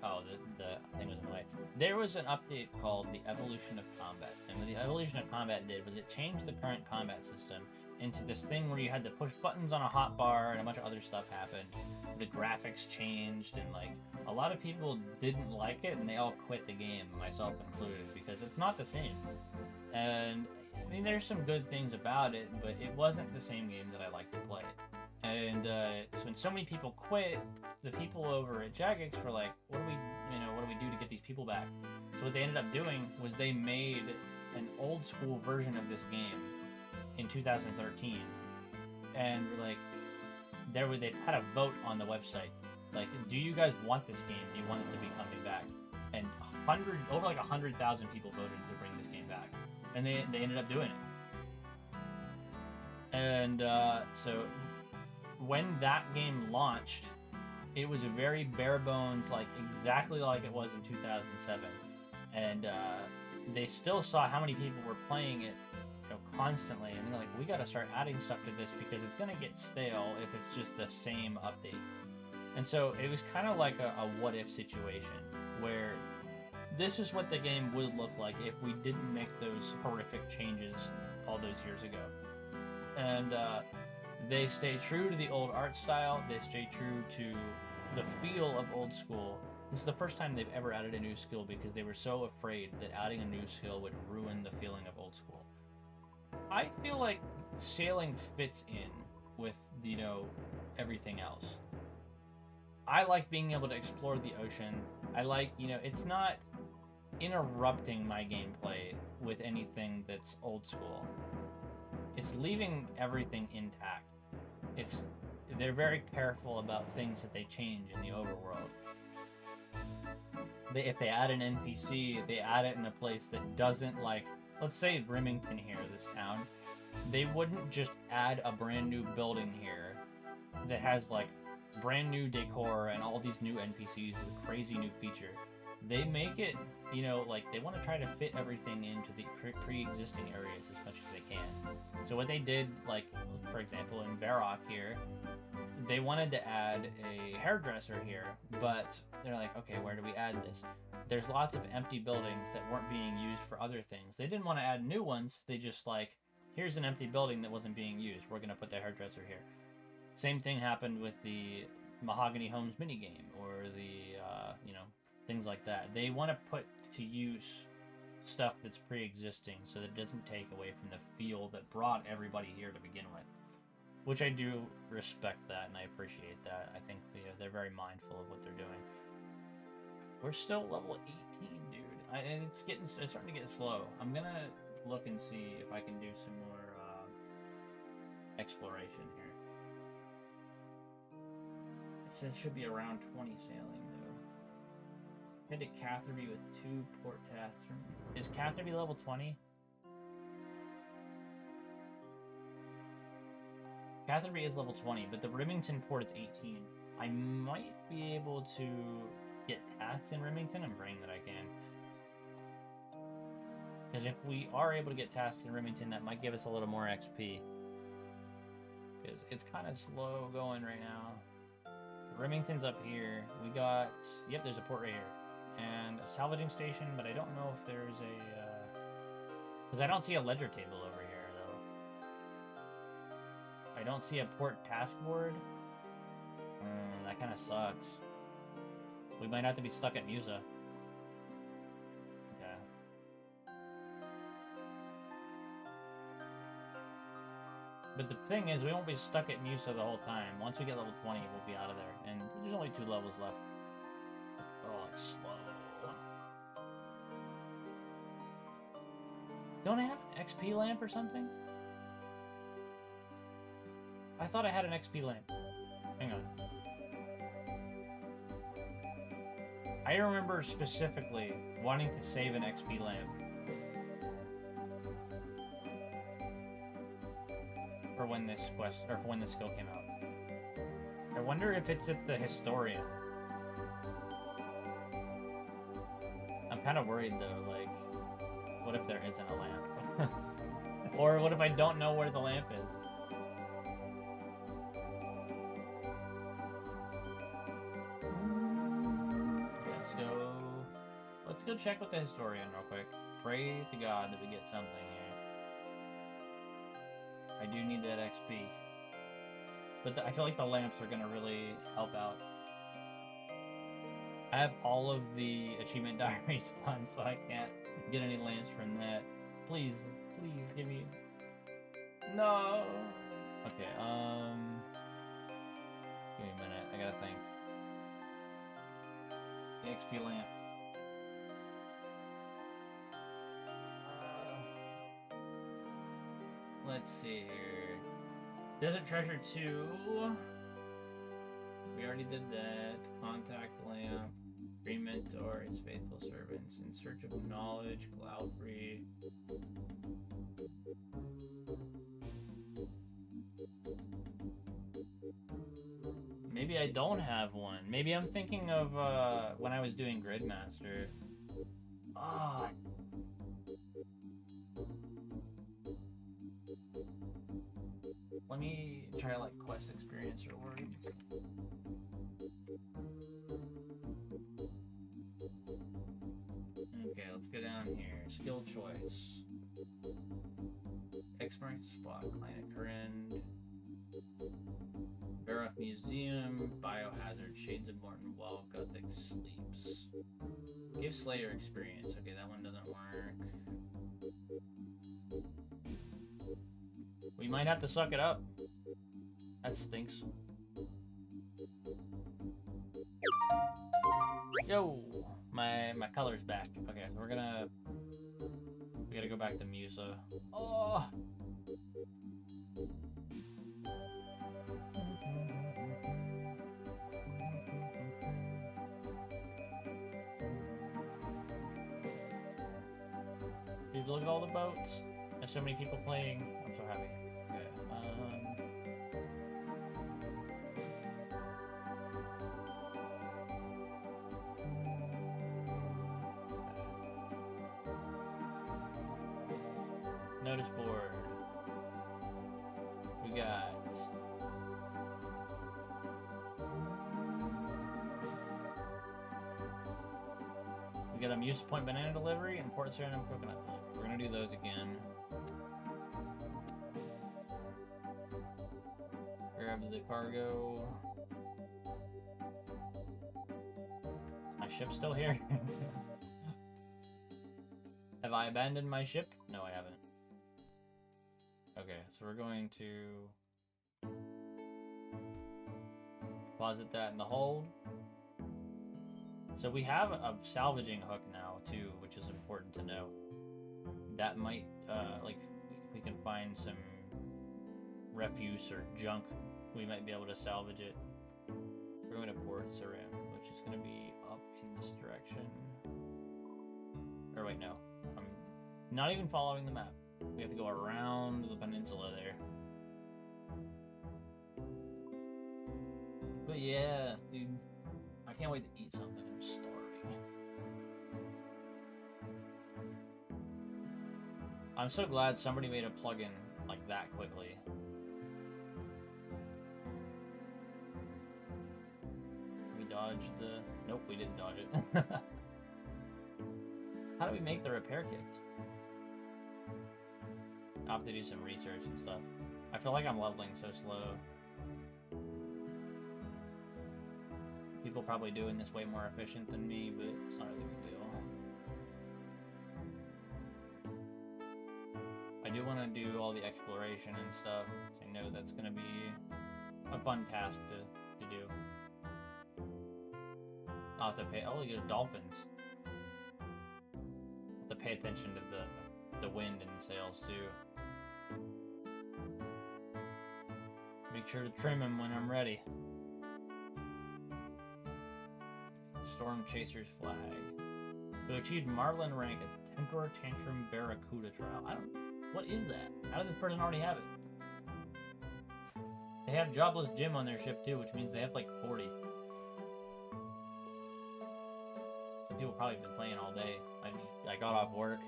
Oh, the thing was in the way. There was an update called the Evolution of Combat, and what the Evolution of Combat did was it changed the current combat system into this thing where you had to push buttons on a hotbar and a bunch of other stuff happened. The graphics changed, and like a lot of people didn't like it, and they all quit the game, myself included, because it's not the same. And I mean, there's some good things about it, but it wasn't the same game that I like to play. And so when so many people quit, the people over at Jagex were like, what do we do to get these people back? So what they ended up doing was they made an old school version of this game in 2013, and like they had a vote on the website, like, do you guys want this game? Do you want it to be coming back? And over like 100,000 people voted to bring this game back, and they ended up doing it. And so when that game launched, it was a very bare bones, like exactly like it was in 2007, and they still saw how many people were playing it, you know, constantly, and they're like, we got to start adding stuff to this because it's gonna get stale if it's just the same update. And so it was kind of like a what if situation where this is what the game would look like if we didn't make those horrific changes all those years ago. And they stay true to the old art style. They stay true to the feel of Old School. This is the first time they've ever added a new skill because they were so afraid that adding a new skill would ruin the feeling of Old School. I feel like sailing fits in with, you know, everything else. I like being able to explore the ocean. I like, you know, it's not interrupting my gameplay with anything that's Old School. It's leaving everything intact. They're very careful about things that they change in the overworld. If they add an NPC, they add it in a place that doesn't, like, let's say Remington here, this town, they wouldn't just add a brand new building here that has like brand new decor and all these new NPCs with crazy new feature. They make it, you know, like they want to try to fit everything into the pre-existing areas as much as they can. So what they did, like, for example, in Varrock here, they wanted to add a hairdresser here, but they're like, okay, where do we add this? There's lots of empty buildings that weren't being used for other things. They didn't want to add new ones. They just like, here's an empty building that wasn't being used. We're going to put the hairdresser here. Same thing happened with the Mahogany Homes minigame or the, you know, things like that. They want to put to use stuff that's pre-existing so that it doesn't take away from the feel that brought everybody here to begin with. Which I do respect that, and I appreciate that. I think they're very mindful of what they're doing. We're still level 18, dude. And it's starting to get slow. I'm gonna look and see if I can do some more exploration here. It says it should be around 20 sailing, though. Head to Catherby with 2 port tasks. Is Catherby level 20? Catherby is level 20, but the Remington port is 18. I might be able to get tasks in Remington, I'm praying that I can. Because if we are able to get tasks in Remington, that might give us a little more XP. Because it's kind of slow going right now. Remington's up here. We got... Yep, there's a port right here. And a salvaging station, but I don't know if there's a... Because I don't see a ledger table over here, though. I don't see a port task board. That kind of sucks. We might have to be stuck at Musa. Okay. But the thing is, we won't be stuck at Musa the whole time. Once we get level 20, we'll be out of there. And there's only 2 levels left. Oh, it's slow. Don't I have an XP lamp or something? I thought I had an XP lamp. Hang on. I remember specifically wanting to save an XP lamp. For when this quest, or for when this skill came out. I wonder if it's at the Historian. I'm kind of worried though, like, what if there isn't a lamp? Or what if I don't know where the lamp is? Let's go check with the Historian real quick. Pray to God that we get something here. I do need that XP. But I feel like the lamps are gonna really help out. I have all of the achievement diaries done, so I can't get any lamps from that. Please, please give me... No! Okay, give me a minute, I gotta think. The XP lamp. Let's see here. Desert Treasure 2. We already did that. Contact Lamp. Free Mentor. His Faithful Servants. In Search of Knowledge. Cloud Free. Maybe I don't have one. Maybe I'm thinking of when I was doing Gridmaster. Ah. Let me try like quest experience reward. Okay, let's go down here. Skill choice. Experience spot. Planet Corinne. Baroque Museum. Biohazard. Shades of Morton. While Gothic sleeps. Give Slayer experience. Okay, that one doesn't work. We might have to suck it up. That stinks. Yo! My color's back. Okay, so we gotta go back to Musa. Oh! Dude, look at all the boats. There's so many people playing. I'm so happy. Okay, notice board. We got... We got a Muse Point Banana Delivery and Port Serenum Coconut Delivery. We're gonna do those again. Grab the cargo. My ship's still here. Have I abandoned my ship? No, I haven't. Okay, so we're going to deposit that in the hold. So we have a salvaging hook now too, which is important to know. That might, like, if we can find some refuse or junk, we might be able to salvage it. We're going to Port Sarim, which is going to be up in this direction. Or wait, no. I'm not even following the map. We have to go around the peninsula there. But yeah, dude. I can't wait to eat something. I'm starving. I'm so glad somebody made a plugin like that quickly. We dodged the... Nope, we didn't dodge it. How do we make the repair kits? I'll have to do some research and stuff. I feel like I'm leveling so slow. People probably doing this way more efficient than me, but it's not really a big deal. I do want to do all the exploration and stuff, so I know that's going to be a fun task to do. I'll have to pay... Oh, you get dolphins. I'll have to pay attention to the wind and the sails, too. Make sure to trim them when I'm ready. Storm Chaser's flag. Who achieved Marlin rank at the Temper Tantrum Barracuda trial. I don't... What is that? How did this person already have it? They have Jobless Jim on their ship too, which means they have like 40. Some people probably been playing all day. I got off work,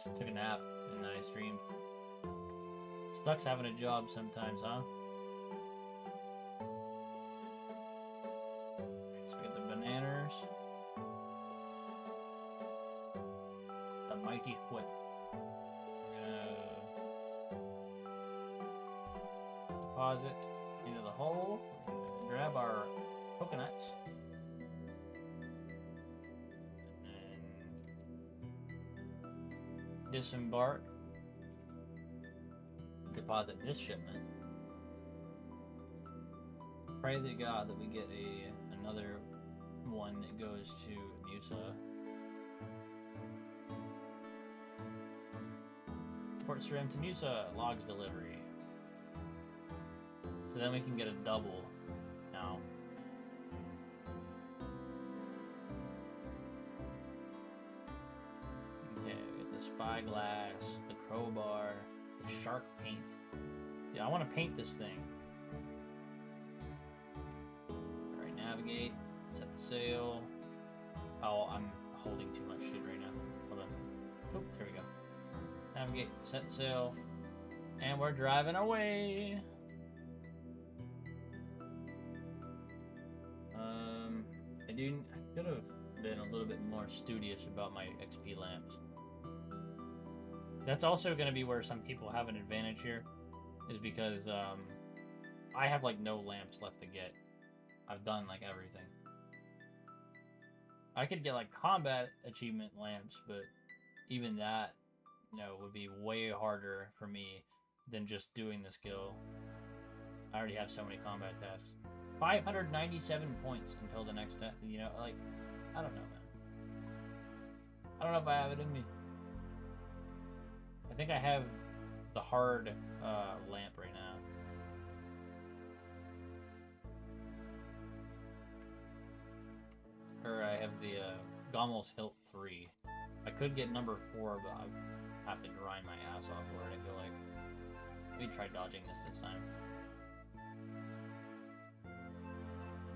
took a nap, and then I streamed. Sucks having a job sometimes, huh? So we get the bananas. The mighty whip. Deposit into the hole. Grab our coconuts. And then disembark. Deposit this shipment. Pray to God that we get another one that goes to Musa. Port Sarim to Musa, logs delivery. So then we can get a double now. Okay, we get the spyglass, the crowbar, the shark paint. Yeah, I want to paint this thing. Alright, navigate, set the sail. Oh, I'm holding too much shit right now. Hold on. Oop, here we go. Navigate, set sail, and we're driving away. I could have been a little bit more studious about my XP lamps. That's also going to be where some people have an advantage here, is because I have like no lamps left to get. I've done like everything. I could get like combat achievement lamps, but even that, you know, would be way harder for me than just doing the skill. I already have so many combat tasks. 597 points until the next test, you know, like, I don't know, man. I don't know if I have it in me. I think I have the hard lamp right now. Or I have the Gommel's Hilt 3. I could get number 4, but I have to grind my ass off for it, I feel like. Let me try dodging this time.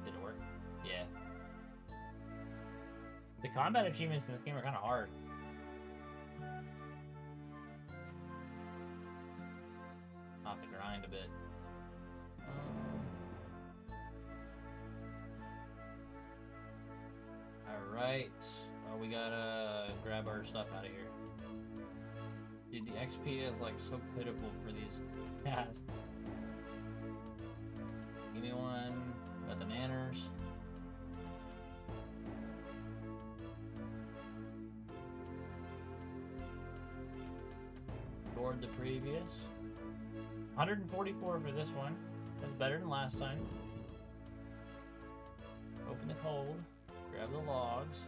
Did it work? Yeah. The combat achievements in this game are kind of hard. I'll have to grind a bit. Alright. Well, we gotta grab our stuff out of here. Dude, the XP is like so pitiful for these tasks. Give me one. Got the nanners. Board the previous. 144 for this one. That's better than last time. Open the cold. Grab the logs.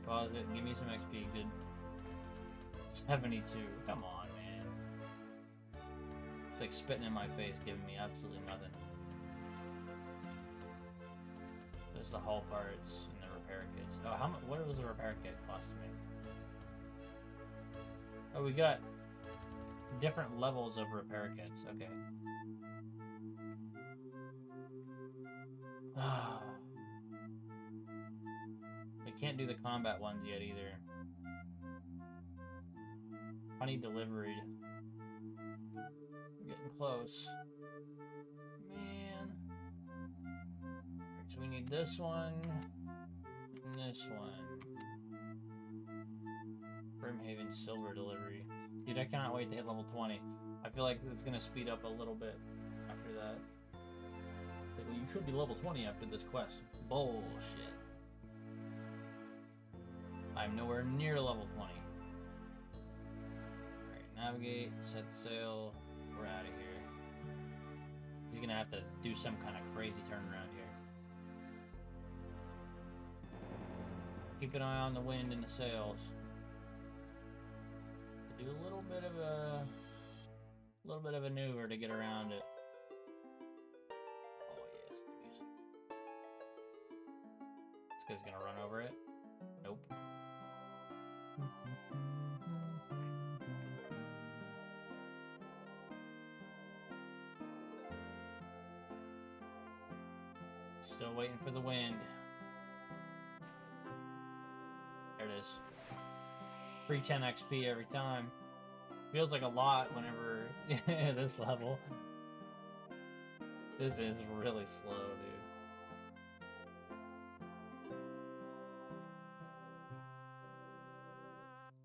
Deposit it and give me some XP. Good. 72. Come on, man. It's like spitting in my face, giving me absolutely nothing. There's the hull parts and the repair kits. Oh, how much? What does a repair kit cost me? Oh, we got different levels of repair kits. Okay. We can't do the combat ones yet either. Honey delivery. We're getting close. Man. So we need this one. And this one. Brimhaven silver delivery. Dude, I cannot wait to hit level 20. I feel like it's gonna speed up a little bit after that. Like, well, you should be level 20 after this quest. Bullshit. I'm nowhere near level 20. Alright, navigate, set sail. We're out of here. He's gonna have to do some kind of crazy turnaround here. Keep an eye on the wind and the sails. To do a little bit of a maneuver to get around it. Oh yes, the music. This guy's gonna run over it. Nope. Still waiting for the wind. There it is. Free 10 XP every time. Feels like a lot whenever this level. This is really slow,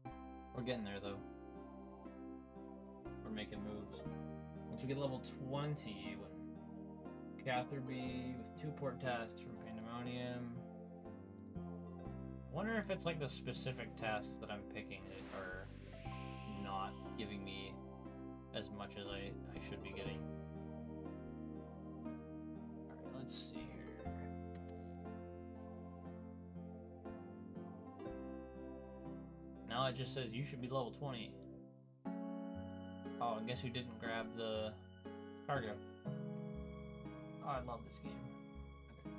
dude. We're getting there though. We're making moves. Once we get level 20, Catherby with 2 port tasks from Pandemonium. I wonder if it's like the specific tasks that I'm picking that are not giving me as much as I should be getting. Alright, let's see here. Now it just says you should be level 20. Oh, I guess who didn't grab the cargo? Oh, I love this game. Okay.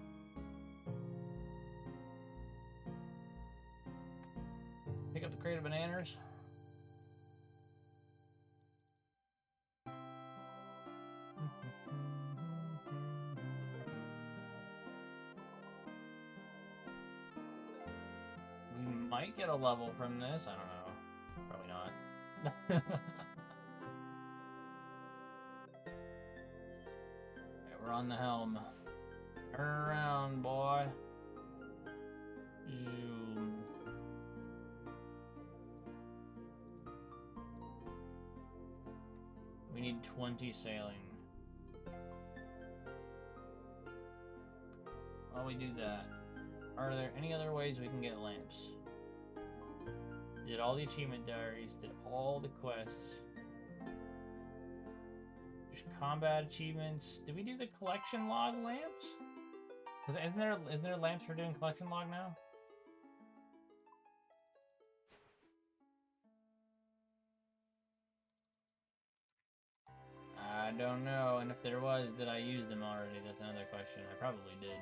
Pick up the crate of bananas. We might get a level from this. I don't know. Probably not. We're on the helm. Turn around, boy. Zoom. We need 20 sailing. While we do that, are there any other ways we can get lamps? Did all the achievement diaries, did all the quests. Combat achievements. Did we do the collection log lamps? Isn't there lamps for doing collection log now? I don't know, and if there was, did I use them already? That's another question. I probably did.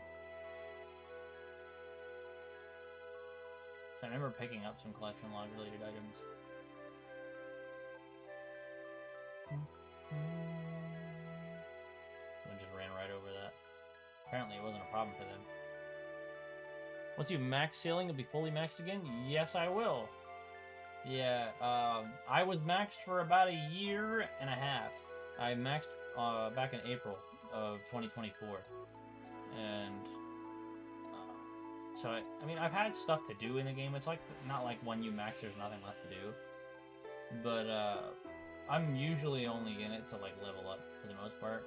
I remember picking up some collection log related items. Someone just ran right over that. Apparently it wasn't a problem for them. Once you max sailing, you'll be fully maxed again? Yes, I will. Yeah, I was maxed for about a year and a half. I maxed back in April of 2024. And so, I mean, I've had stuff to do in the game. It's like, not like when you max, there's nothing left to do. But, I'm usually only in it to, like, level up for the most part.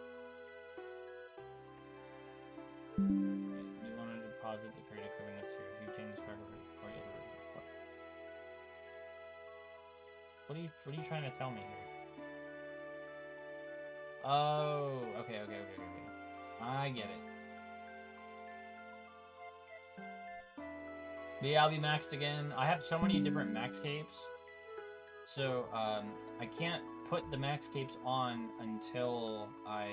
Okay, you want to deposit the crate of coordinates here. If you obtain this cargo, or you'll what are you trying to tell me here? Oh, okay. I get it. But yeah, I'll be maxed again. I have so many different max capes. So, I can't put the max capes on until I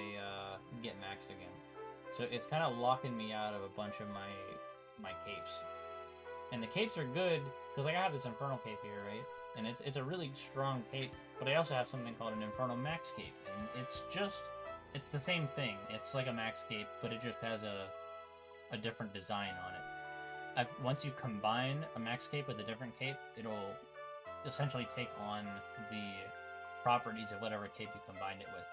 get maxed again. So it's kind of locking me out of a bunch of my capes. And the capes are good, because like I have this Infernal cape here, right? And it's a really strong cape, but I also have something called an Infernal Max cape. And it's the same thing. It's like a max cape, but it just has a a different design on it. Once you combine a max cape with a different cape, it'll essentially take on the properties of whatever cape you combined it with.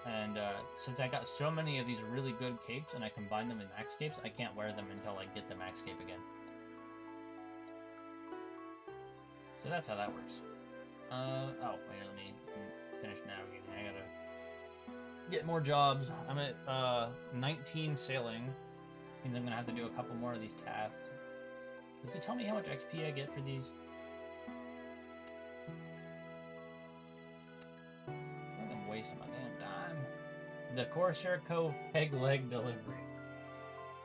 And since I got so many of these really good capes and I combine them with max capes, I can't wear them until I get the max cape again. So that's how that works. Oh, wait, let me finish navigating. I gotta get more jobs. I'm at 19 sailing. Means I'm gonna have to do a couple more of these tasks. Does it tell me how much XP I get for these? I'm wasting my damn time. The Corsair Cove Peg Leg Delivery.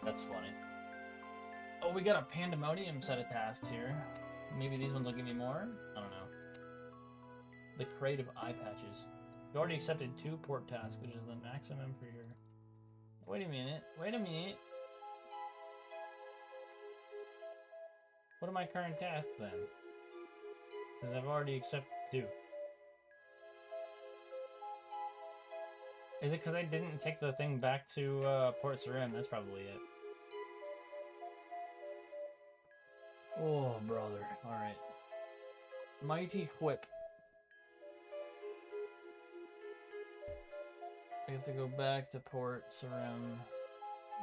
That's funny. Oh, we got a Pandemonium set of tasks here. Maybe these ones will give me more? I don't know. The Crate of Eye Patches. You already accepted 2 port tasks, which is the maximum for your... Wait a minute. Wait a minute. What are my current tasks then? Because I've already accepted 2. Is it because I didn't take the thing back to Port Sarim? That's probably it. Oh, brother. Alright. Mighty Whip. I have to go back to Port Sarim.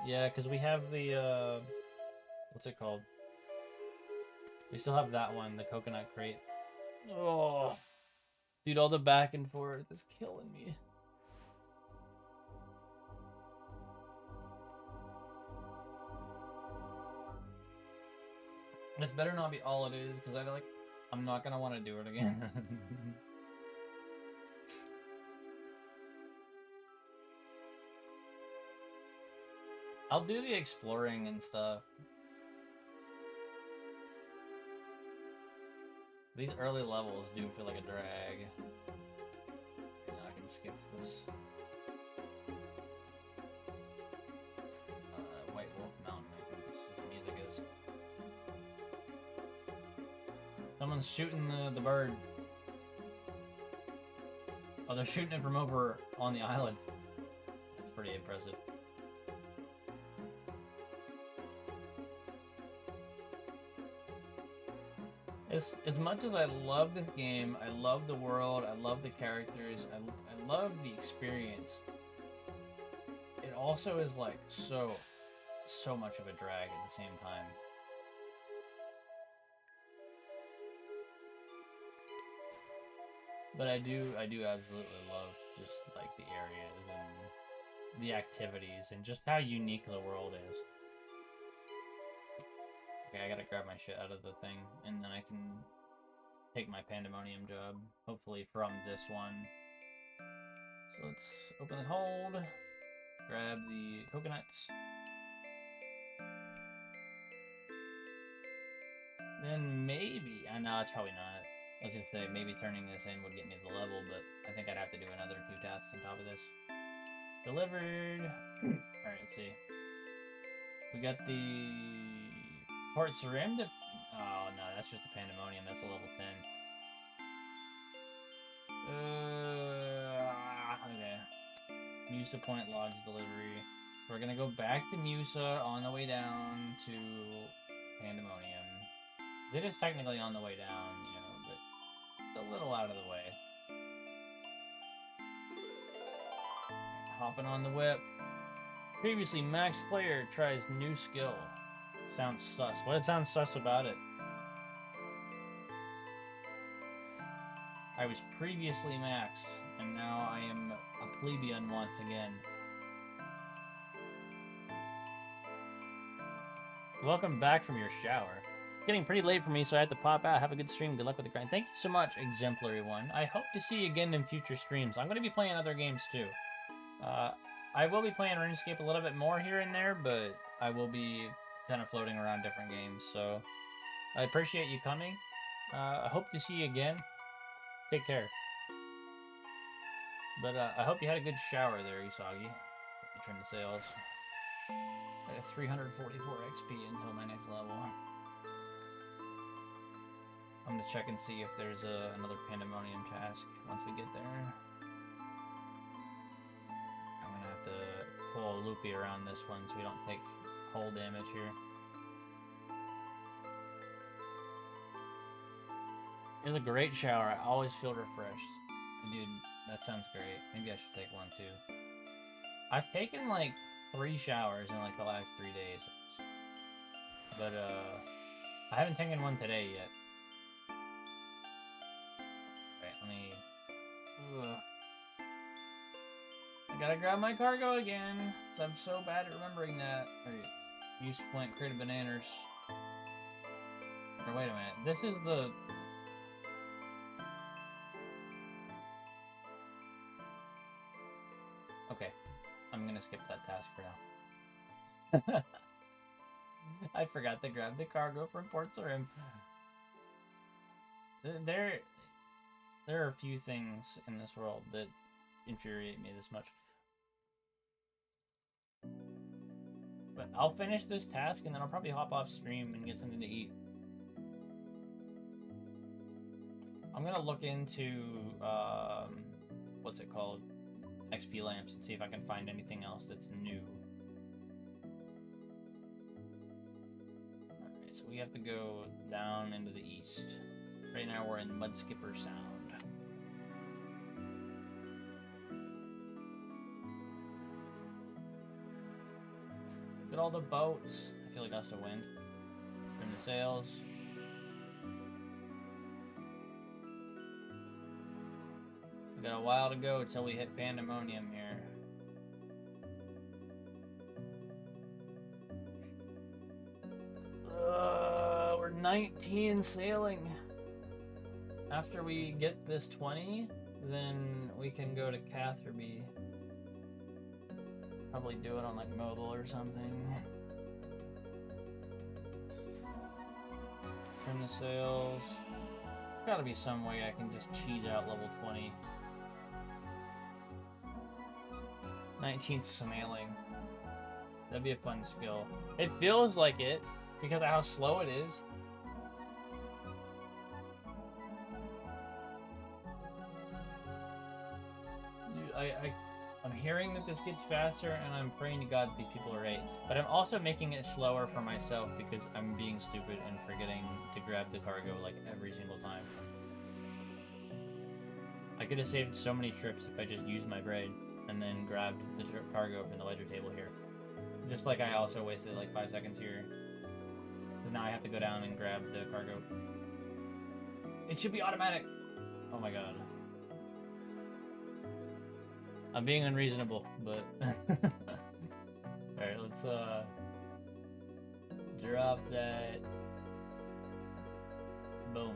Yeah, because we have the, what's it called? We still have that one, the Coconut Crate. Oh. Dude, all the back and forth is killing me. This better not be all it is, because I'm not gonna want to do it again. I'll do the exploring and stuff. These early levels do feel like a drag. Now I can skip this. White Wolf Mountain, I think this is the music is. Someone's shooting the bird. Oh, they're shooting it from over on the island. That's pretty impressive. As much as I love this game, I love the world, I love the characters, I love the experience, it also is like so much of a drag at the same time. But I do absolutely love just like the areas and the activities and just how unique the world is. Okay, I gotta grab my shit out of the thing, and then I can take my Pandemonium job, hopefully from this one. So let's open and hold, grab the coconuts. Then maybe, I know it's probably not. I was gonna say, maybe turning this in would get me the level, but I think I'd have to do another 2 tasks on top of this. Delivered. Alright, let's see. We got the Port Sarim to... Oh, no, that's just the Pandemonium. That's a level 10. Okay. Musa Point Logs Delivery. So we're gonna go back to Musa on the way down to Pandemonium. It is technically on the way down, you know, but it's a little out of the way. Hopping on the whip. Previously, max player tries new skill. Sounds sus. What sounds sus about it? I was previously max, and now I am a plebeian once again. Welcome back from your shower. It's getting pretty late for me, so I have to pop out. Have a good stream. Good luck with the grind. Thank you so much, Exemplary One. I hope to see you again in future streams. I'm going to be playing other games, too. I will be playing RuneScape a little bit more here and there, but I will be kind of floating around different games, so I appreciate you coming. I hope to see you again. Take care. But I hope you had a good shower there, Isagi. Trim the sails. I got 344 XP until my next level. I'm gonna check and see if there's another Pandemonium task once we get there. I'm gonna have to pull a loopy around this one so we don't take hull damage here. It's a great shower. I always feel refreshed. Dude, that sounds great. Maybe I should take one too. I've taken like 3 showers in like the last 3 days. But I haven't taken one today yet. Alright, let me... Ugh. I gotta grab my cargo again, because I'm so bad at remembering that. Alright, use plant creative bananas. Or wait a minute, this is the... Okay, I'm gonna skip that task for now. I forgot to grab the cargo from Port Sarim. There are a few things in this world that infuriate me this much. But I'll finish this task and then I'll probably hop off stream and get something to eat. I'm gonna look into what's it called? XP lamps and see if I can find anything else that's new. Alright, so we have to go down into the east. Right now we're in Mudskipper Sound. Look at all the boats. I feel like gust of wind. Trim the sails. We got a while to go till we hit Pandemonium here. We're 19 sailing. After we get this 20, then we can go to Catherby. Probably do it on like mobile or something. Trim the sails. Gotta be some way I can just cheese out level 20. 19th snailing. That'd be a fun skill. It feels like it because of how slow it is. Dude, I'm hearing that this gets faster and I'm praying to God that these people are right. But I'm also making it slower for myself because I'm being stupid and forgetting to grab the cargo like every single time. I could have saved so many trips if I just used my brain and then grabbed the cargo from the ledger table here. Just like I also wasted like 5 seconds here. Because now I have to go down and grab the cargo. It should be automatic! Oh my god. I'm being unreasonable, but... Alright, let's drop that. Boom.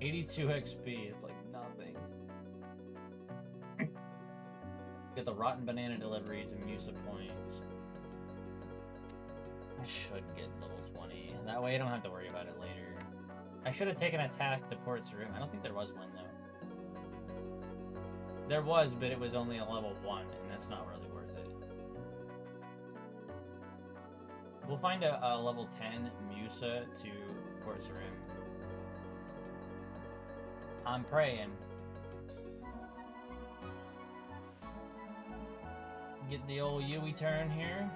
82 XP, it's like nothing. Get the rotten banana deliveries and Musa points. I should get level 20. That way I don't have to worry about it later. I should have taken a task to Port Sarim. I don't think there was one though. There was, but it was only a level 1, and that's not really worth it. We'll find a level 10 Musa to Port Sarim. I'm praying. Get the old Yui turn here.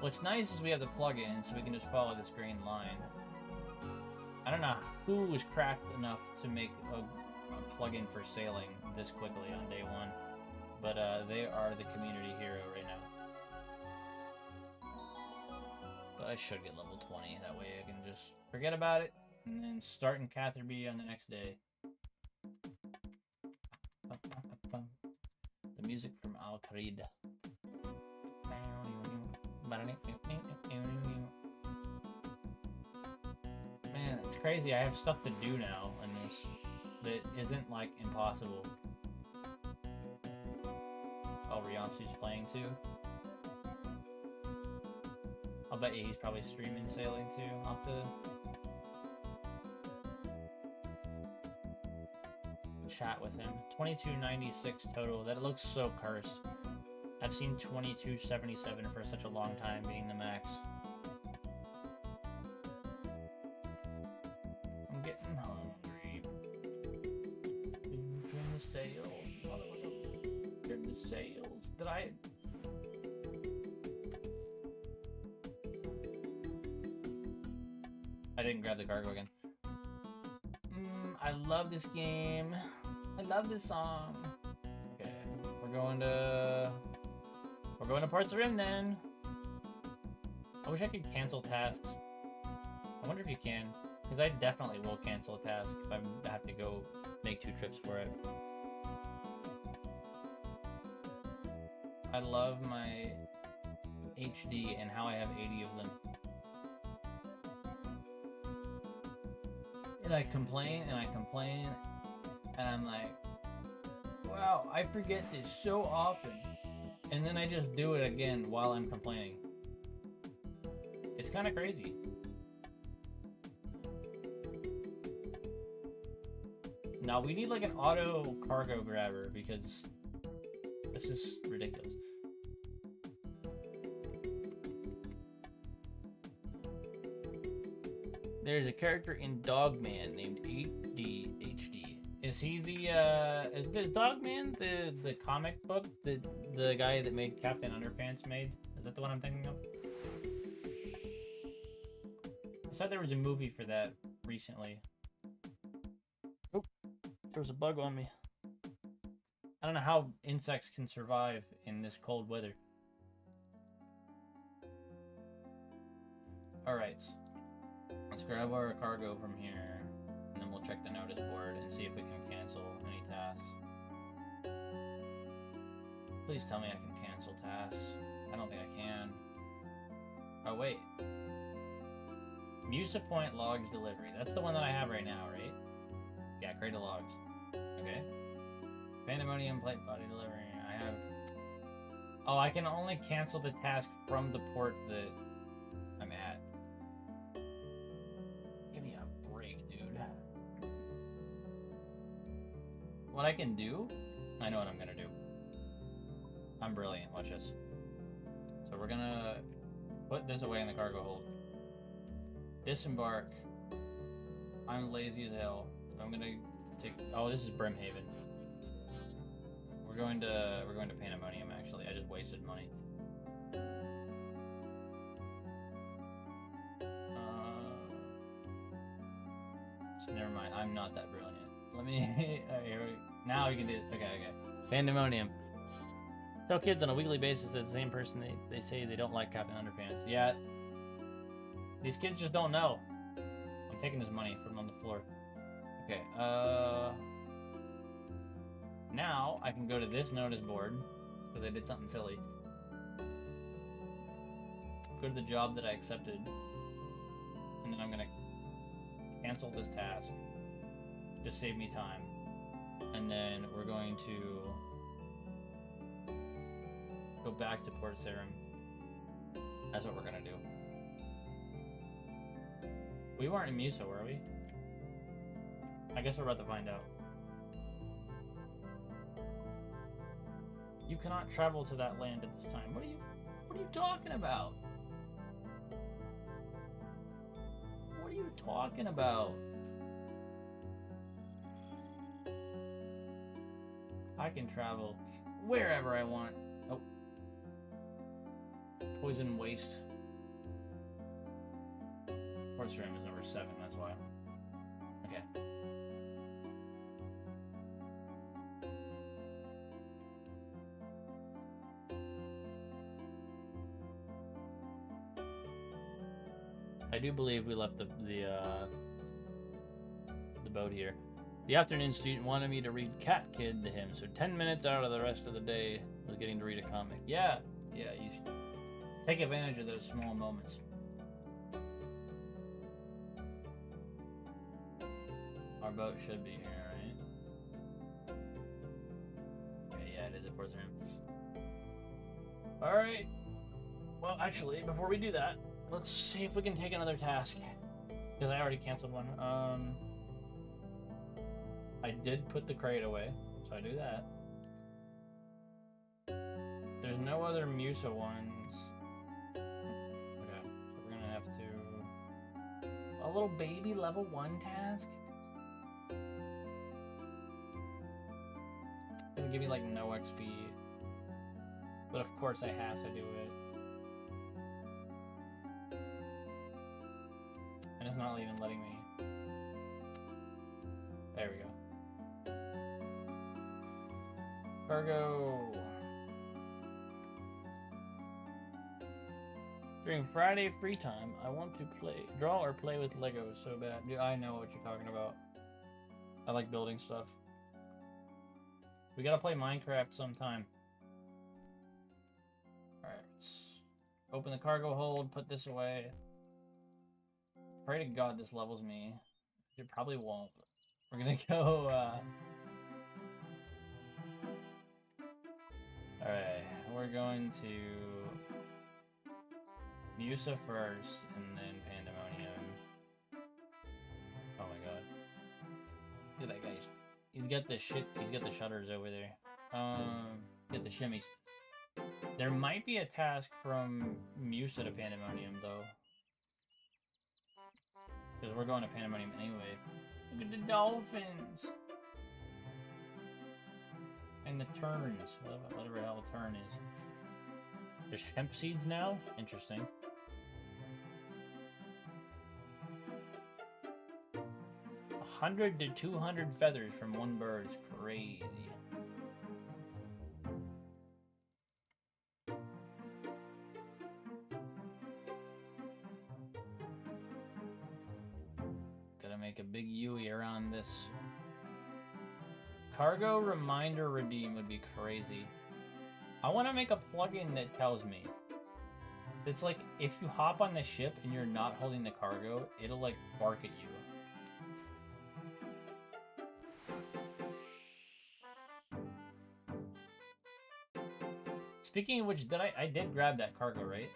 What's nice is we have the plugin, so we can just follow this green line. I don't know who was cracked enough to make a plugin for sailing this quickly on day 1, but they are the community hero right now. But I should get level 20, that way I can just forget about it, and then start in Catherby on the next day. The music from Al Kharid. Man, it's crazy. I have stuff to do now in this that isn't like impossible. Oh, Riansu's playing too. I'll bet you he's probably streaming sailing too. I'll have to chat with him. 2296 total. That looks so cursed. I've seen 2277 for such a long time being the max. I'm getting hungry. Trim the sails. Trim the sails. Did I I didn't grab the cargo again. I love this game. I love this song. Okay, we're going to Parts of Rim then. I wish I could cancel tasks. I wonder if you can, because I definitely will cancel a task if I have to go make 2 trips for it. I love my HD and how I have 80 of them. And I complain and I complain, and I'm like, wow, I forget this so often. And then I just do it again while I'm complaining. It's kind of crazy. Now we need like an auto cargo grabber because this is ridiculous. There's a character in Dogman named ADHD. Is he the is Dogman the comic book that the guy that made Captain Underpants made? Is that the one I'm thinking of? I said there was a movie for that recently. Oh, there was a bug on me. I don't know how insects can survive in this cold weather. Alright. Let's grab our cargo from here, and then we'll check the notice board and see if we can cancel any tasks. Please tell me I can cancel tasks. I don't think I can. Oh, wait. Musa Point Logs Delivery. That's the one that I have right now, right? Yeah, create a logs. Okay. Pandemonium Plate Body Delivery. I have... Oh, I can only cancel the task from the port that I'm at. Give me a break, dude. What I can do? I know what I'm gonna do. I'm brilliant. Watch this. So we're gonna put this away in the cargo hold. Disembark. I'm lazy as hell. So I'm gonna take... Oh, this is Brimhaven. We're going to Pandemonium, actually. I just wasted money. So never mind. I'm not that brilliant. Let me... now we can do it. Okay. Pandemonium. Tell kids on a weekly basis that the same person they say they don't like Captain Underpants. Yeah. These kids just don't know. I'm taking his money from on the floor. Okay, now I can go to this notice board, because I did something silly. Go to the job that I accepted. And then I'm gonna cancel this task. Just save me time. And then we're going to go back to Port Sarim. That's what we're gonna do. We weren't in Musa, were we? I guess we're about to find out. You cannot travel to that land at this time. What are you talking about? What are you talking about? I can travel wherever I want. Oh. Poison waste. Horse Ram is number 7, that's why. Okay. I do believe we left the boat here. The afternoon student wanted me to read Cat Kid to him, so 10 minutes out of the rest of the day was getting to read a comic. Yeah, you should take advantage of those small moments. Our boat should be here, right? Okay, yeah, it is at Port Sarim. Alright. Well, actually, before we do that, let's see if we can take another task. Because I already canceled one. I did put the crate away, so I do that. There's no other Musa ones. Okay, so we're gonna have to... A little baby level 1 task? It's gonna give me like no XP. But of course I have to do it. And it's not even letting me. There we go. Cargo. During Friday free time, I want to draw or play with Legos so bad. Dude, I know what you're talking about. I like building stuff. We gotta play Minecraft sometime. Alright, let's open the cargo hold, put this away. Pray to God this levels me. It probably won't. We're gonna go, Alright, we're going to Musa first, and then Pandemonium. Oh my god. Look at that guy. He's got the shutters over there. Get the shimmies. There might be a task from Musa to Pandemonium, though. Because we're going to Pandemonium anyway. Look at the dolphins! And the terns. Whatever the hell a tern is. There's hemp seeds now? Interesting. 100 to 200 feathers from one bird is crazy. Gotta make a big Yui around this. Cargo reminder redeem would be crazy. I want to make a plugin that tells me. It's like, if you hop on the ship and you're not holding the cargo, it'll like bark at you. Speaking of which, I did grab that cargo, right?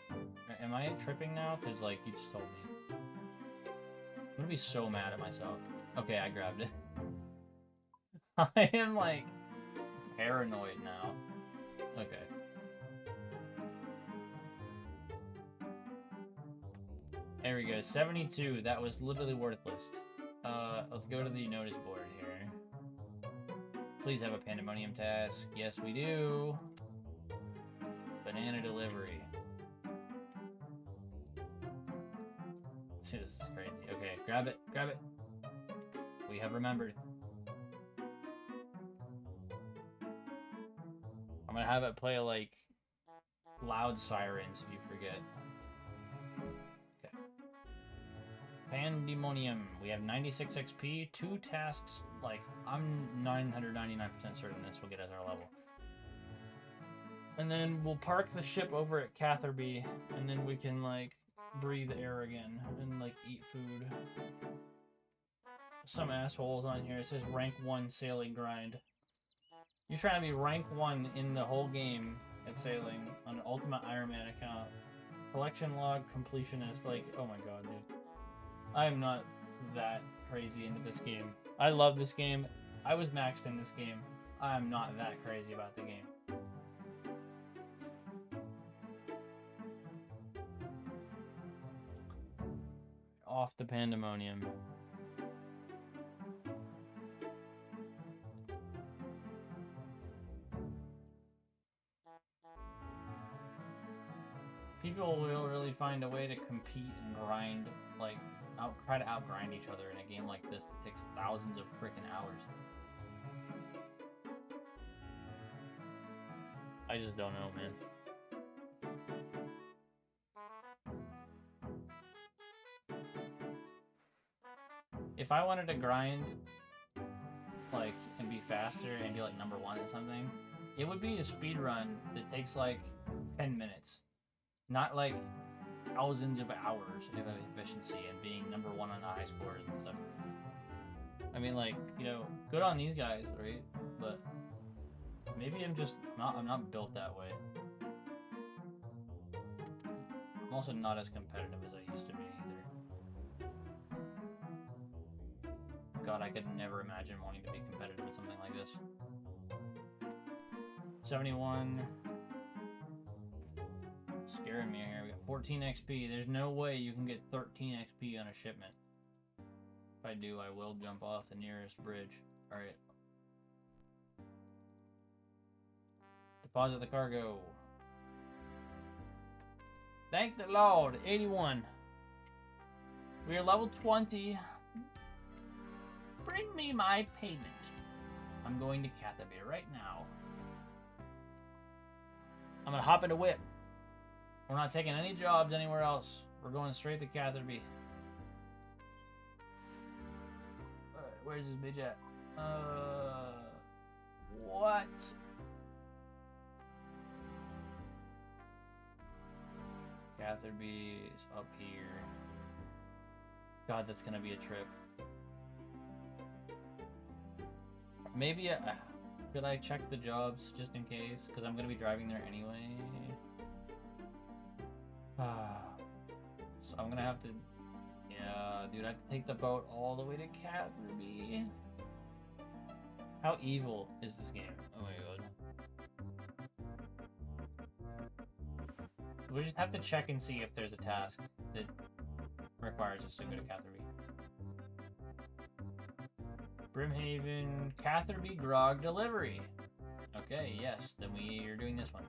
Am I tripping now? Because, like, you just told me. I'm gonna be so mad at myself. Okay, I grabbed it. I am, like, paranoid now. Okay. There we go, 72. That was literally worthless. Let's go to the notice board here. Please have a Pandemonium task. Yes, we do. Banana delivery. This is crazy. Okay, grab it, grab it. We have remembered. I'm gonna have it play like loud sirens if you forget. Okay. Pandemonium. We have 96 XP, 2 tasks. Like, I'm 999% certain this will get us our level. And then we'll park the ship over at Catherby, and then we can, like, breathe air again and, like, eat food. Some assholes on here. It says rank 1 sailing grind. You're trying to be rank 1 in the whole game at sailing on an Ultimate Iron Man account. Collection log completionist. Like, oh my god, dude. I am not that crazy into this game. I love this game. I was maxed in this game. I am not that crazy about the game. Off the Pandemonium. People will really find a way to compete and grind, like, try to outgrind each other in a game like this that takes thousands of freaking hours. I just don't know, man. If I wanted to grind, like, and be faster and be, like, number 1 at something, it would be a speed run that takes, like, 10 minutes. Not, like, thousands of hours of efficiency and being number 1 on the high scores and stuff. I mean, like, you know, good on these guys, right? But maybe I'm not built that way. I'm also not as competitive as I used to be either. God, I could never imagine wanting to be competitive with something like this. 71. Scaring me here. We got 14 XP. There's no way you can get 13 XP on a shipment. If I do, I will jump off the nearest bridge. Alright. Deposit the cargo. Thank the Lord. 81. We are level 20. Bring me my payment. I'm going to Cathabir right now. I'm gonna hop in a whip. We're not taking any jobs anywhere else. We're going straight to Catherby. Where's this bitch at? What? Catherby is up here. God, that's gonna be a trip. Maybe could I check the jobs just in case? Because I'm gonna be driving there anyway. So I'm gonna have to. Yeah, dude, I have to take the boat all the way to Catherby. How evil is this game? Oh my god. We just have to check and see if there's a task that requires us to go to Catherby. Brimhaven, Catherby Grog Delivery. Okay, yes, then we are doing this one.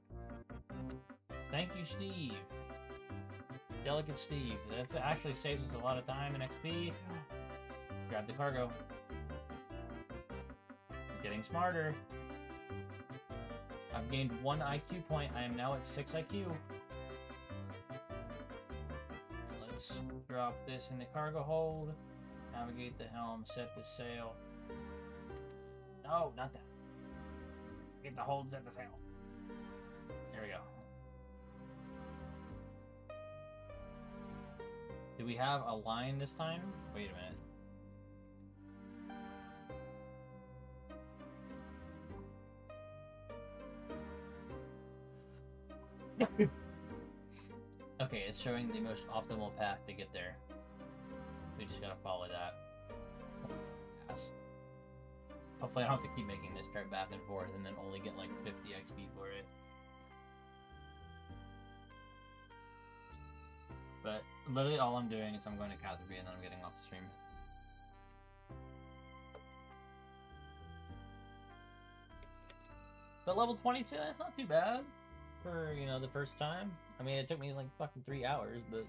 Thank you, Steve. Delicate Steve. That actually saves us a lot of time and XP. Grab the cargo. Getting smarter. I've gained 1 IQ point. I am now at 6 IQ. Let's drop this in the cargo hold. Navigate the helm. Set the sail. No, not that. Get the hold, set the sail. There we go. Do we have a line this time? Wait a minute. Okay, it's showing the most optimal path to get there. We just gotta follow that. Yes. Hopefully I don't have to keep making this trip back and forth and then only get like 50 XP for it. But literally all I'm doing is I'm going to Catherby and then I'm getting off the stream. But level 22, that's not too bad for, you know, the first time. I mean, it took me like fucking 3 hours, but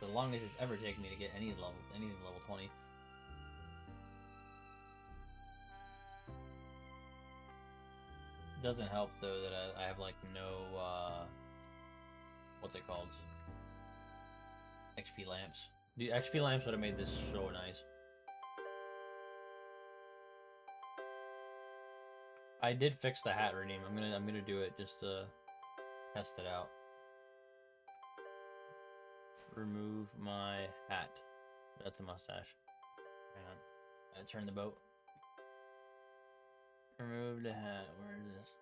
the longest it's ever taken me to get any level 20. Doesn't help though that I have like no what's it called? XP lamps. Dude, XP lamps would have made this so nice. I did fix the hat redeem. I'm gonna do it just to test it out. Remove my hat. That's a mustache. Hang on. I turn the boat. Remove the hat. Where is this?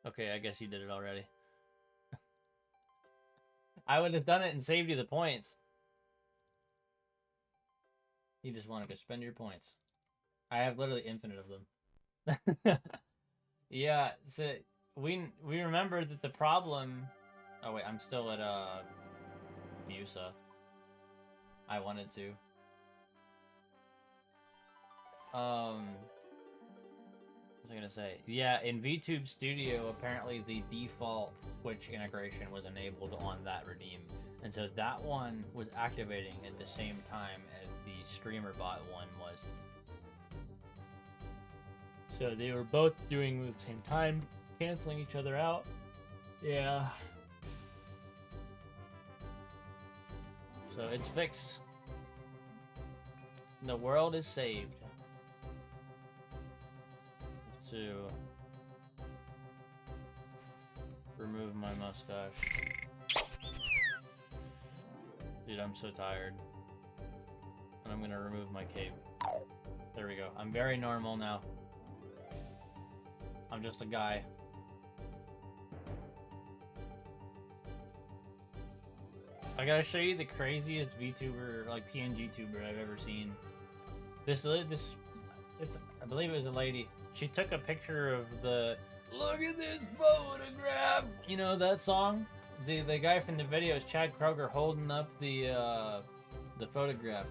Okay, I guess you did it already. I would have done it and saved you the points. You just wanted to spend your points. I have literally infinite of them. Yeah, so we remember that the problem. Oh wait, I'm still at Musa. I wanted to. What was I gonna say? Yeah, in VTube Studio, apparently the default Twitch integration was enabled on that redeem, and so that one was activating at the same time as the streamer bot one was. So they were both doing it at the same time, canceling each other out. Yeah. So it's fixed. The world is saved. To remove my mustache. Dude, I'm so tired. And I'm gonna remove my cape. There we go. I'm very normal now. I'm just a guy. I gotta show you the craziest VTuber, like PNG tuber I've ever seen. It's, I believe it was a lady. She took a picture of the, look at this photograph! You know that song? The guy from the video is Chad Kroger holding up the photograph.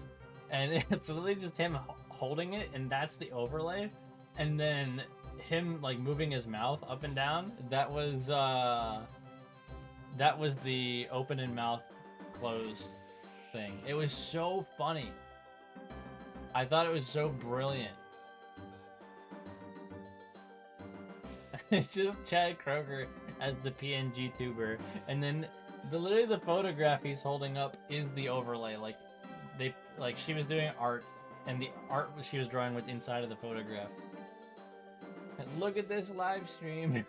And it's literally just him holding it, and that's the overlay. And then him like moving his mouth up and down. That was That was the open and mouth closed thing. It was so funny. I thought it was so brilliant. It's just Chad Kroger as the PNG tuber, and then literally the photograph he's holding up is the overlay. Like she was doing art, and the art she was drawing was inside of the photograph. And look at this live stream.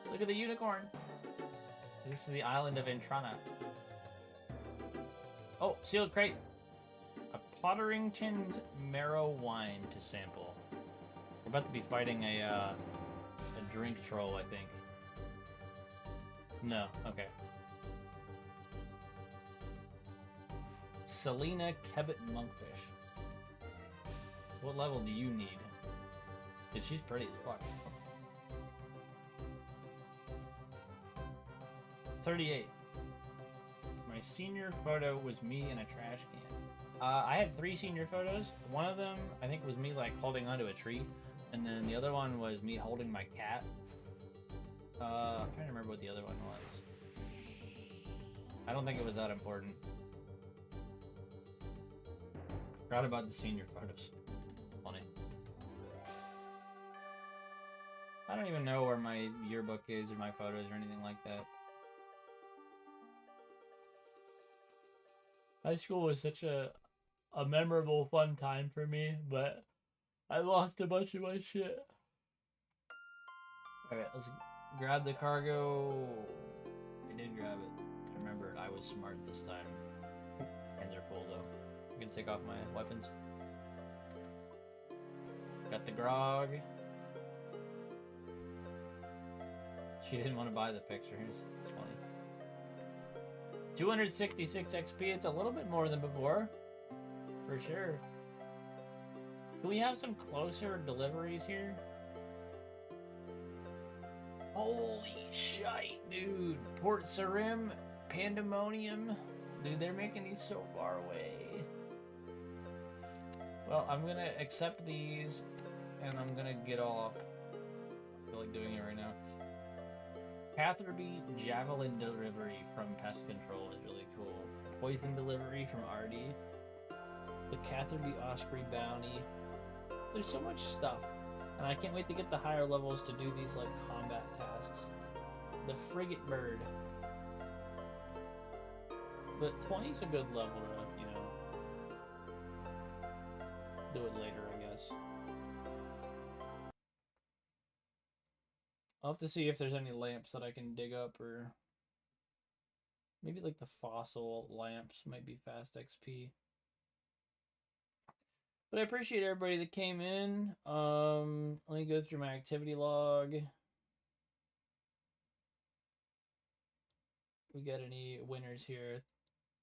Look at the unicorn. This is the island of Intrana. Oh, sealed crate. A Potterington's marrow wine to sample. We're about to be fighting a drink troll, I think. No, okay. Selena Kebbit Monkfish. What level do you need? Dude, she's pretty as fuck. 38. My senior photo was me in a trash can. I had 3 senior photos. One of them, I think, was me like holding onto a tree, and then the other one was me holding my cat. I'm trying to remember what the other one was. I don't think it was that important. Forgot about the senior photos. Funny. I don't even know where my yearbook is or my photos or anything like that. High school was such a memorable, fun time for me, but I lost a bunch of my shit. Alright, let's grab the cargo. I did grab it. I remember I was smart this time. Hands are full though. I'm gonna take off my weapons. Got the grog. She didn't want to buy the pictures. It's funny. 266 XP, it's a little bit more than before. For sure. Can we have some closer deliveries here? Holy shite, dude. Port Sarim, Pandemonium. Dude, they're making these so far away. Well, I'm gonna accept these, and I'm gonna get off. I feel like doing it right now. Catherby Javelin Delivery from Pest Control is really cool. Poison Delivery from RD. The Catherby Osprey Bounty. There's so much stuff. And I can't wait to get the higher levels to do these like combat tasks. The Frigate Bird. But 20's a good level to, you know, do it later, I guess. I'll have to see if there's any lamps that I can dig up, or maybe like the fossil lamps might be fast XP. But I appreciate everybody that came in. Let me go through my activity log. We got any winners here?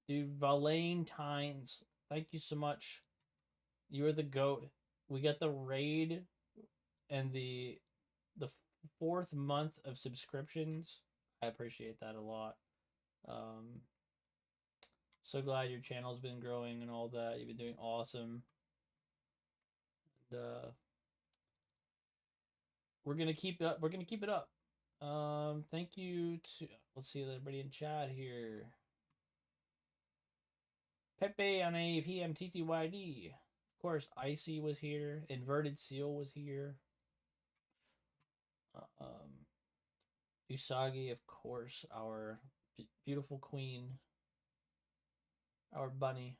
Dude, Valentines, thank you so much. You are the GOAT. We got the raid and the 4th month of subscriptions. I appreciate that a lot. So glad your channel's been growing and all that. You've been doing awesome. And, we're gonna keep it up. We're gonna keep it up. Thank you to, let's see everybody in chat here. Pepe on a PMTTYD. Of course, Icy was here. Inverted Seal was here. Usagi, of course, our beautiful queen, our bunny.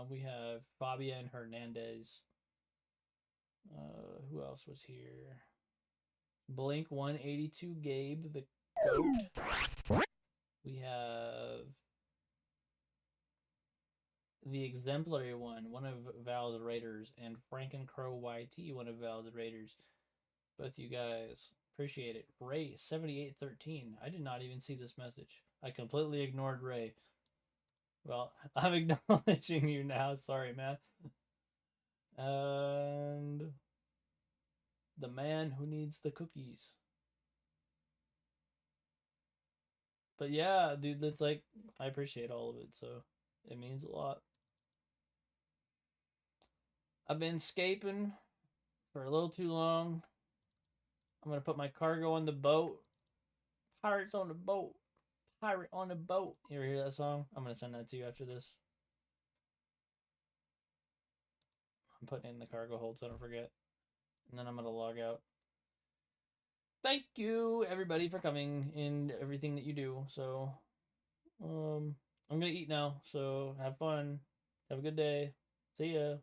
We have Fabian Hernandez. Who else was here? Blink 182 Gabe, the GOAT. We have the Exemplary one of Val's Raiders, and Frankencrow YT, one of Val's Raiders. Both you guys. Appreciate it. Ray 7813. I did not even see this message. I completely ignored Ray. Well, I'm acknowledging you now. Sorry, man. And the man who needs the cookies. But yeah, dude, that's like, I appreciate all of it, so it means a lot. I've been scaping for a little too long. I'm gonna put my cargo on the boat, Pirates on the boat. Pirate on the boat. You ever hear that song? I'm gonna send that to you after this. I'm putting it in the cargo hold so I don't forget. And then I'm gonna log out. Thank you everybody for coming and everything that you do. So I'm gonna eat now. So have fun. Have a good day. See ya.